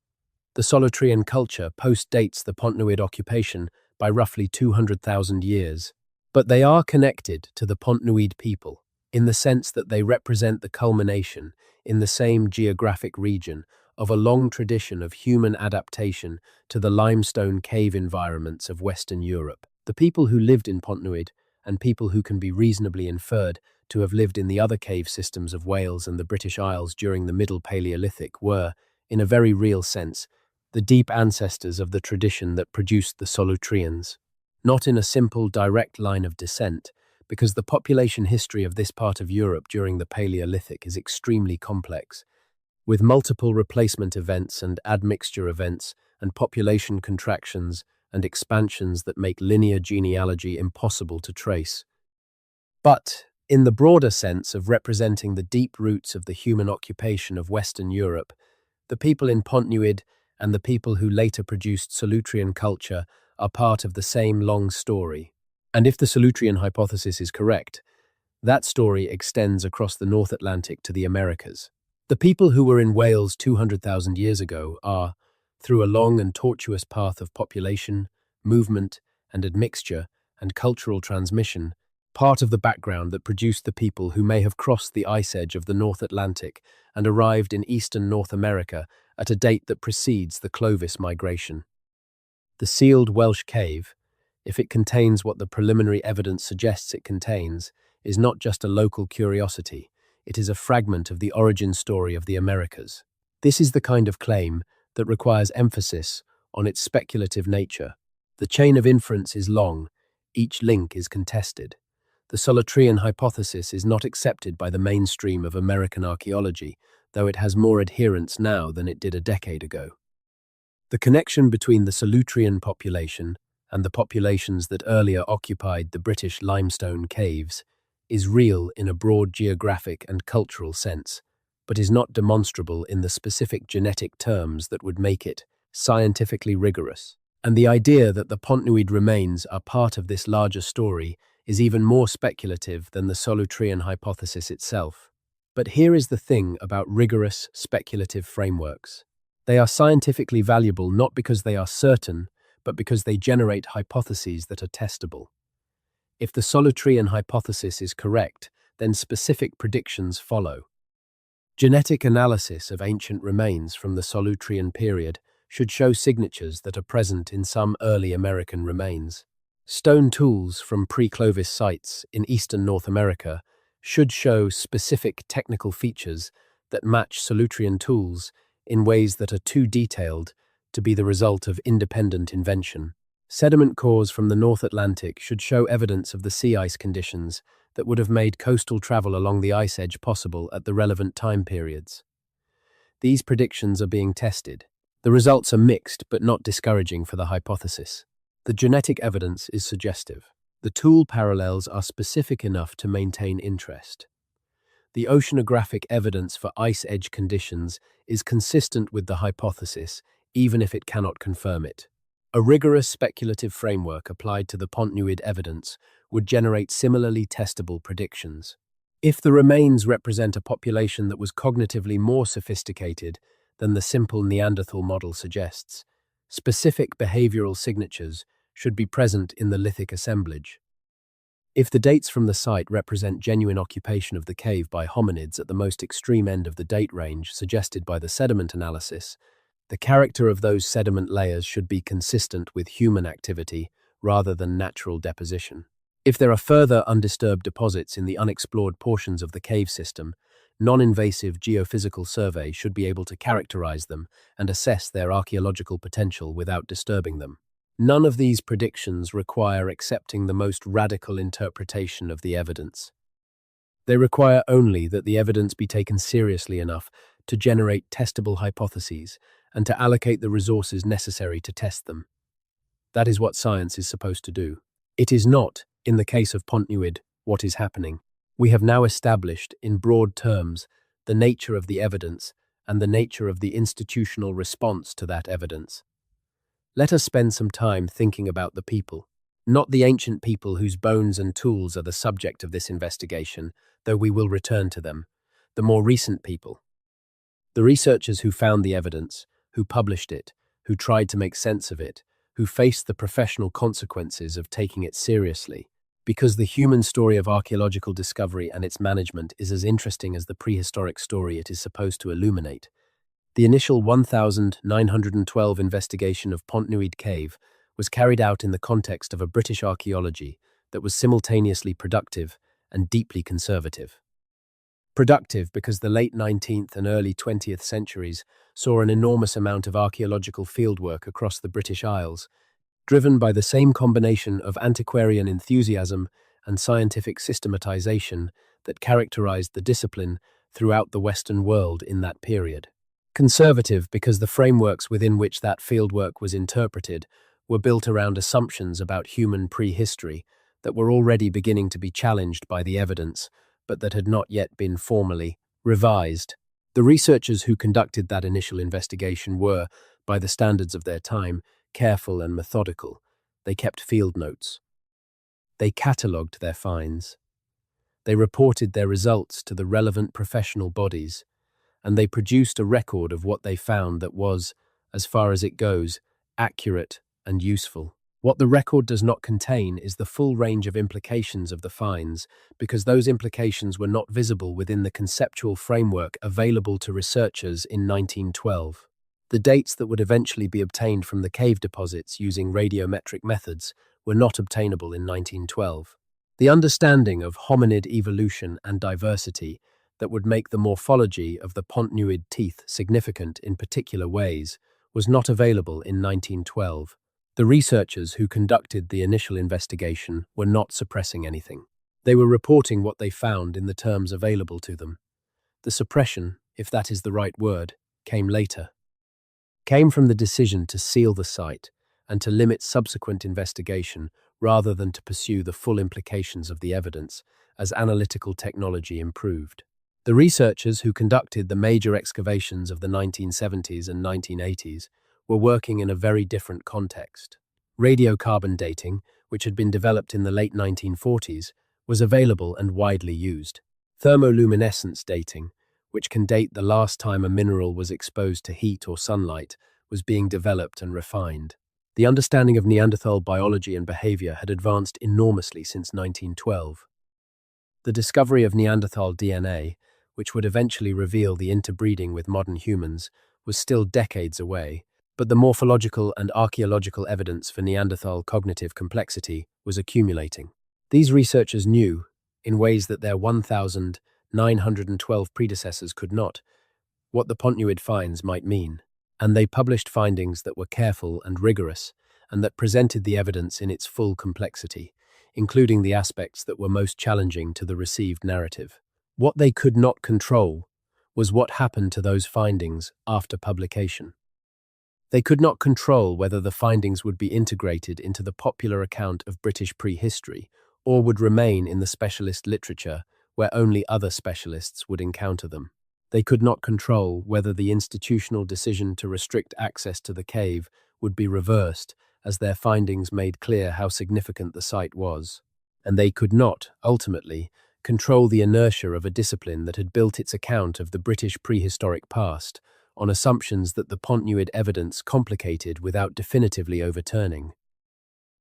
The Solutrean culture post-dates the Pontnewydd occupation by roughly 200,000 years. But they are connected to the Pontnewydd people, in the sense that they represent the culmination, in the same geographic region, of a long tradition of human adaptation to the limestone cave environments of Western Europe. The people who lived in Pontnewydd, and people who can be reasonably inferred to have lived in the other cave systems of Wales and the British Isles during the Middle Paleolithic, were, in a very real sense, the deep ancestors of the tradition that produced the Solutreans. Not in a simple, direct line of descent, because the population history of this part of Europe during the Paleolithic is extremely complex, with multiple replacement events and admixture events and population contractions and expansions that make linear genealogy impossible to trace. But, in the broader sense of representing the deep roots of the human occupation of Western Europe, the people in Pontnewydd and the people who later produced Solutrean culture are part of the same long story. And if the Solutrean hypothesis is correct, that story extends across the North Atlantic to the Americas. The people who were in Wales 200,000 years ago are, through a long and tortuous path of population, movement, and admixture, and cultural transmission, part of the background that produced the people who may have crossed the ice edge of the North Atlantic and arrived in eastern North America at a date that precedes the Clovis migration. The sealed Welsh cave, if it contains what the preliminary evidence suggests it contains, is not just a local curiosity, it is a fragment of the origin story of the Americas. This is the kind of claim that requires emphasis on its speculative nature. The chain of inference is long, each link is contested. The Solutrean hypothesis is not accepted by the mainstream of American archaeology, though it has more adherents now than it did a decade ago. The connection between the Solutrean population and the populations that earlier occupied the British limestone caves is real in a broad geographic and cultural sense, but is not demonstrable in the specific genetic terms that would make it scientifically rigorous. And the idea that the Pontnewydd remains are part of this larger story is even more speculative than the Solutrean hypothesis itself. But here is the thing about rigorous, speculative frameworks. They are scientifically valuable not because they are certain, but because they generate hypotheses that are testable. If the Solutrean hypothesis is correct, then specific predictions follow. Genetic analysis of ancient remains from the Solutrean period should show signatures that are present in some early American remains. Stone tools from pre-Clovis sites in eastern North America should show specific technical features that match Solutrean tools in ways that are too detailed to be the result of independent invention. Sediment cores from the North Atlantic should show evidence of the sea ice conditions that would have made coastal travel along the ice edge possible at the relevant time periods. These predictions are being tested. The results are mixed but not discouraging for the hypothesis. The genetic evidence is suggestive. The tool parallels are specific enough to maintain interest. The oceanographic evidence for ice edge conditions is consistent with the hypothesis, even if it cannot confirm it. A rigorous speculative framework applied to the Pontnewydd evidence would generate similarly testable predictions. If the remains represent a population that was cognitively more sophisticated than the simple Neanderthal model suggests, specific behavioral signatures should be present in the lithic assemblage. If the dates from the site represent genuine occupation of the cave by hominids at the most extreme end of the date range suggested by the sediment analysis, the character of those sediment layers should be consistent with human activity rather than natural deposition. If there are further undisturbed deposits in the unexplored portions of the cave system, non-invasive geophysical survey should be able to characterize them and assess their archaeological potential without disturbing them. None of these predictions require accepting the most radical interpretation of the evidence. They require only that the evidence be taken seriously enough to generate testable hypotheses and to allocate the resources necessary to test them. That is what science is supposed to do. It is not, in the case of Pontnewydd, what is happening. We have now established, in broad terms, the nature of the evidence and the nature of the institutional response to that evidence. Let us spend some time thinking about the people, not the ancient people whose bones and tools are the subject of this investigation, though we will return to them, the more recent people. The researchers who found the evidence, who published it, who tried to make sense of it, who faced the professional consequences of taking it seriously, because the human story of archaeological discovery and its management is as interesting as the prehistoric story it is supposed to illuminate. The initial 1912 investigation of Pontnewydd Cave was carried out in the context of a British archaeology that was simultaneously productive and deeply conservative. Productive because the late 19th and early 20th centuries saw an enormous amount of archaeological fieldwork across the British Isles, driven by the same combination of antiquarian enthusiasm and scientific systematization that characterized the discipline throughout the Western world in that period. Conservative because the frameworks within which that fieldwork was interpreted were built around assumptions about human prehistory that were already beginning to be challenged by the evidence, but that had not yet been formally revised. The researchers who conducted that initial investigation were, by the standards of their time, careful and methodical. They kept field notes. They catalogued their finds. They reported their results to the relevant professional bodies, and they produced a record of what they found that was, as far as it goes, accurate and useful. What the record does not contain is the full range of implications of the finds, because those implications were not visible within the conceptual framework available to researchers in 1912. The dates that would eventually be obtained from the cave deposits using radiometric methods were not obtainable in 1912. The understanding of hominid evolution and diversity that would make the morphology of the Pontnewydd teeth significant in particular ways was not available in 1912. The researchers who conducted the initial investigation were not suppressing anything. They were reporting what they found in the terms available to them. The suppression, if that is the right word, came later. Came from the decision to seal the site and to limit subsequent investigation rather than to pursue the full implications of the evidence as analytical technology improved. The researchers who conducted the major excavations of the 1970s and 1980s were working in a very different context. Radiocarbon dating, which had been developed in the late 1940s, was available and widely used. Thermoluminescence dating, which can date the last time a mineral was exposed to heat or sunlight, was being developed and refined. The understanding of Neanderthal biology and behavior had advanced enormously since 1912. The discovery of Neanderthal DNA, which would eventually reveal the interbreeding with modern humans, was still decades away, but the morphological and archaeological evidence for Neanderthal cognitive complexity was accumulating. These researchers knew, in ways that their 1,912 predecessors could not, what the Pontnewydd finds might mean, and they published findings that were careful and rigorous, and that presented the evidence in its full complexity, including the aspects that were most challenging to the received narrative. What they could not control was what happened to those findings after publication. They could not control whether the findings would be integrated into the popular account of British prehistory or would remain in the specialist literature where only other specialists would encounter them. They could not control whether the institutional decision to restrict access to the cave would be reversed as their findings made clear how significant the site was. And they could not, ultimately, control the inertia of a discipline that had built its account of the British prehistoric past on assumptions that the Pontnewydd evidence complicated without definitively overturning.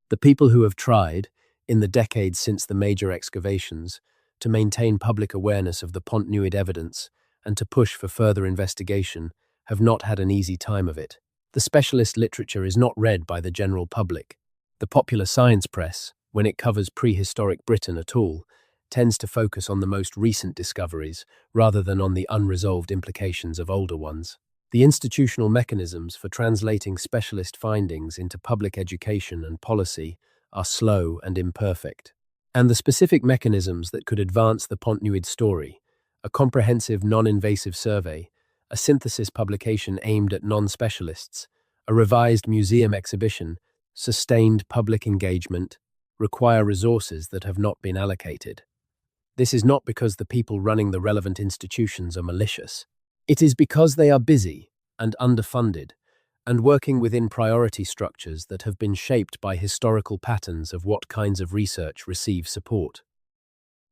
The people who have tried, in the decades since the major excavations, to maintain public awareness of the Pontnewydd evidence and to push for further investigation have not had an easy time of it. The specialist literature is not read by the general public. The popular science press, when it covers prehistoric Britain at all, tends to focus on the most recent discoveries rather than on the unresolved implications of older ones. The institutional mechanisms for translating specialist findings into public education and policy are slow and imperfect. And the specific mechanisms that could advance the Pontnewydd story, a comprehensive non-invasive survey, a synthesis publication aimed at non-specialists, a revised museum exhibition, sustained public engagement, require resources that have not been allocated. This is not because the people running the relevant institutions are malicious. It is because they are busy and underfunded and working within priority structures that have been shaped by historical patterns of what kinds of research receive support.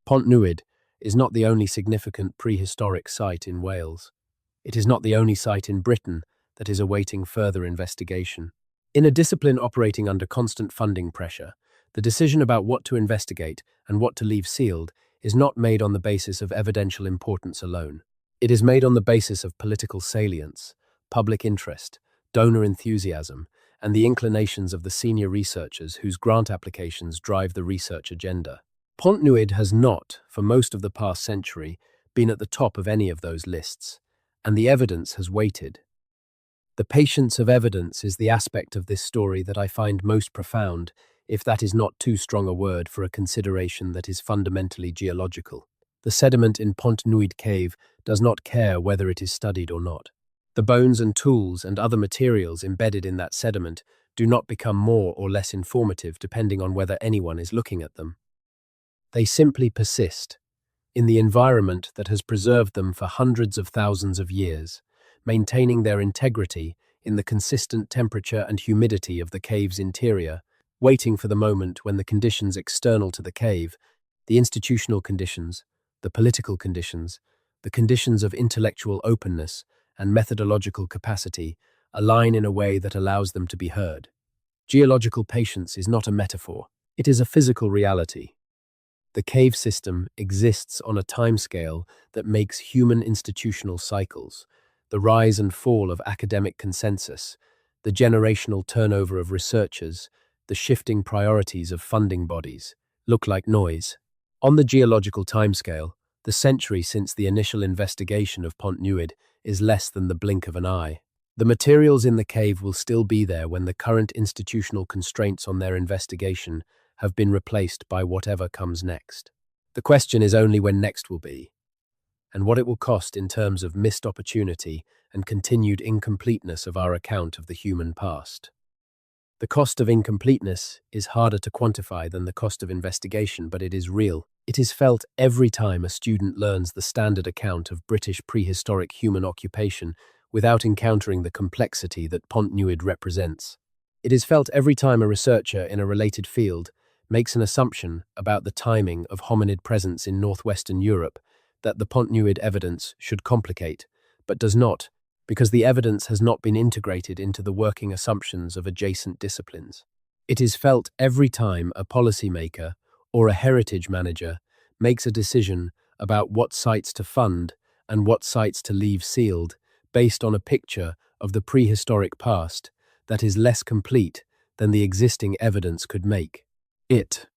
Pontnewydd is not the only significant prehistoric site in Wales. It is not the only site in Britain that is awaiting further investigation. In a discipline operating under constant funding pressure, the decision about what to investigate and what to leave sealed is not made on the basis of evidential importance alone. It is made on the basis of political salience, public interest, donor enthusiasm, and the inclinations of the senior researchers whose grant applications drive the research agenda. Pontnewydd has not, for most of the past century, been at the top of any of those lists, and the evidence has waited. The patience of evidence is the aspect of this story that I find most profound, if that is not too strong a word for a consideration that is fundamentally geological. The sediment in Pontnewydd Cave does not care whether it is studied or not. The bones and tools and other materials embedded in that sediment do not become more or less informative depending on whether anyone is looking at them. They simply persist in the environment that has preserved them for hundreds of thousands of years, maintaining their integrity in the consistent temperature and humidity of the cave's interior, waiting for the moment when the conditions external to the cave, the institutional conditions, the political conditions, the conditions of intellectual openness and methodological capacity align in a way that allows them to be heard. Geological patience is not a metaphor, it is a physical reality. The cave system exists on a timescale that makes human institutional cycles, the rise and fall of academic consensus, the generational turnover of researchers, the shifting priorities of funding bodies, look like noise. On the geological timescale, the century since the initial investigation of Pontnewydd is less than the blink of an eye. The materials in the cave will still be there when the current institutional constraints on their investigation have been replaced by whatever comes next. The question is only when next will be, and what it will cost in terms of missed opportunity and continued incompleteness of our account of the human past. The cost of incompleteness is harder to quantify than the cost of investigation, but it is real. It is felt every time a student learns the standard account of British prehistoric human occupation without encountering the complexity that Pontnewydd represents. It is felt every time a researcher in a related field makes an assumption about the timing of hominid presence in northwestern Europe that the Pontnewydd evidence should complicate, but does not, because the evidence has not been integrated into the working assumptions of adjacent disciplines. It is felt every time a policymaker or a heritage manager makes a decision about what sites to fund and what sites to leave sealed based on a picture of the prehistoric past that is less complete than the existing evidence could make it.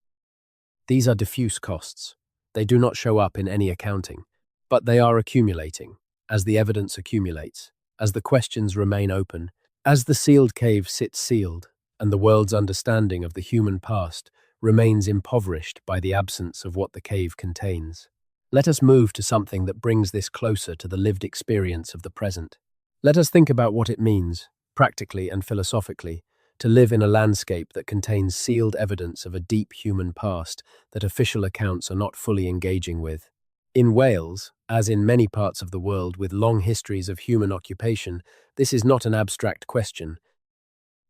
These are diffuse costs. They do not show up in any accounting, but they are accumulating as the evidence accumulates, as the questions remain open, as the sealed cave sits sealed, and the world's understanding of the human past remains impoverished by the absence of what the cave contains. Let us move to something that brings this closer to the lived experience of the present. Let us think about what it means, practically and philosophically, to live in a landscape that contains sealed evidence of a deep human past that official accounts are not fully engaging with. In Wales, as in many parts of the world with long histories of human occupation, this is not an abstract question.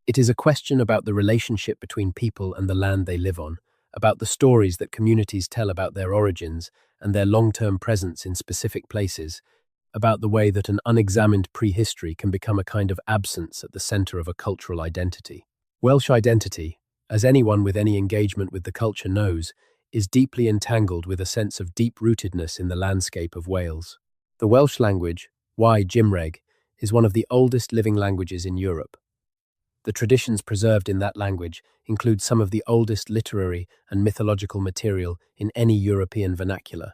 It is a question about the relationship between people and the land they live on, about the stories that communities tell about their origins and their long-term presence in specific places, about the way that an unexamined prehistory can become a kind of absence at the center of a cultural identity. Welsh identity, as anyone with any engagement with the culture knows, is deeply entangled with a sense of deep-rootedness in the landscape of Wales. The Welsh language, Y Gymreg, is one of the oldest living languages in Europe. The traditions preserved in that language include some of the oldest literary and mythological material in any European vernacular.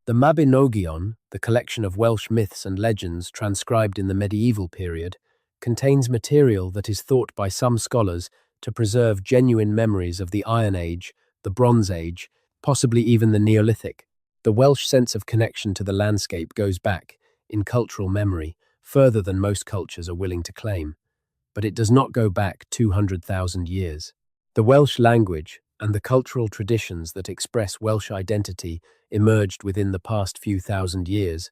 The Mabinogion, the collection of Welsh myths and legends transcribed in the medieval period, contains material that is thought by some scholars to preserve genuine memories of the Iron Age, the Bronze Age, possibly even the Neolithic. The Welsh sense of connection to the landscape goes back, in cultural memory, further than most cultures are willing to claim. But it does not go back 200,000 years. The Welsh language and the cultural traditions that express Welsh identity emerged within the past few thousand years,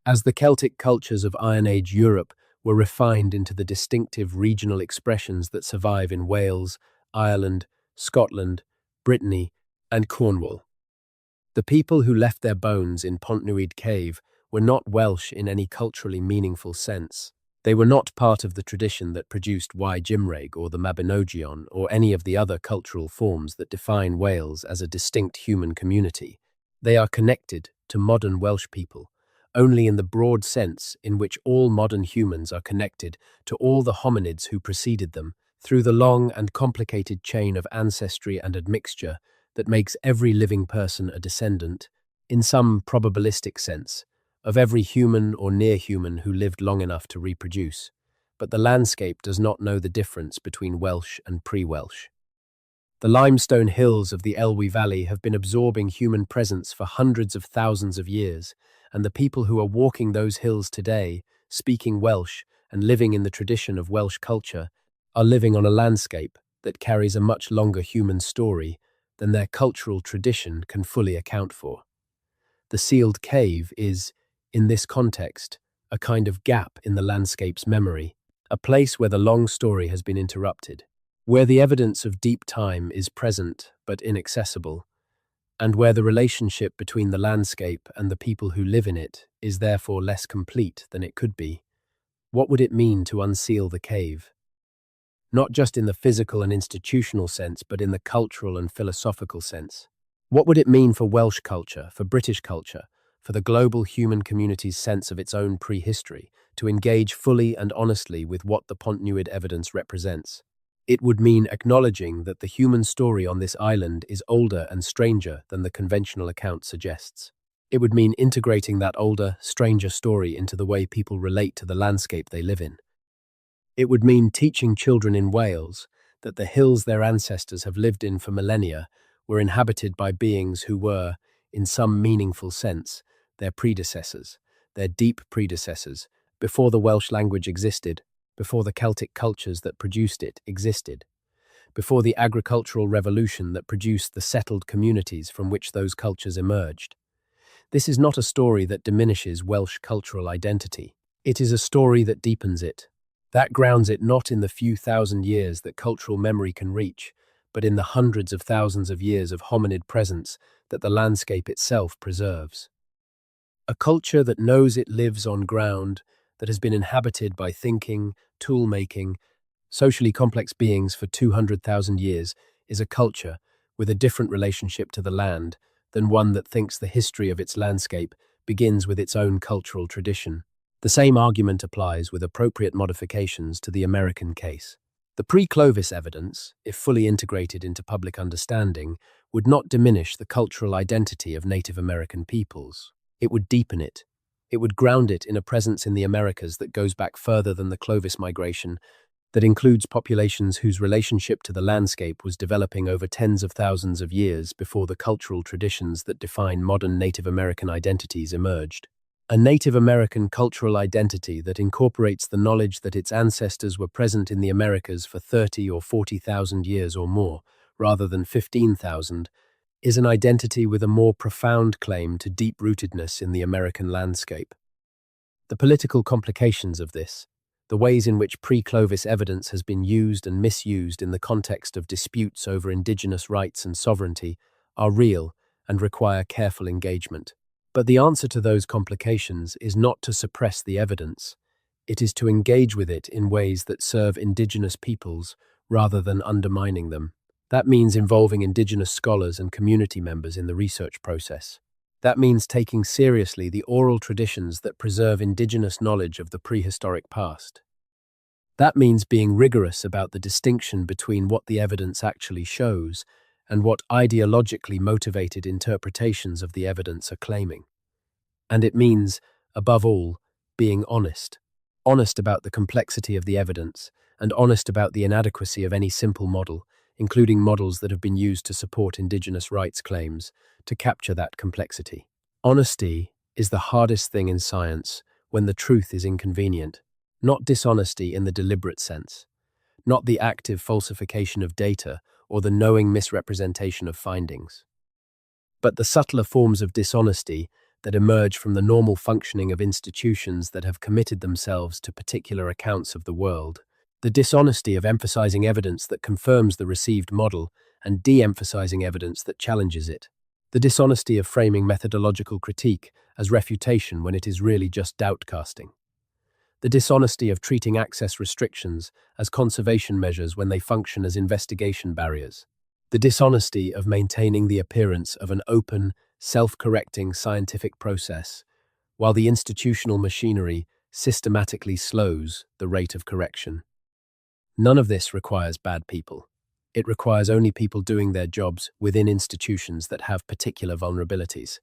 as the Celtic cultures of Iron Age Europe were refined into the distinctive regional expressions that survive in Wales, Ireland, Scotland, Brittany, and Cornwall. The people who left their bones in Pontnewydd Cave were not Welsh in any culturally meaningful sense. They were not part of the tradition that produced Y Gymreg or the Mabinogion or any of the other cultural forms that define Wales as a distinct human community. They are connected to modern Welsh people, only in the broad sense in which all modern humans are connected to all the hominids who preceded them, through the long and complicated chain of ancestry and admixture that makes every living person a descendant, in some probabilistic sense, of every human or near-human who lived long enough to reproduce. But the landscape does not know the difference between Welsh and pre-Welsh. The limestone hills of the Elwy Valley have been absorbing human presence for hundreds of thousands of years, and the people who are walking those hills today, speaking Welsh and living in the tradition of Welsh culture, are living on a landscape that carries a much longer human story than their cultural tradition can fully account for. The sealed cave is, in this context, a kind of gap in the landscape's memory, a place where the long story has been interrupted, where the evidence of deep time is present but inaccessible, and where the relationship between the landscape and the people who live in it is therefore less complete than it could be. What would it mean to unseal the cave? Not just in the physical and institutional sense, but in the cultural and philosophical sense. What would it mean for Welsh culture, for British culture, for the global human community's sense of its own prehistory, to engage fully and honestly with what the Pontnewydd evidence represents? It would mean acknowledging that the human story on this island is older and stranger than the conventional account suggests. It would mean integrating that older, stranger story into the way people relate to the landscape they live in. It would mean teaching children in Wales that the hills their ancestors have lived in for millennia were inhabited by beings who were, in some meaningful sense, their predecessors, their deep predecessors, before the Welsh language existed, before the Celtic cultures that produced it existed, before the agricultural revolution that produced the settled communities from which those cultures emerged. This is not a story that diminishes Welsh cultural identity. It is a story that deepens it. That grounds it not in the few thousand years that cultural memory can reach, but in the hundreds of thousands of years of hominid presence that the landscape itself preserves. A culture that knows it lives on ground that has been inhabited by thinking, tool-making, socially complex beings for 200,000 years is a culture with a different relationship to the land than one that thinks the history of its landscape begins with its own cultural tradition. The same argument applies with appropriate modifications to the American case. The pre-Clovis evidence, if fully integrated into public understanding, would not diminish the cultural identity of Native American peoples. It would deepen it. It would ground it in a presence in the Americas that goes back further than the Clovis migration, that includes populations whose relationship to the landscape was developing over tens of thousands of years before the cultural traditions that define modern Native American identities emerged. A Native American cultural identity that incorporates the knowledge that its ancestors were present in the Americas for 30 or 40,000 years or more, rather than 15,000, is an identity with a more profound claim to deep-rootedness in the American landscape. The political complications of this, the ways in which pre-Clovis evidence has been used and misused in the context of disputes over indigenous rights and sovereignty, are real and require careful engagement. But the answer to those complications is not to suppress the evidence. It is to engage with it in ways that serve indigenous peoples rather than undermining them. That means involving indigenous scholars and community members in the research process. That means taking seriously the oral traditions that preserve indigenous knowledge of the prehistoric past. That means being rigorous about the distinction between what the evidence actually shows and what ideologically motivated interpretations of the evidence are claiming. And it means, above all, being honest. Honest about the complexity of the evidence and honest about the inadequacy of any simple model, including models that have been used to support indigenous rights claims, to capture that complexity. Honesty is the hardest thing in science when the truth is inconvenient, not dishonesty in the deliberate sense, not the active falsification of data or the knowing misrepresentation of findings, but the subtler forms of dishonesty that emerge from the normal functioning of institutions that have committed themselves to particular accounts of the world. The dishonesty of emphasizing evidence that confirms the received model and de-emphasizing evidence that challenges it. The dishonesty of framing methodological critique as refutation when it is really just doubt casting. The dishonesty of treating access restrictions as conservation measures when they function as investigation barriers. The dishonesty of maintaining the appearance of an open, self-correcting scientific process, while the institutional machinery systematically slows the rate of correction. None of this requires bad people. It requires only people doing their jobs within institutions that have particular vulnerabilities.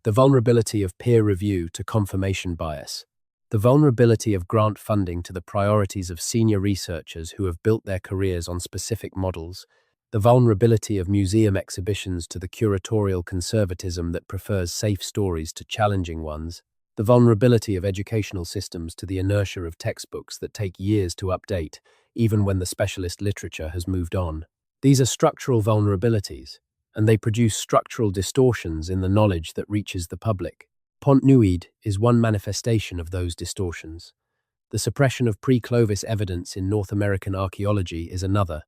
The vulnerability of peer review to confirmation bias. The vulnerability of grant funding to the priorities of senior researchers who have built their careers on specific models. The vulnerability of museum exhibitions to the curatorial conservatism that prefers safe stories to challenging ones. The vulnerability of educational systems to the inertia of textbooks that take years to update, even when the specialist literature has moved on. These are structural vulnerabilities, and they produce structural distortions in the knowledge that reaches the public. Pontnewydd is one manifestation of those distortions. The suppression of pre-Clovis evidence in North American archaeology is another.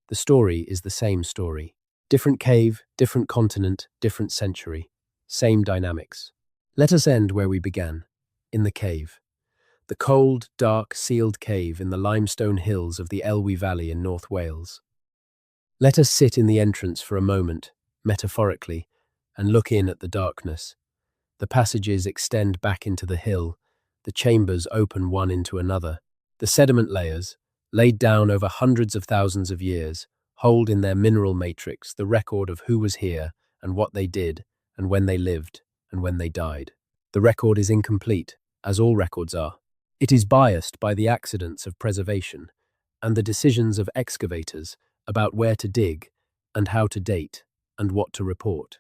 The story is the same story. Different cave, different continent, different century. Same dynamics. Let us end where we began, in the cave. The cold, dark, sealed cave in the limestone hills of the Elwy Valley in North Wales. Let us sit in the entrance for a moment, metaphorically, and look in at the darkness. The passages extend back into the hill, the chambers open one into another. The sediment layers, laid down over hundreds of thousands of years, hold in their mineral matrix the record of who was here and what they did and when they lived and when they died. The record is incomplete, as all records are. It is biased by the accidents of preservation and the decisions of excavators about where to dig and how to date and what to report.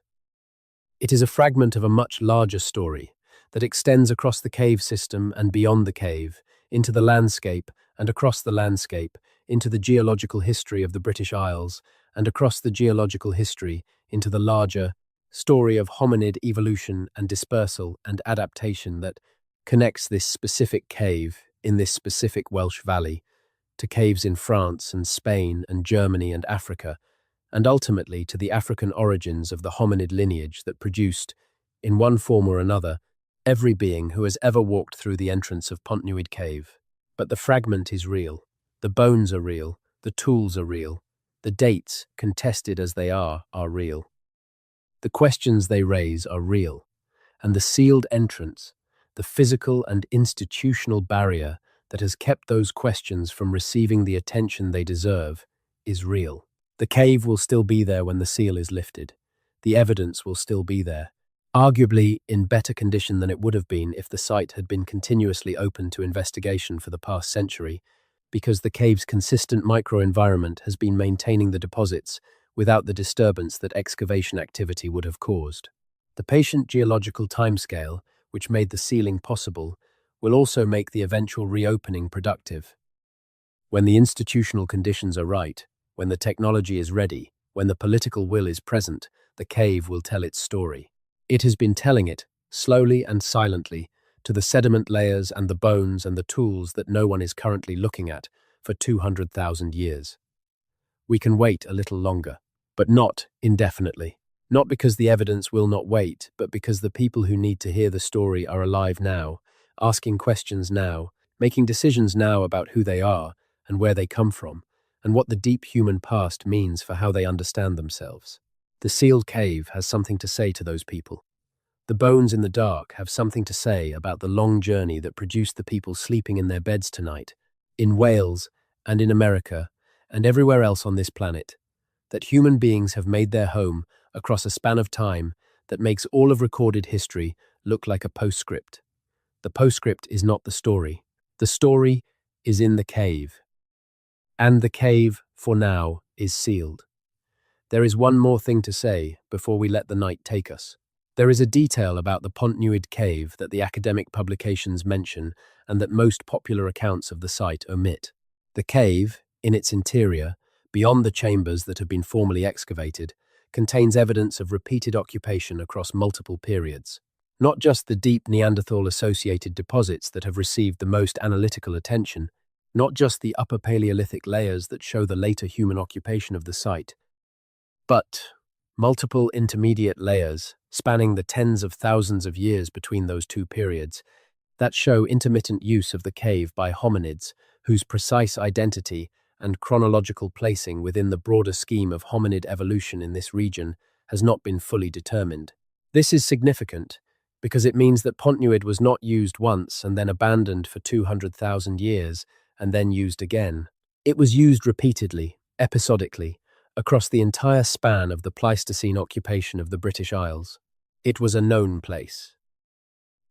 It is a fragment of a much larger story that extends across the cave system and beyond the cave, into the landscape and across the landscape, into the geological history of the British Isles, and across the geological history into the larger story of hominid evolution and dispersal and adaptation that connects this specific cave in this specific Welsh valley to caves in France and Spain and Germany and Africa, and ultimately to the African origins of the hominid lineage that produced, in one form or another, every being who has ever walked through the entrance of Pontnewydd cave. But the fragment is real, the bones are real, the tools are real, the dates, contested as they are real. The questions they raise are real, and the sealed entrance, the physical and institutional barrier that has kept those questions from receiving the attention they deserve, is real. The cave will still be there when the seal is lifted. The evidence will still be there, arguably in better condition than it would have been if the site had been continuously open to investigation for the past century, because the cave's consistent microenvironment has been maintaining the deposits without the disturbance that excavation activity would have caused. The patient geological timescale, which made the sealing possible, will also make the eventual reopening productive. When the institutional conditions are right, when the technology is ready, when the political will is present, the cave will tell its story. It has been telling it, slowly and silently, to the sediment layers and the bones and the tools that no one is currently looking at for 200,000 years. We can wait a little longer, but not indefinitely. Not because the evidence will not wait, but because the people who need to hear the story are alive now, asking questions now, making decisions now about who they are and where they come from, and what the deep human past means for how they understand themselves. The sealed cave has something to say to those people. The bones in the dark have something to say about the long journey that produced the people sleeping in their beds tonight, in Wales and in America and everywhere else on this planet, that human beings have made their home across a span of time that makes all of recorded history look like a postscript. The postscript is not the story. The story is in the cave. And the cave, for now, is sealed. There is one more thing to say before we let the night take us. There is a detail about the Pontnewydd cave that the academic publications mention and that most popular accounts of the site omit. The cave, in its interior, beyond the chambers that have been formally excavated, contains evidence of repeated occupation across multiple periods. Not just the deep Neanderthal-associated deposits that have received the most analytical attention, not just the Upper Paleolithic layers that show the later human occupation of the site, but multiple intermediate layers, spanning the tens of thousands of years between those two periods, that show intermittent use of the cave by hominids whose precise identity and chronological placing within the broader scheme of hominid evolution in this region has not been fully determined. This is significant because it means that Pontnewydd was not used once and then abandoned for 200,000 years and then used again. It was used repeatedly, episodically, across the entire span of the Pleistocene occupation of the British Isles. It was a known place.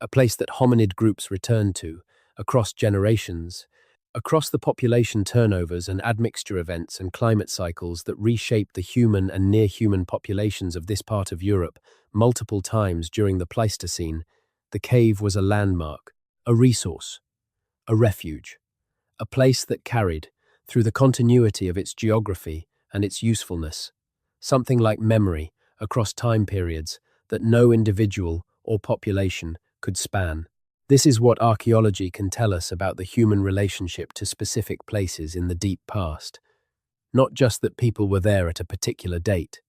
A place that hominid groups returned to, across generations, across the population turnovers and admixture events and climate cycles that reshaped the human and near-human populations of this part of Europe multiple times during the Pleistocene. The cave was a landmark, a resource, a refuge, a place that carried, through the continuity of its geography and its usefulness, something like memory across time periods that no individual or population could span. This is what archaeology can tell us about the human relationship to specific places in the deep past. Not just that people were there at a particular date,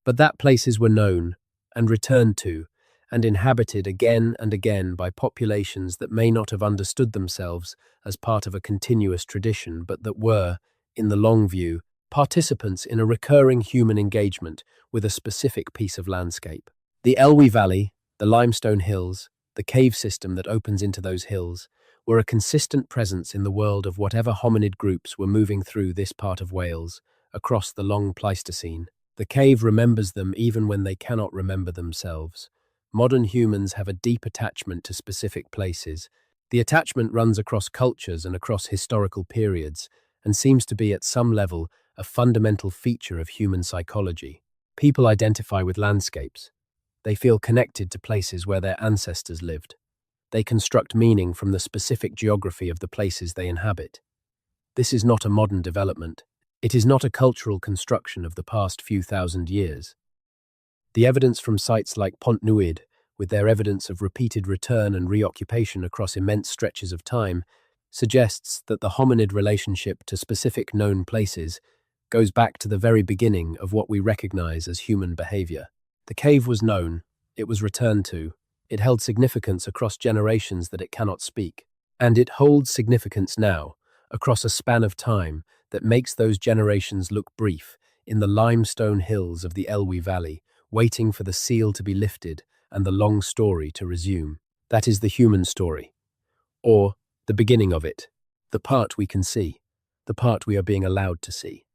but that places were known and returned to and inhabited again and again by populations that may not have understood themselves as part of a continuous tradition, but that were, in the long view, participants in a recurring human engagement with a specific piece of landscape. The Elwy Valley, the limestone hills, the cave system that opens into those hills, were a consistent presence in the world of whatever hominid groups were moving through this part of Wales, across the long Pleistocene. The cave remembers them even when they cannot remember themselves. Modern humans have a deep attachment to specific places. The attachment runs across cultures and across historical periods, and seems to be at some level a fundamental feature of human psychology. People identify with landscapes. They feel connected to places where their ancestors lived. They construct meaning from the specific geography of the places they inhabit. This is not a modern development. It is not a cultural construction of the past few thousand years. The evidence from sites like Pontnewydd, with their evidence of repeated return and reoccupation across immense stretches of time, suggests that the hominid relationship to specific known places goes back to the very beginning of what we recognize as human behavior. The cave was known, it was returned to, it held significance across generations that it cannot speak, and it holds significance now, across a span of time that makes those generations look brief in the limestone hills of the Elwy Valley, waiting for the seal to be lifted and the long story to resume. That is the human story, or the beginning of it, the part we can see, the part we are being allowed to see.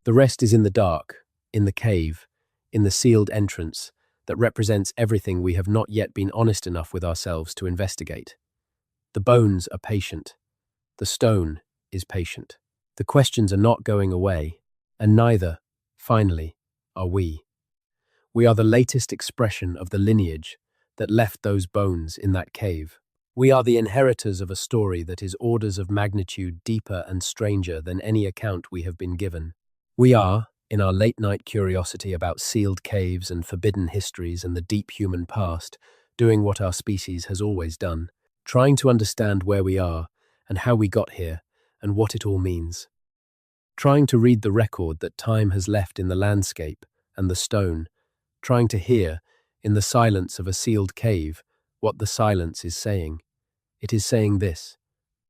The rest is in the dark, in the cave, in the sealed entrance that represents everything we have not yet been honest enough with ourselves to investigate. The bones are patient. The stone is patient. The questions are not going away, and neither, finally, are we. We are the latest expression of the lineage that left those bones in that cave. We are the inheritors of a story that is orders of magnitude deeper and stranger than any account we have been given. We are, in our late-night curiosity about sealed caves and forbidden histories and the deep human past, doing what our species has always done, trying to understand where we are and how we got here and what it all means. Trying to read the record that time has left in the landscape and the stone, trying to hear, in the silence of a sealed cave, what the silence is saying. It is saying this: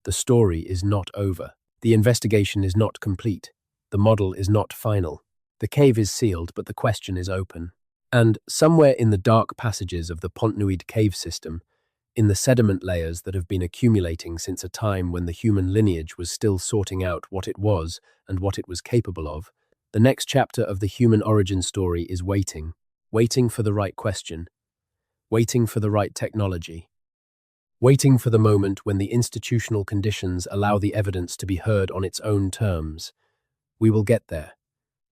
the story is not over. The investigation is not complete. The model is not final. The cave is sealed, but the question is open. And somewhere in the dark passages of the Pontnewydd cave system, in the sediment layers that have been accumulating since a time when the human lineage was still sorting out what it was and what it was capable of, the next chapter of the human origin story is waiting. Waiting for the right question, waiting for the right technology, waiting for the moment when the institutional conditions allow the evidence to be heard on its own terms. We will get there.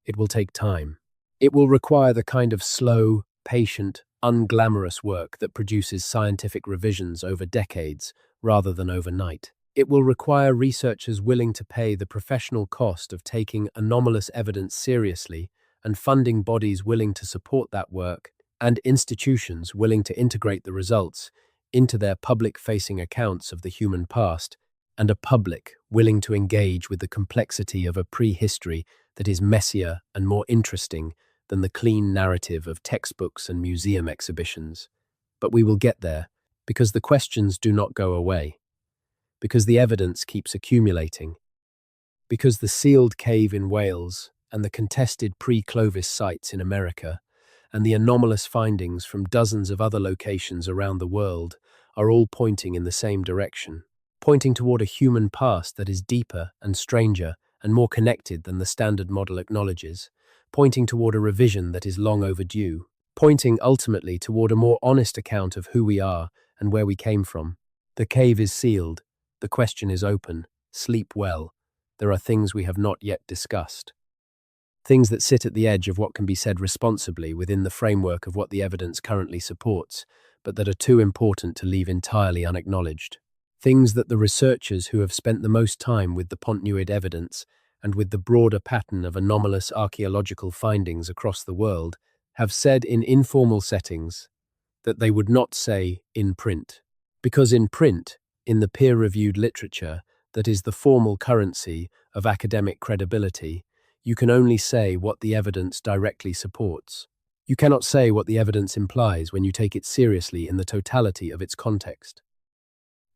It will take time. It will require the kind of slow, patient, unglamorous work that produces scientific revisions over decades rather than overnight. It will require researchers willing to pay the professional cost of taking anomalous evidence seriously and funding bodies willing to support that work, and institutions willing to integrate the results into their public-facing accounts of the human past, and a public willing to engage with the complexity of a prehistory that is messier and more interesting than the clean narrative of textbooks and museum exhibitions. But we will get there, because the questions do not go away, because the evidence keeps accumulating, because the sealed cave in Wales and the contested pre-Clovis sites in America, and the anomalous findings from dozens of other locations around the world are all pointing in the same direction, pointing toward a human past that is deeper and stranger and more connected than the standard model acknowledges, pointing toward a revision that is long overdue, pointing ultimately toward a more honest account of who we are and where we came from. The cave is sealed. The question is open. Sleep well. There are things we have not yet discussed. Things that sit at the edge of what can be said responsibly within the framework of what the evidence currently supports, but that are too important to leave entirely unacknowledged. Things that the researchers who have spent the most time with the Pontnewydd evidence and with the broader pattern of anomalous archaeological findings across the world have said in informal settings that they would not say in print. Because in print, in the peer-reviewed literature that is the formal currency of academic credibility, you can only say what the evidence directly supports. You cannot say what the evidence implies when you take it seriously in the totality of its context.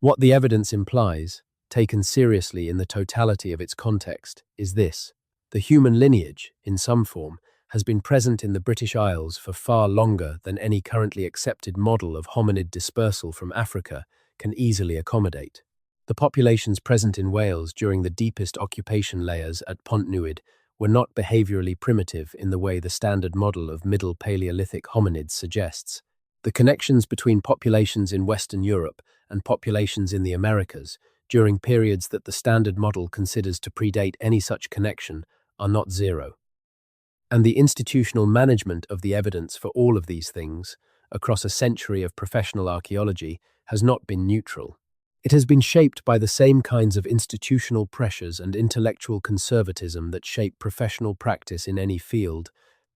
What the evidence implies, taken seriously in the totality of its context, is this: the human lineage, in some form, has been present in the British Isles for far longer than any currently accepted model of hominid dispersal from Africa can easily accommodate. The populations present in Wales during the deepest occupation layers at Pontnewydd were not behaviourally primitive in the way the standard model of Middle Paleolithic hominids suggests. The connections between populations in Western Europe and populations in the Americas, during periods that the standard model considers to predate any such connection, are not zero. And the institutional management of the evidence for all of these things, across a century of professional archaeology, has not been neutral. It has been shaped by the same kinds of institutional pressures and intellectual conservatism that shape professional practice in any field,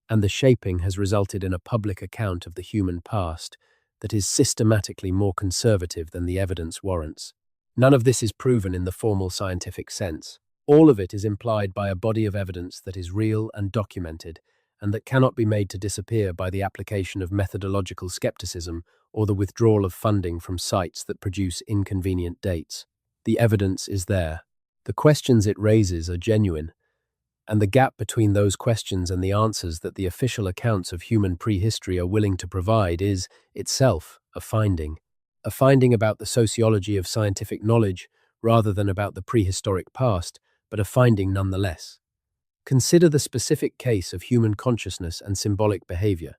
and the shaping has resulted in a public account of the human past that is systematically more conservative than the evidence warrants. None of this is proven in the formal scientific sense. All of it is implied by a body of evidence that is real and documented, and that cannot be made to disappear by the application of methodological skepticism or the withdrawal of funding from sites that produce inconvenient dates. The evidence is there. The questions it raises are genuine, and the gap between those questions and the answers that the official accounts of human prehistory are willing to provide is, itself, a finding. A finding about the sociology of scientific knowledge rather than about the prehistoric past, but a finding nonetheless. Consider the specific case of human consciousness and symbolic behavior.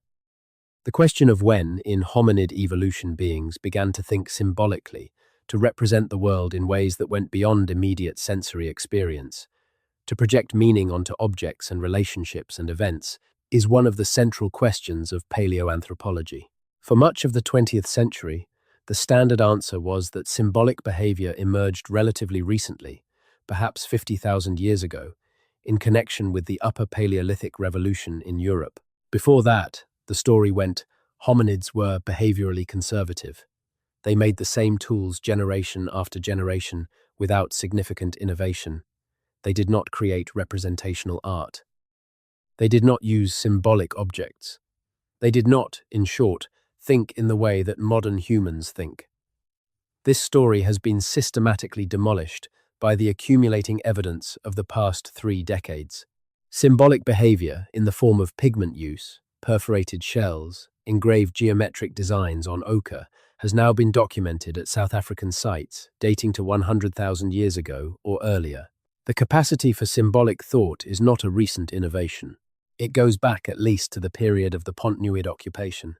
The question of when, in hominid evolution, beings began to think symbolically, to represent the world in ways that went beyond immediate sensory experience, to project meaning onto objects and relationships and events, is one of the central questions of paleoanthropology. For much of the 20th century, the standard answer was that symbolic behavior emerged relatively recently, perhaps 50,000 years ago, in connection with the Upper Paleolithic Revolution in Europe. Before that, the story went, hominids were behaviorally conservative. They made the same tools generation after generation without significant innovation. They did not create representational art. They did not use symbolic objects. They did not, in short, think in the way that modern humans think. This story has been systematically demolished by the accumulating evidence of the past 3 decades. Symbolic behavior in the form of pigment use, perforated shells, engraved geometric designs on ochre has now been documented at South African sites dating to 100,000 years ago or earlier. The capacity for symbolic thought is not a recent innovation. It goes back at least to the period of the Pontnewydd occupation.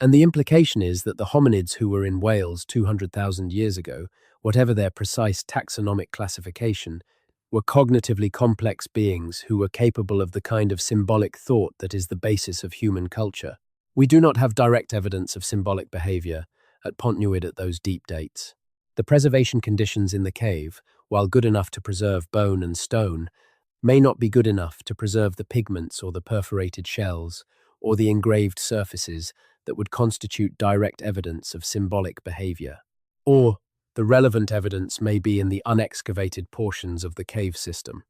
And the implication is that the hominids who were in Wales 200,000 years ago, whatever their precise taxonomic classification, were cognitively complex beings who were capable of the kind of symbolic thought that is the basis of human culture. We do not have direct evidence of symbolic behavior at Pontnewydd at those deep dates. The preservation conditions in the cave, while good enough to preserve bone and stone, may not be good enough to preserve the pigments or the perforated shells or the engraved surfaces that would constitute direct evidence of symbolic behavior. Or the relevant evidence may be in the unexcavated portions of the cave system.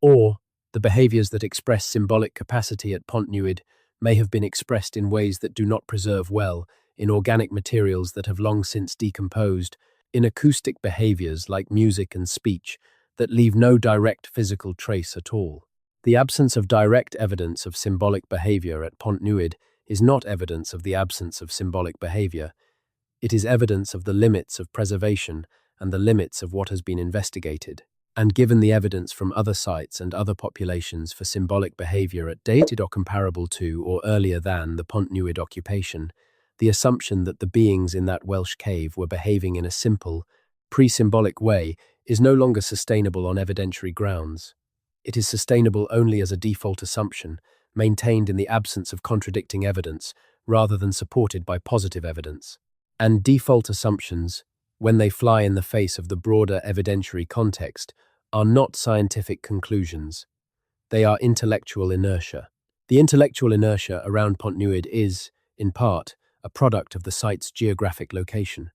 Or the behaviors that express symbolic capacity at Pontnewydd may have been expressed in ways that do not preserve well, in organic materials that have long since decomposed, in acoustic behaviors like music and speech that leave no direct physical trace at all. The absence of direct evidence of symbolic behavior at Pontnewydd is not evidence of the absence of symbolic behavior. It is evidence of the limits of preservation and the limits of what has been investigated. And given the evidence from other sites and other populations for symbolic behavior at dated or comparable to or earlier than the Pontnewydd occupation, the assumption that the beings in that Welsh cave were behaving in a simple, pre-symbolic way is no longer sustainable on evidentiary grounds. It is sustainable only as a default assumption, maintained in the absence of contradicting evidence, rather than supported by positive evidence. And default assumptions, when they fly in the face of the broader evidentiary context, are not scientific conclusions. They are intellectual inertia. The intellectual inertia around Pontnewydd is, in part, a product of the site's geographic location.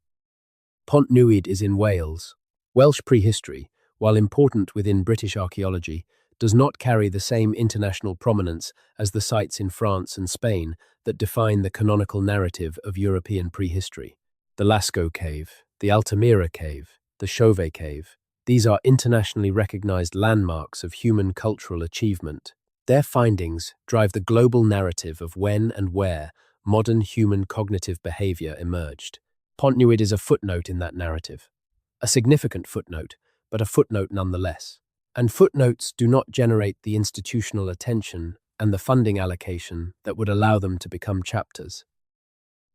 Pontnewydd is in Wales. Welsh prehistory, while important within British archaeology, does not carry the same international prominence as the sites in France and Spain that define the canonical narrative of European prehistory. The Lascaux Cave, the Altamira Cave, the Chauvet Cave. These are internationally recognized landmarks of human cultural achievement. Their findings drive the global narrative of when and where modern human cognitive behavior emerged. Pontnewydd is a footnote in that narrative. A significant footnote, but a footnote nonetheless. And footnotes do not generate the institutional attention and the funding allocation that would allow them to become chapters.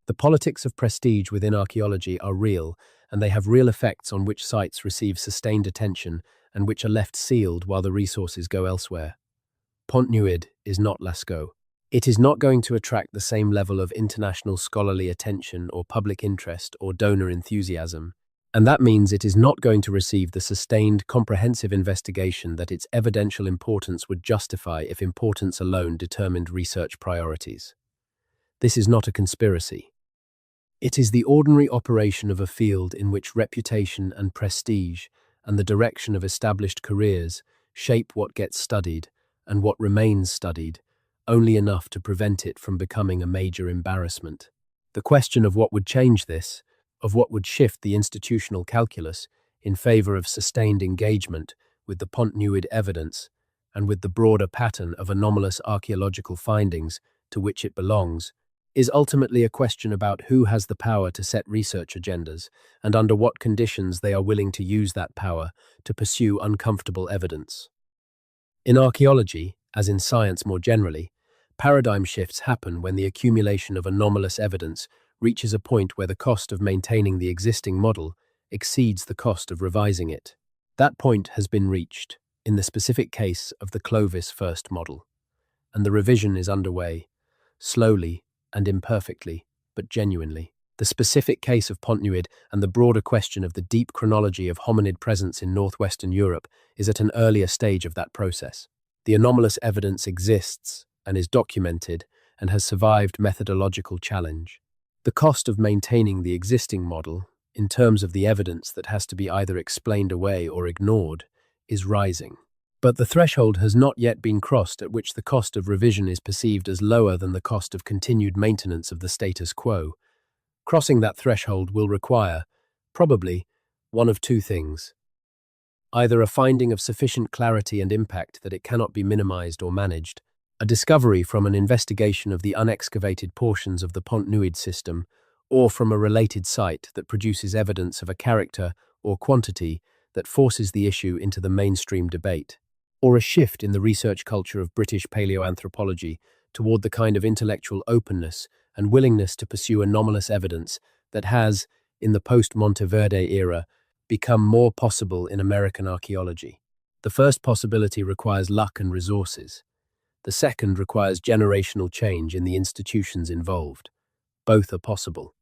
The politics of prestige within archaeology are real, and they have real effects on which sites receive sustained attention and which are left sealed while the resources go elsewhere. Pontnewydd is not Lascaux. It is not going to attract the same level of international scholarly attention or public interest or donor enthusiasm, and that means it is not going to receive the sustained, comprehensive investigation that its evidential importance would justify if importance alone determined research priorities. This is not a conspiracy. It is the ordinary operation of a field in which reputation and prestige and the direction of established careers shape what gets studied and what remains studied, only enough to prevent it from becoming a major embarrassment. The question of what would change this, of what would shift the institutional calculus in favor of sustained engagement with the Pontnewydd evidence and with the broader pattern of anomalous archaeological findings to which it belongs, is ultimately a question about who has the power to set research agendas and under what conditions they are willing to use that power to pursue uncomfortable evidence. In archaeology, as in science more generally, paradigm shifts happen when the accumulation of anomalous evidence reaches a point where the cost of maintaining the existing model exceeds the cost of revising it. That point has been reached in the specific case of the Clovis first model, and the revision is underway, slowly and imperfectly, but genuinely. The specific case of Pontnewydd and the broader question of the deep chronology of hominid presence in northwestern Europe is at an earlier stage of that process. The anomalous evidence exists and is documented and has survived methodological challenge. The cost of maintaining the existing model, in terms of the evidence that has to be either explained away or ignored, is rising. But the threshold has not yet been crossed at which the cost of revision is perceived as lower than the cost of continued maintenance of the status quo. Crossing that threshold will require, probably, one of two things. Either a finding of sufficient clarity and impact that it cannot be minimized or managed, a discovery from an investigation of the unexcavated portions of the Pontnewydd system, or from a related site that produces evidence of a character or quantity that forces the issue into the mainstream debate, or a shift in the research culture of British paleoanthropology toward the kind of intellectual openness and willingness to pursue anomalous evidence that has, in the Post-Monte Verde era, become more possible in American archaeology. The first possibility requires luck and resources. The second requires generational change in the institutions involved. Both are possible.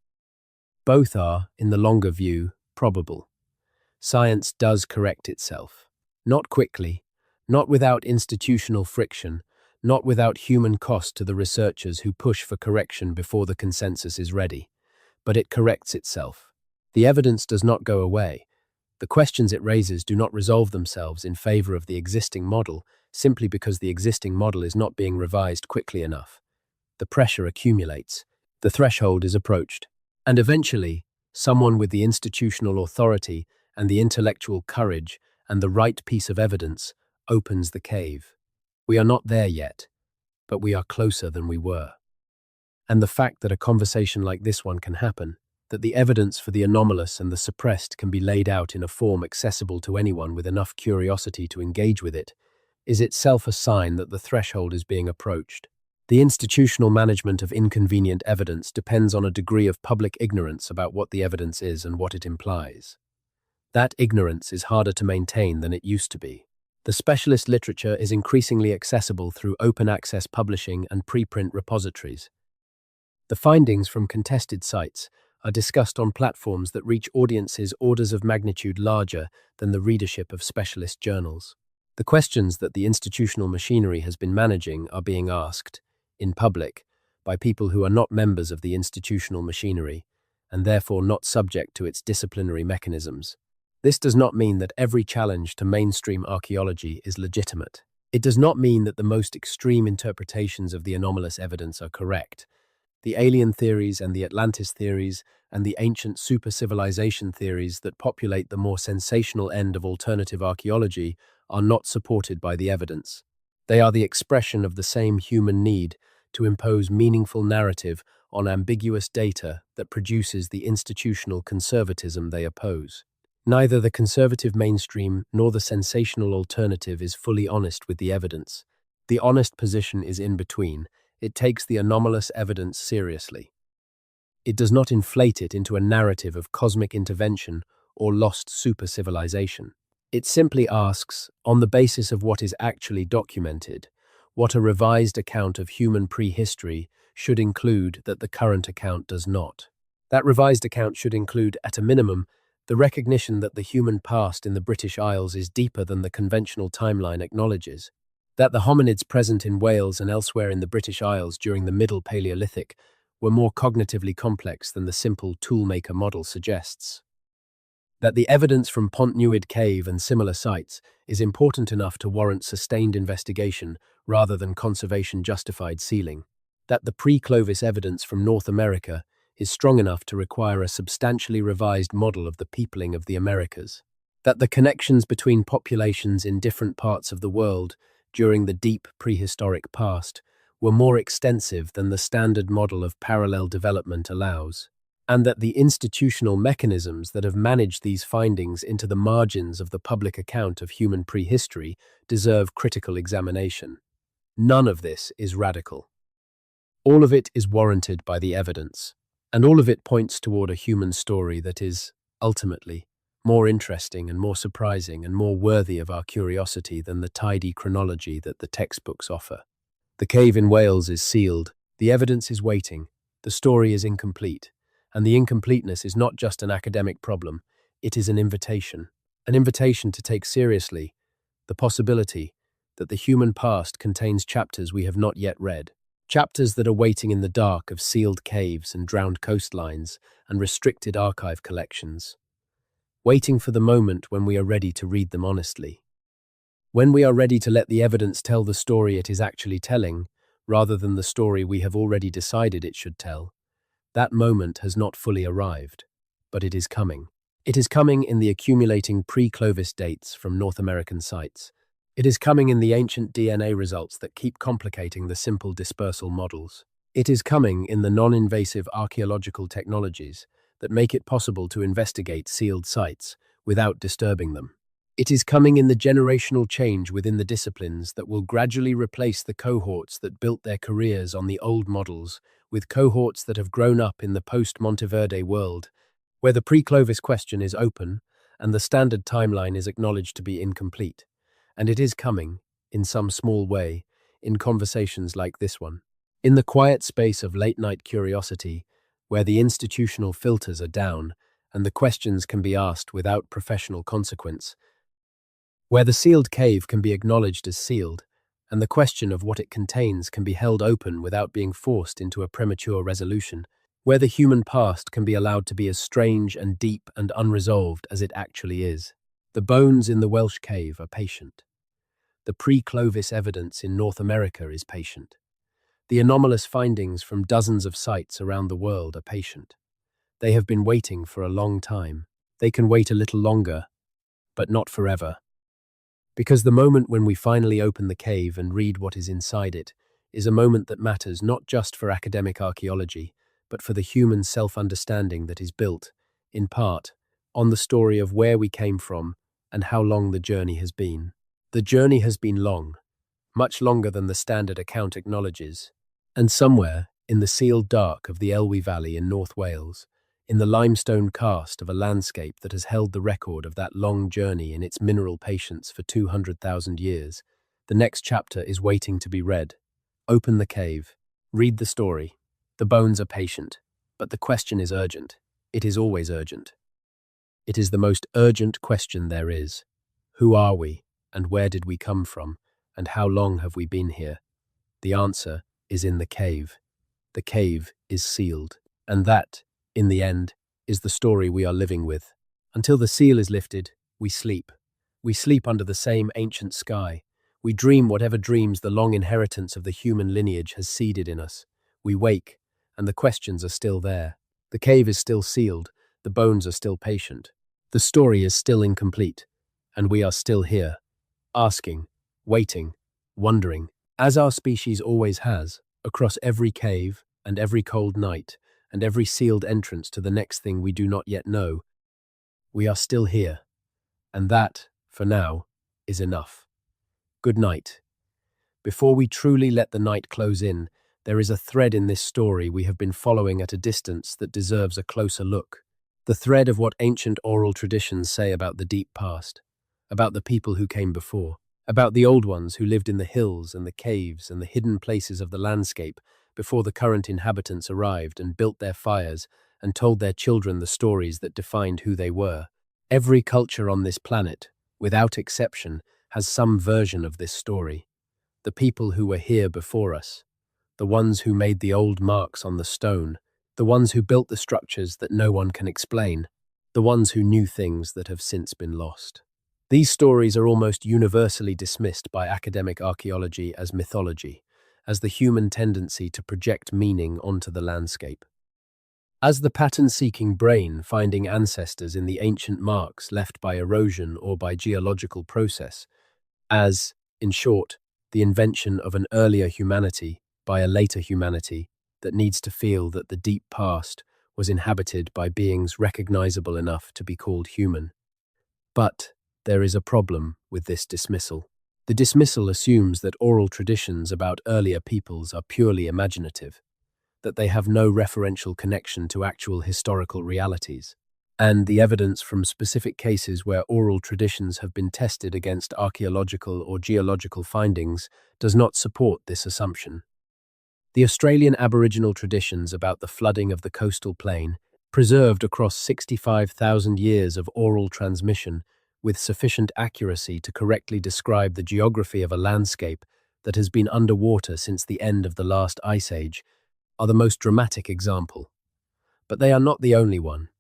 Both are, in the longer view, probable. Science does correct itself. Not quickly, not without institutional friction, not without human cost to the researchers who push for correction before the consensus is ready. But it corrects itself. The evidence does not go away. The questions it raises do not resolve themselves in favor of the existing model simply because the existing model is not being revised quickly enough. The pressure accumulates. The threshold is approached. And eventually, someone with the institutional authority and the intellectual courage and the right piece of evidence opens the cave. We are not there yet, but we are closer than we were. And the fact that a conversation like this one can happen, that the evidence for the anomalous and the suppressed can be laid out in a form accessible to anyone with enough curiosity to engage with it, is itself a sign that the threshold is being approached. The institutional management of inconvenient evidence depends on a degree of public ignorance about what the evidence is and what it implies. That ignorance is harder to maintain than it used to be. The specialist literature is increasingly accessible through open access publishing and preprint repositories. The findings from contested sites are discussed on platforms that reach audiences orders of magnitude larger than the readership of specialist journals. The questions that the institutional machinery has been managing are being asked, in public, by people who are not members of the institutional machinery, and therefore not subject to its disciplinary mechanisms. This does not mean that every challenge to mainstream archaeology is legitimate. It does not mean that the most extreme interpretations of the anomalous evidence are correct. The alien theories and the Atlantis theories and the ancient super-civilization theories that populate the more sensational end of alternative archaeology are not supported by the evidence. They are the expression of the same human need to impose meaningful narrative on ambiguous data that produces the institutional conservatism they oppose. Neither the conservative mainstream nor the sensational alternative is fully honest with the evidence. The honest position is in between. It takes the anomalous evidence seriously. It does not inflate it into a narrative of cosmic intervention or lost super-civilization. It simply asks, on the basis of what is actually documented, what a revised account of human prehistory should include that the current account does not. That revised account should include, at a minimum, the recognition that the human past in the British Isles is deeper than the conventional timeline acknowledges, that the hominids present in Wales and elsewhere in the British Isles during the Middle Paleolithic were more cognitively complex than the simple toolmaker model suggests, that the evidence from Pontnewydd cave and similar sites is important enough to warrant sustained investigation rather than conservation-justified sealing, that the pre-Clovis evidence from North America is strong enough to require a substantially revised model of the peopling of the Americas, that the connections between populations in different parts of the world during the deep prehistoric past were more extensive than the standard model of parallel development allows, and that the institutional mechanisms that have managed these findings into the margins of the public account of human prehistory deserve critical examination. None of this is radical. All of it is warranted by the evidence, and all of it points toward a human story that is, ultimately, more interesting and more surprising and more worthy of our curiosity than the tidy chronology that the textbooks offer. The cave in Wales is sealed, the evidence is waiting, the story is incomplete, and the incompleteness is not just an academic problem, it is an invitation to take seriously the possibility that the human past contains chapters we have not yet read, chapters that are waiting in the dark of sealed caves and drowned coastlines and restricted archive collections, waiting for the moment when we are ready to read them honestly. When we are ready to let the evidence tell the story it is actually telling, rather than the story we have already decided it should tell, that moment has not fully arrived, but it is coming. It is coming in the accumulating pre-Clovis dates from North American sites. It is coming in the ancient DNA results that keep complicating the simple dispersal models. It is coming in the non-invasive archaeological technologies that make it possible to investigate sealed sites without disturbing them. It is coming in the generational change within the disciplines that will gradually replace the cohorts that built their careers on the old models with cohorts that have grown up in the post-Monte Verde world, where the pre-Clovis question is open and the standard timeline is acknowledged to be incomplete. And it is coming, in some small way, in conversations like this one. In the quiet space of late-night curiosity, where the institutional filters are down and the questions can be asked without professional consequence, where the sealed cave can be acknowledged as sealed, and the question of what it contains can be held open without being forced into a premature resolution, where the human past can be allowed to be as strange and deep and unresolved as it actually is. The bones in the Welsh cave are patient. The pre-Clovis evidence in North America is patient. The anomalous findings from dozens of sites around the world are patient. They have been waiting for a long time. They can wait a little longer, but not forever. Because the moment when we finally open the cave and read what is inside it is a moment that matters not just for academic archaeology, but for the human self-understanding that is built, in part, on the story of where we came from and how long the journey has been. The journey has been long, much longer than the standard account acknowledges, and somewhere, in the sealed dark of the Elwy Valley in North Wales, in the limestone cast of a landscape that has held the record of that long journey in its mineral patience for 200,000 years, the next chapter is waiting to be read. Open the cave. Read the story. The bones are patient, but the question is urgent. It is always urgent. It is the most urgent question there is. Who are we, and where did we come from, and how long have we been here? The answer is in the cave. The cave is sealed, and that, in the end, is the story we are living with. Until the seal is lifted, we sleep. We sleep under the same ancient sky. We dream whatever dreams the long inheritance of the human lineage has seeded in us. We wake, and the questions are still there. The cave is still sealed, the bones are still patient. The story is still incomplete, and we are still here, asking, waiting, wondering, as our species always has, across every cave and every cold night, and every sealed entrance to the next thing we do not yet know. We are still here, and that, for now, is enough. Good night. Before we truly let the night close in, there is a thread in this story we have been following at a distance that deserves a closer look. The thread of what ancient oral traditions say about the deep past, about the people who came before. about the old ones who lived in the hills and the caves and the hidden places of the landscape before the current inhabitants arrived and built their fires and told their children the stories that defined who they were. Every culture on this planet, without exception, has some version of this story. The people who were here before us, the ones who made the old marks on the stone, the ones who built the structures that no one can explain, the ones who knew things that have since been lost. These stories are almost universally dismissed by academic archaeology as mythology, as the human tendency to project meaning onto the landscape. As the pattern-seeking brain finding ancestors in the ancient marks left by erosion or by geological process, as, in short, the invention of an earlier humanity by a later humanity that needs to feel that the deep past was inhabited by beings recognizable enough to be called human. But there is a problem with this dismissal. The dismissal assumes that oral traditions about earlier peoples are purely imaginative, that they have no referential connection to actual historical realities, and the evidence from specific cases where oral traditions have been tested against archaeological or geological findings does not support this assumption. The Australian Aboriginal traditions about the flooding of the coastal plain, preserved across 65,000 years of oral transmission with sufficient accuracy to correctly describe the geography of a landscape that has been underwater since the end of the last ice age, are the most dramatic example. But they are not the only one.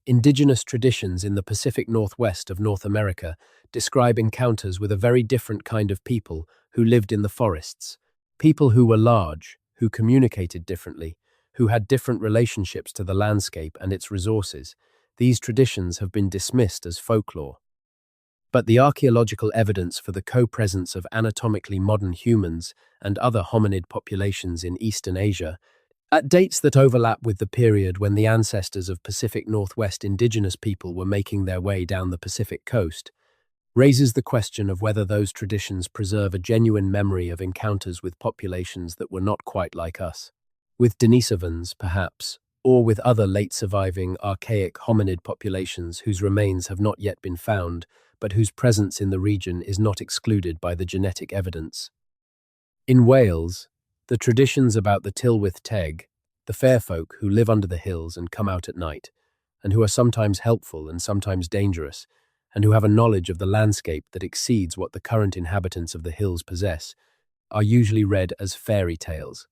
Indigenous traditions in the Pacific Northwest of North America describe encounters with a very different kind of people who lived in the forests, people who were large, who communicated differently, who had different relationships to the landscape and its resources. These traditions have been dismissed as folklore. But the archaeological evidence for the co-presence of anatomically modern humans and other hominid populations in Eastern Asia, at dates that overlap with the period when the ancestors of Pacific Northwest indigenous people were making their way down the Pacific coast, raises the question of whether those traditions preserve a genuine memory of encounters with populations that were not quite like us. With Denisovans, perhaps, or with other late-surviving archaic hominid populations whose remains have not yet been found, but whose presence in the region is not excluded by the genetic evidence. In Wales, the traditions about the Tylwyth Teg, the fair folk who live under the hills and come out at night, and who are sometimes helpful and sometimes dangerous, and who have a knowledge of the landscape that exceeds what the current inhabitants of the hills possess, are usually read as fairy tales,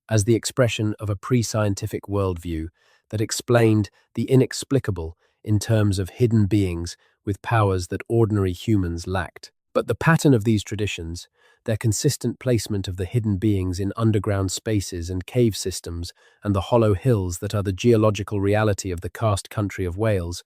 as the expression of a pre-scientific worldview that explained the inexplicable in terms of hidden beings with powers that ordinary humans lacked. But the pattern of these traditions, their consistent placement of the hidden beings in underground spaces and cave systems and the hollow hills that are the geological reality of the karst country of Wales,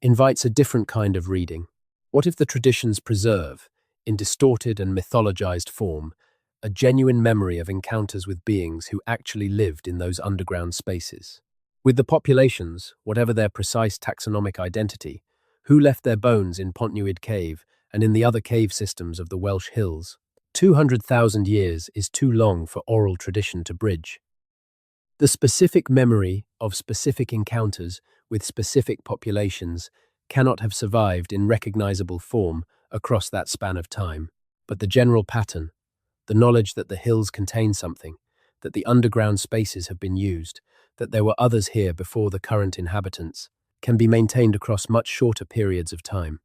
invites a different kind of reading. What if the traditions preserve, in distorted and mythologized form, a genuine memory of encounters with beings who actually lived in those underground spaces? With the populations, whatever their precise taxonomic identity, who left their bones in Pontnewydd cave and in the other cave systems of the Welsh hills? 200,000 years is too long for oral tradition to bridge. The specific memory of specific encounters with specific populations cannot have survived in recognizable form across that span of time, but the general pattern, the knowledge that the hills contain something, that the underground spaces have been used, that there were others here before the current inhabitants, can be maintained across much shorter periods of time.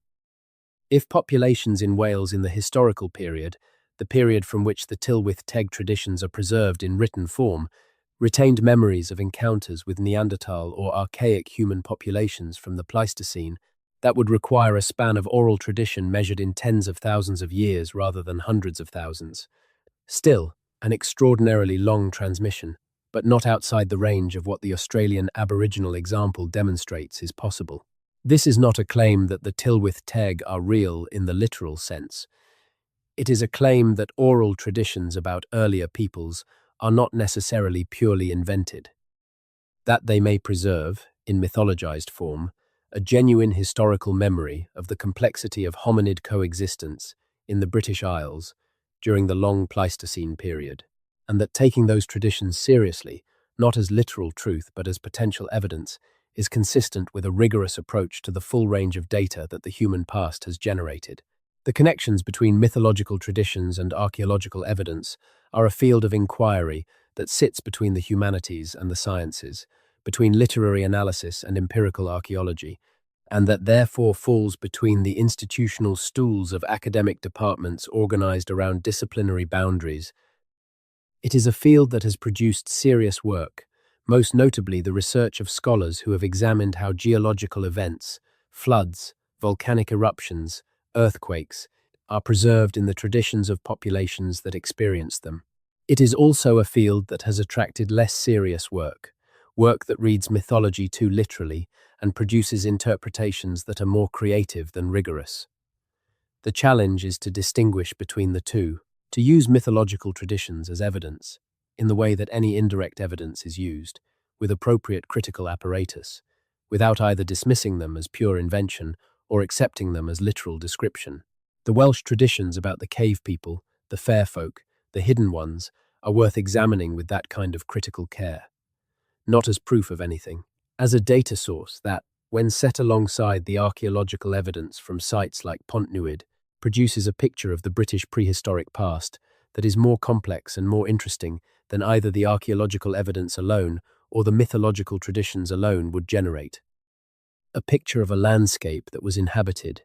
If populations in Wales in the historical period, the period from which the Tylwyth Teg traditions are preserved in written form, retained memories of encounters with Neanderthal or archaic human populations from the Pleistocene, that would require a span of oral tradition measured in tens of thousands of years rather than hundreds of thousands. Still, an extraordinarily long transmission, but not outside the range of what the Australian Aboriginal example demonstrates is possible. This is not a claim that the Tylwyth Teg are real in the literal sense. It is a claim that oral traditions about earlier peoples are not necessarily purely invented, that they may preserve, in mythologized form, a genuine historical memory of the complexity of hominid coexistence in the British Isles during the long Pleistocene period, and that taking those traditions seriously, not as literal truth but as potential evidence, is consistent with a rigorous approach to the full range of data that the human past has generated. The connections between mythological traditions and archaeological evidence are a field of inquiry that sits between the humanities and the sciences, between literary analysis and empirical archaeology, and that therefore falls between the institutional stools of academic departments organized around disciplinary boundaries. It is a field that has produced serious work, most notably the research of scholars who have examined how geological events, floods, volcanic eruptions, earthquakes, are preserved in the traditions of populations that experience them. It is also a field that has attracted less serious work that reads mythology too literally and produces interpretations that are more creative than rigorous. The challenge is to distinguish between the two, to use mythological traditions as evidence, in the way that any indirect evidence is used, with appropriate critical apparatus, without either dismissing them as pure invention or accepting them as literal description. The Welsh traditions about the cave people, the fair folk, the hidden ones, are worth examining with that kind of critical care. Not as proof of anything, as a data source that, when set alongside the archaeological evidence from sites like Pontnewydd, produces a picture of the British prehistoric past that is more complex and more interesting than either the archaeological evidence alone or the mythological traditions alone would generate. A picture of a landscape that was inhabited,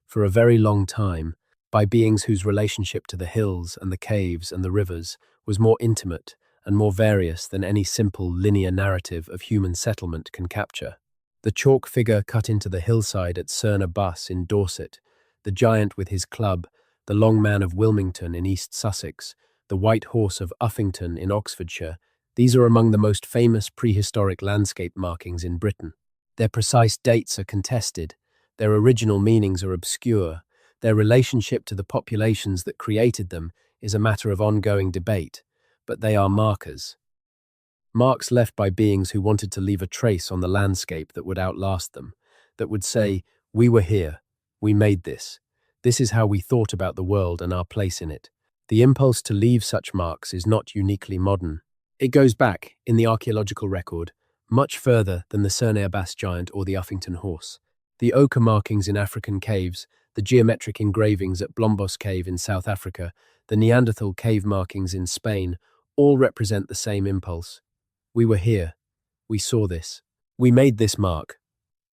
for a very long time, by beings whose relationship to the hills and the caves and the rivers was more intimate and more various than any simple linear narrative of human settlement can capture. The chalk figure cut into the hillside at Cerne Bus in Dorset, the giant with his club, the long man of Wilmington in East Sussex, the white horse of Uffington in Oxfordshire, these are among the most famous prehistoric landscape markings in Britain. Their precise dates are contested, their original meanings are obscure, their relationship to the populations that created them is a matter of ongoing debate, but they are markers. Marks left by beings who wanted to leave a trace on the landscape that would outlast them, that would say, "We were here, we made this. This is how we thought about the world and our place in it." The impulse to leave such marks is not uniquely modern. It goes back, in the archaeological record, much further than the Cerne Bas giant or the Uffington horse. The ochre markings in African caves, the geometric engravings at Blombos Cave in South Africa, the Neanderthal cave markings in Spain, all represent the same impulse. We were here. We saw this. We made this mark.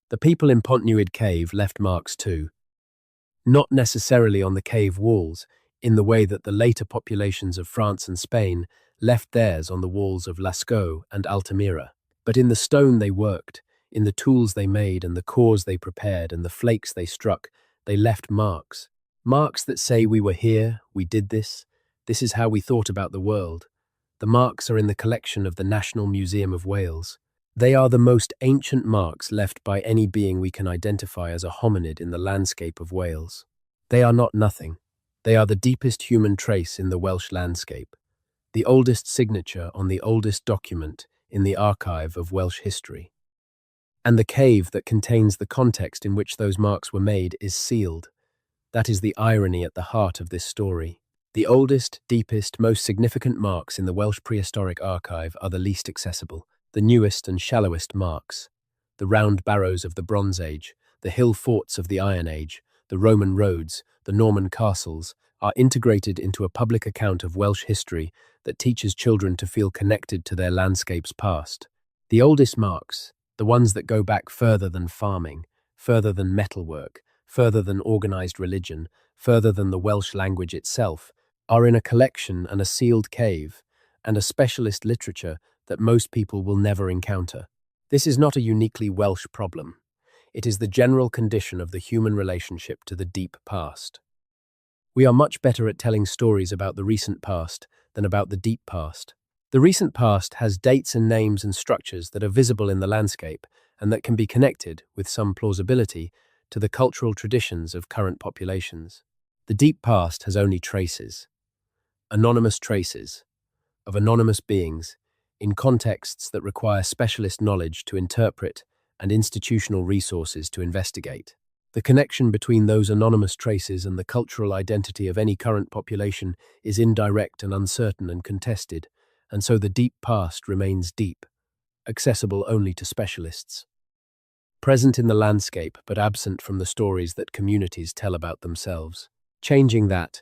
The people in Pontnewydd Cave left marks too. Not necessarily on the cave walls, in the way that the later populations of France and Spain left theirs on the walls of Lascaux and Altamira, but in the stone they worked, in the tools they made and the cores they prepared and the flakes they struck, they left marks. Marks that say we were here, we did this is how we thought about the world. The marks are in the collection of the National Museum of Wales. They are the most ancient marks left by any being we can identify as a hominid in the landscape of Wales. They are not nothing. They are the deepest human trace in the Welsh landscape, the oldest signature on the oldest document in the archive of Welsh history. And the cave that contains the context in which those marks were made is sealed. That is the irony at the heart of this story. The oldest, deepest, most significant marks in the Welsh prehistoric archive are the least accessible, the newest and shallowest marks. The round barrows of the Bronze Age, the hill forts of the Iron Age, the Roman roads, the Norman castles, are integrated into a public account of Welsh history that teaches children to feel connected to their landscape's past. The oldest marks, the ones that go back further than farming, further than metalwork, further than organized religion, further than the Welsh language itself, are in a collection and a sealed cave, and a specialist literature that most people will never encounter. This is not a uniquely Welsh problem. It is the general condition of the human relationship to the deep past. We are much better at telling stories about the recent past than about the deep past. The recent past has dates and names and structures that are visible in the landscape and that can be connected, with some plausibility, to the cultural traditions of current populations. The deep past has only traces, anonymous traces, of anonymous beings, in contexts that require specialist knowledge to interpret and institutional resources to investigate. The connection between those anonymous traces and the cultural identity of any current population is indirect and uncertain and contested, and so the deep past remains deep, accessible only to specialists. Present in the landscape but absent from the stories that communities tell about themselves. Changing that,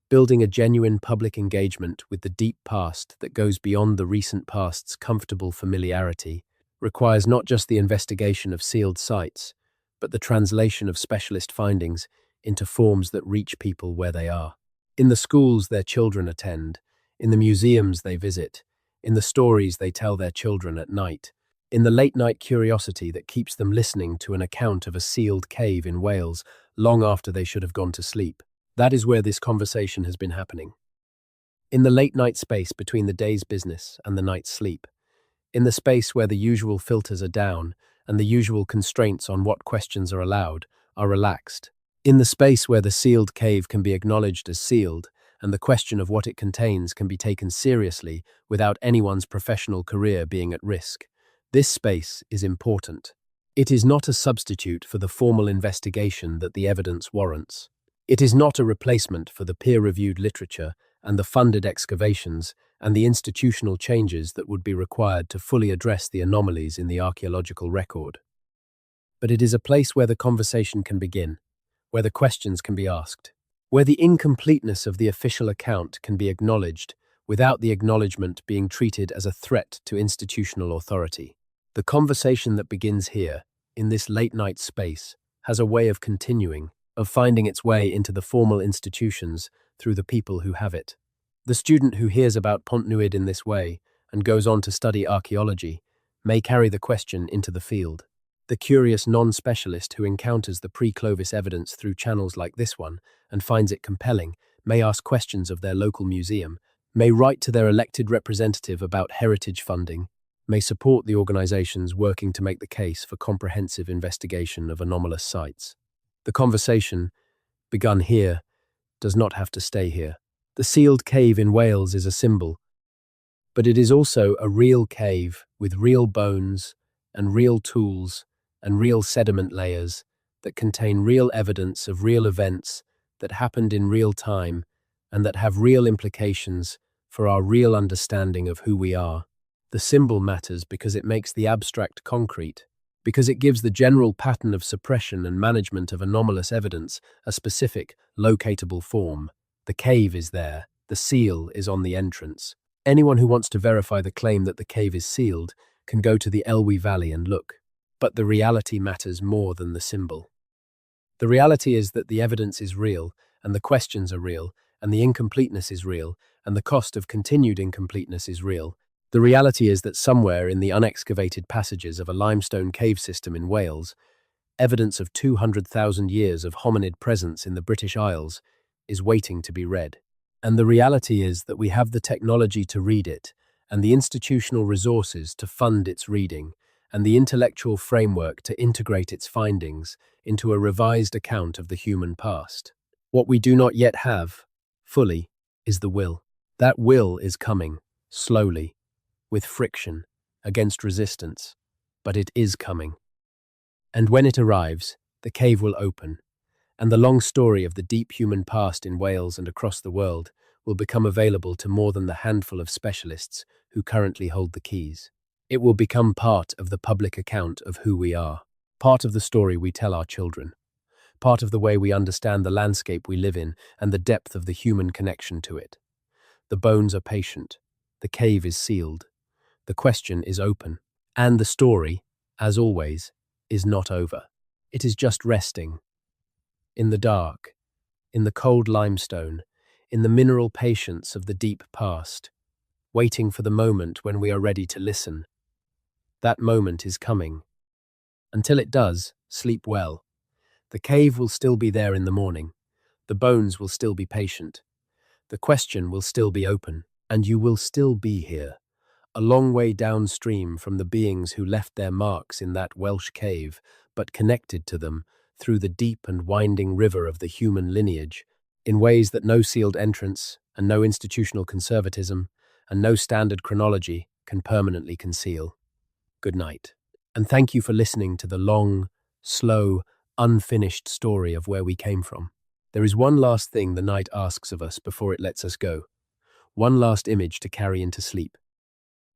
building a genuine public engagement with the deep past that goes beyond the recent past's comfortable familiarity, requires not just the investigation of sealed sites, but the translation of specialist findings into forms that reach people where they are. In the schools their children attend, in the museums they visit, in the stories they tell their children at night, in the late-night curiosity that keeps them listening to an account of a sealed cave in Wales long after they should have gone to sleep. That is where this conversation has been happening. In the late-night space between the day's business and the night's sleep, in the space where the usual filters are down and the usual constraints on what questions are allowed are relaxed, in the space where the sealed cave can be acknowledged as sealed and the question of what it contains can be taken seriously without anyone's professional career being at risk. This space is important. It is not a substitute for the formal investigation that the evidence warrants. It is not a replacement for the peer-reviewed literature and the funded excavations and the institutional changes that would be required to fully address the anomalies in the archaeological record. But it is a place where the conversation can begin, where the questions can be asked, where the incompleteness of the official account can be acknowledged without the acknowledgement being treated as a threat to institutional authority. The conversation that begins here, in this late-night space, has a way of continuing, of finding its way into the formal institutions through the people who have it. The student who hears about Pontnewydd in this way and goes on to study archaeology may carry the question into the field. The curious non-specialist who encounters the pre-Clovis evidence through channels like this one and finds it compelling may ask questions of their local museum, may write to their elected representative about heritage funding, may support the organizations working to make the case for comprehensive investigation of anomalous sites. The conversation, begun here, does not have to stay here. The sealed cave in Wales is a symbol, but it is also a real cave with real bones and real tools and real sediment layers that contain real evidence of real events that happened in real time and that have real implications for our real understanding of who we are. The symbol matters because it makes the abstract concrete, because it gives the general pattern of suppression and management of anomalous evidence a specific, locatable form. The cave is there, the seal is on the entrance. Anyone who wants to verify the claim that the cave is sealed can go to the Elwy Valley and look. But the reality matters more than the symbol. The reality is that the evidence is real, and the questions are real, and the incompleteness is real, and the cost of continued incompleteness is real. The reality is that somewhere in the unexcavated passages of a limestone cave system in Wales, evidence of 200,000 years of hominid presence in the British Isles is waiting to be read. And the reality is that we have the technology to read it, and the institutional resources to fund its reading, and the intellectual framework to integrate its findings into a revised account of the human past. What we do not yet have, fully, is the will. That will is coming, slowly, with friction, against resistance, but it is coming. And when it arrives, the cave will open, and the long story of the deep human past in Wales and across the world will become available to more than the handful of specialists who currently hold the keys. It will become part of the public account of who we are, part of the story we tell our children, part of the way we understand the landscape we live in and the depth of the human connection to it. The bones are patient, the cave is sealed, the question is open, and the story, as always, is not over. It is just resting. In the dark, in the cold limestone, in the mineral patience of the deep past, waiting for the moment when we are ready to listen. That moment is coming. Until it does, sleep well. The cave will still be there in the morning. The bones will still be patient. The question will still be open, and you will still be here, a long way downstream from the beings who left their marks in that Welsh cave, but connected to them through the deep and winding river of the human lineage, in ways that no sealed entrance and no institutional conservatism and no standard chronology can permanently conceal. Good night, and thank you for listening to the long, slow, unfinished story of where we came from. There is one last thing the night asks of us before it lets us go. One last image to carry into sleep.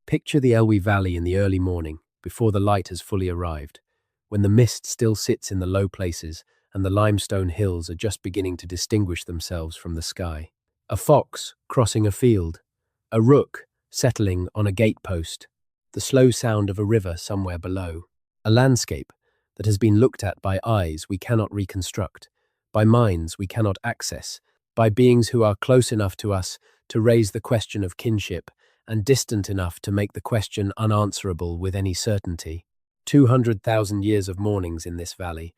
Picture the Elwy Valley in the early morning, before the light has fully arrived, when the mist still sits in the low places and the limestone hills are just beginning to distinguish themselves from the sky. A fox crossing a field, a rook settling on a gatepost, the slow sound of a river somewhere below. A landscape that has been looked at by eyes we cannot reconstruct, by minds we cannot access, by beings who are close enough to us to raise the question of kinship and distant enough to make the question unanswerable with any certainty. 200,000 years of mornings in this valley,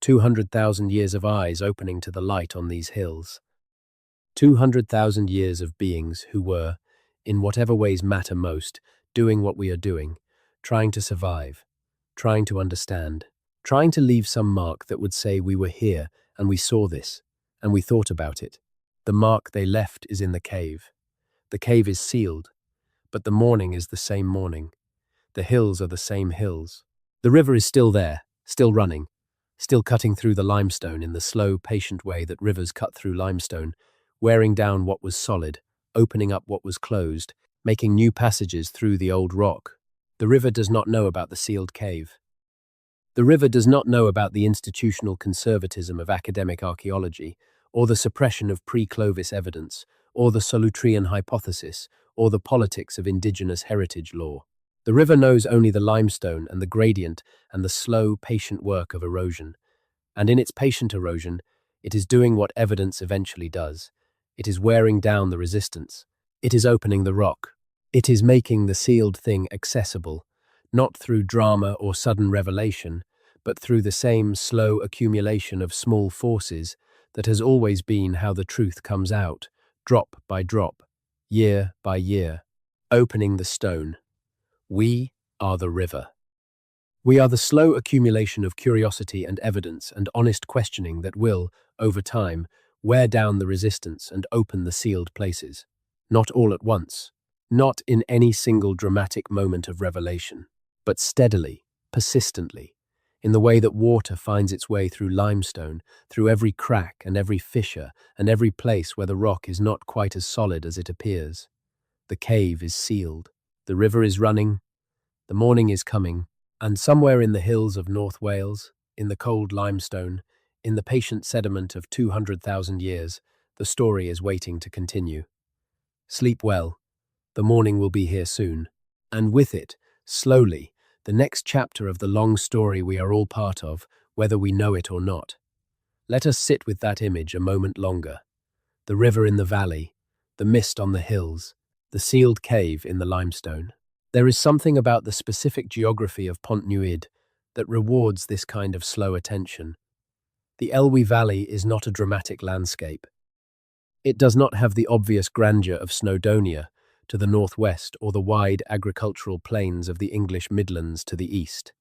200,000 years of eyes opening to the light on these hills. 200,000 years of beings who were, in whatever ways matter most, doing what we are doing, trying to survive, trying to understand, trying to leave some mark that would say we were here and we saw this, and we thought about it. The mark they left is in the cave. The cave is sealed, but the morning is the same morning. The hills are the same hills. The river is still there, still running, still cutting through the limestone in the slow, patient way that rivers cut through limestone, wearing down what was solid, opening up what was closed, making new passages through the old rock. The river does not know about the sealed cave. The river does not know about the institutional conservatism of academic archaeology, or the suppression of pre-Clovis evidence, or the Solutrean hypothesis, or the politics of indigenous heritage law. The river knows only the limestone and the gradient and the slow, patient work of erosion. And in its patient erosion, it is doing what evidence eventually does. It is wearing down the resistance. It is opening the rock. It is making the sealed thing accessible, not through drama or sudden revelation, but through the same slow accumulation of small forces that has always been how the truth comes out, drop by drop, year by year, opening the stone. We are the river. We are the slow accumulation of curiosity and evidence and honest questioning that will, over time, wear down the resistance and open the sealed places. Not all at once, not in any single dramatic moment of revelation, but steadily, persistently, in the way that water finds its way through limestone, through every crack and every fissure and every place where the rock is not quite as solid as it appears. The cave is sealed. The river is running, the morning is coming, and somewhere in the hills of North Wales, in the cold limestone, in the patient sediment of 200,000 years, the story is waiting to continue. Sleep well, the morning will be here soon, and with it, slowly, the next chapter of the long story we are all part of, whether we know it or not. Let us sit with that image a moment longer. The river in the valley, the mist on the hills, the sealed cave in the limestone. There is something about the specific geography of Pontnewydd that rewards this kind of slow attention. The Elwy Valley is not a dramatic landscape. It does not have the obvious grandeur of Snowdonia to the northwest or the wide agricultural plains of the English Midlands to the east.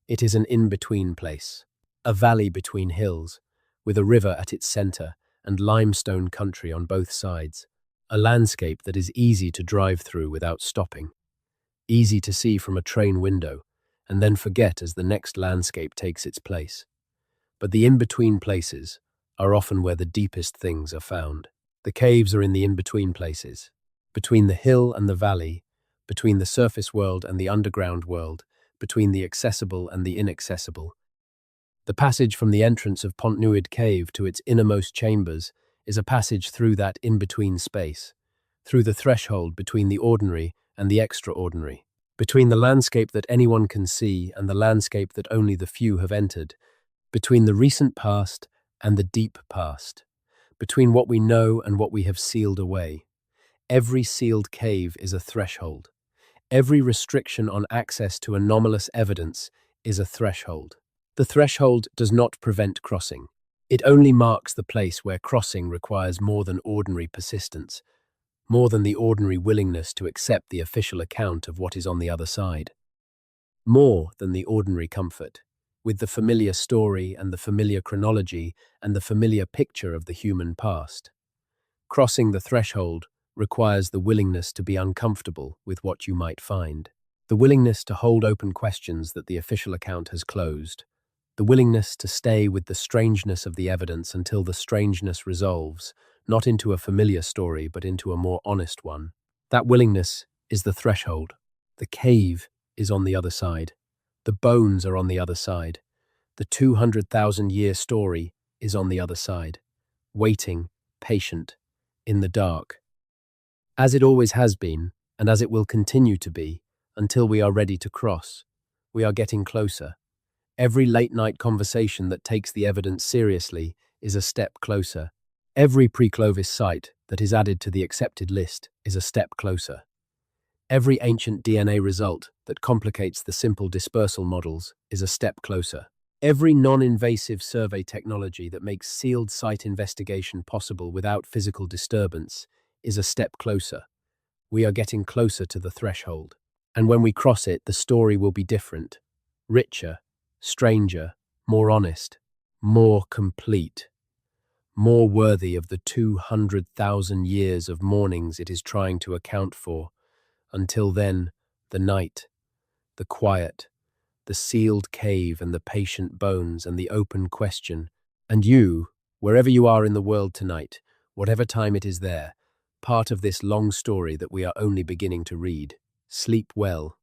It is an in-between place, a valley between hills, with a river at its centre and limestone country on both sides. A landscape that is easy to drive through without stopping, easy to see from a train window, and then forget as the next landscape takes its place. But the in-between places are often where the deepest things are found. The caves are in the in-between places, between the hill and the valley, between the surface world and the underground world, between the accessible and the inaccessible. The passage from the entrance of Pontnewydd Cave to its innermost chambers is a passage through that in-between space, through the threshold between the ordinary and the extraordinary, between the landscape that anyone can see and the landscape that only the few have entered, between the recent past and the deep past, between what we know and what we have sealed away. Every sealed cave is a threshold. Every restriction on access to anomalous evidence is a threshold. The threshold does not prevent crossing. It only marks the place where crossing requires more than ordinary persistence, more than the ordinary willingness to accept the official account of what is on the other side, more than the ordinary comfort with the familiar story and the familiar chronology and the familiar picture of the human past. Crossing the threshold requires the willingness to be uncomfortable with what you might find, the willingness to hold open questions that the official account has closed, the willingness to stay with the strangeness of the evidence until the strangeness resolves, not into a familiar story, but into a more honest one. That willingness is the threshold. The cave is on the other side. The bones are on the other side. The 200,000-year story is on the other side, waiting, patient, in the dark. As it always has been, and as it will continue to be, until we are ready to cross, we are getting closer. Every late-night conversation that takes the evidence seriously is a step closer. Every pre-Clovis site that is added to the accepted list is a step closer. Every ancient DNA result that complicates the simple dispersal models is a step closer. Every non-invasive survey technology that makes sealed site investigation possible without physical disturbance is a step closer. We are getting closer to the threshold. And when we cross it, the story will be different, richer, stranger, more honest, more complete, more worthy of the 200,000 years of mournings it is trying to account for. Until then, the night, the quiet, the sealed cave and the patient bones and the open question. And you, wherever you are in the world tonight, whatever time it is there, part of this long story that we are only beginning to read. Sleep well.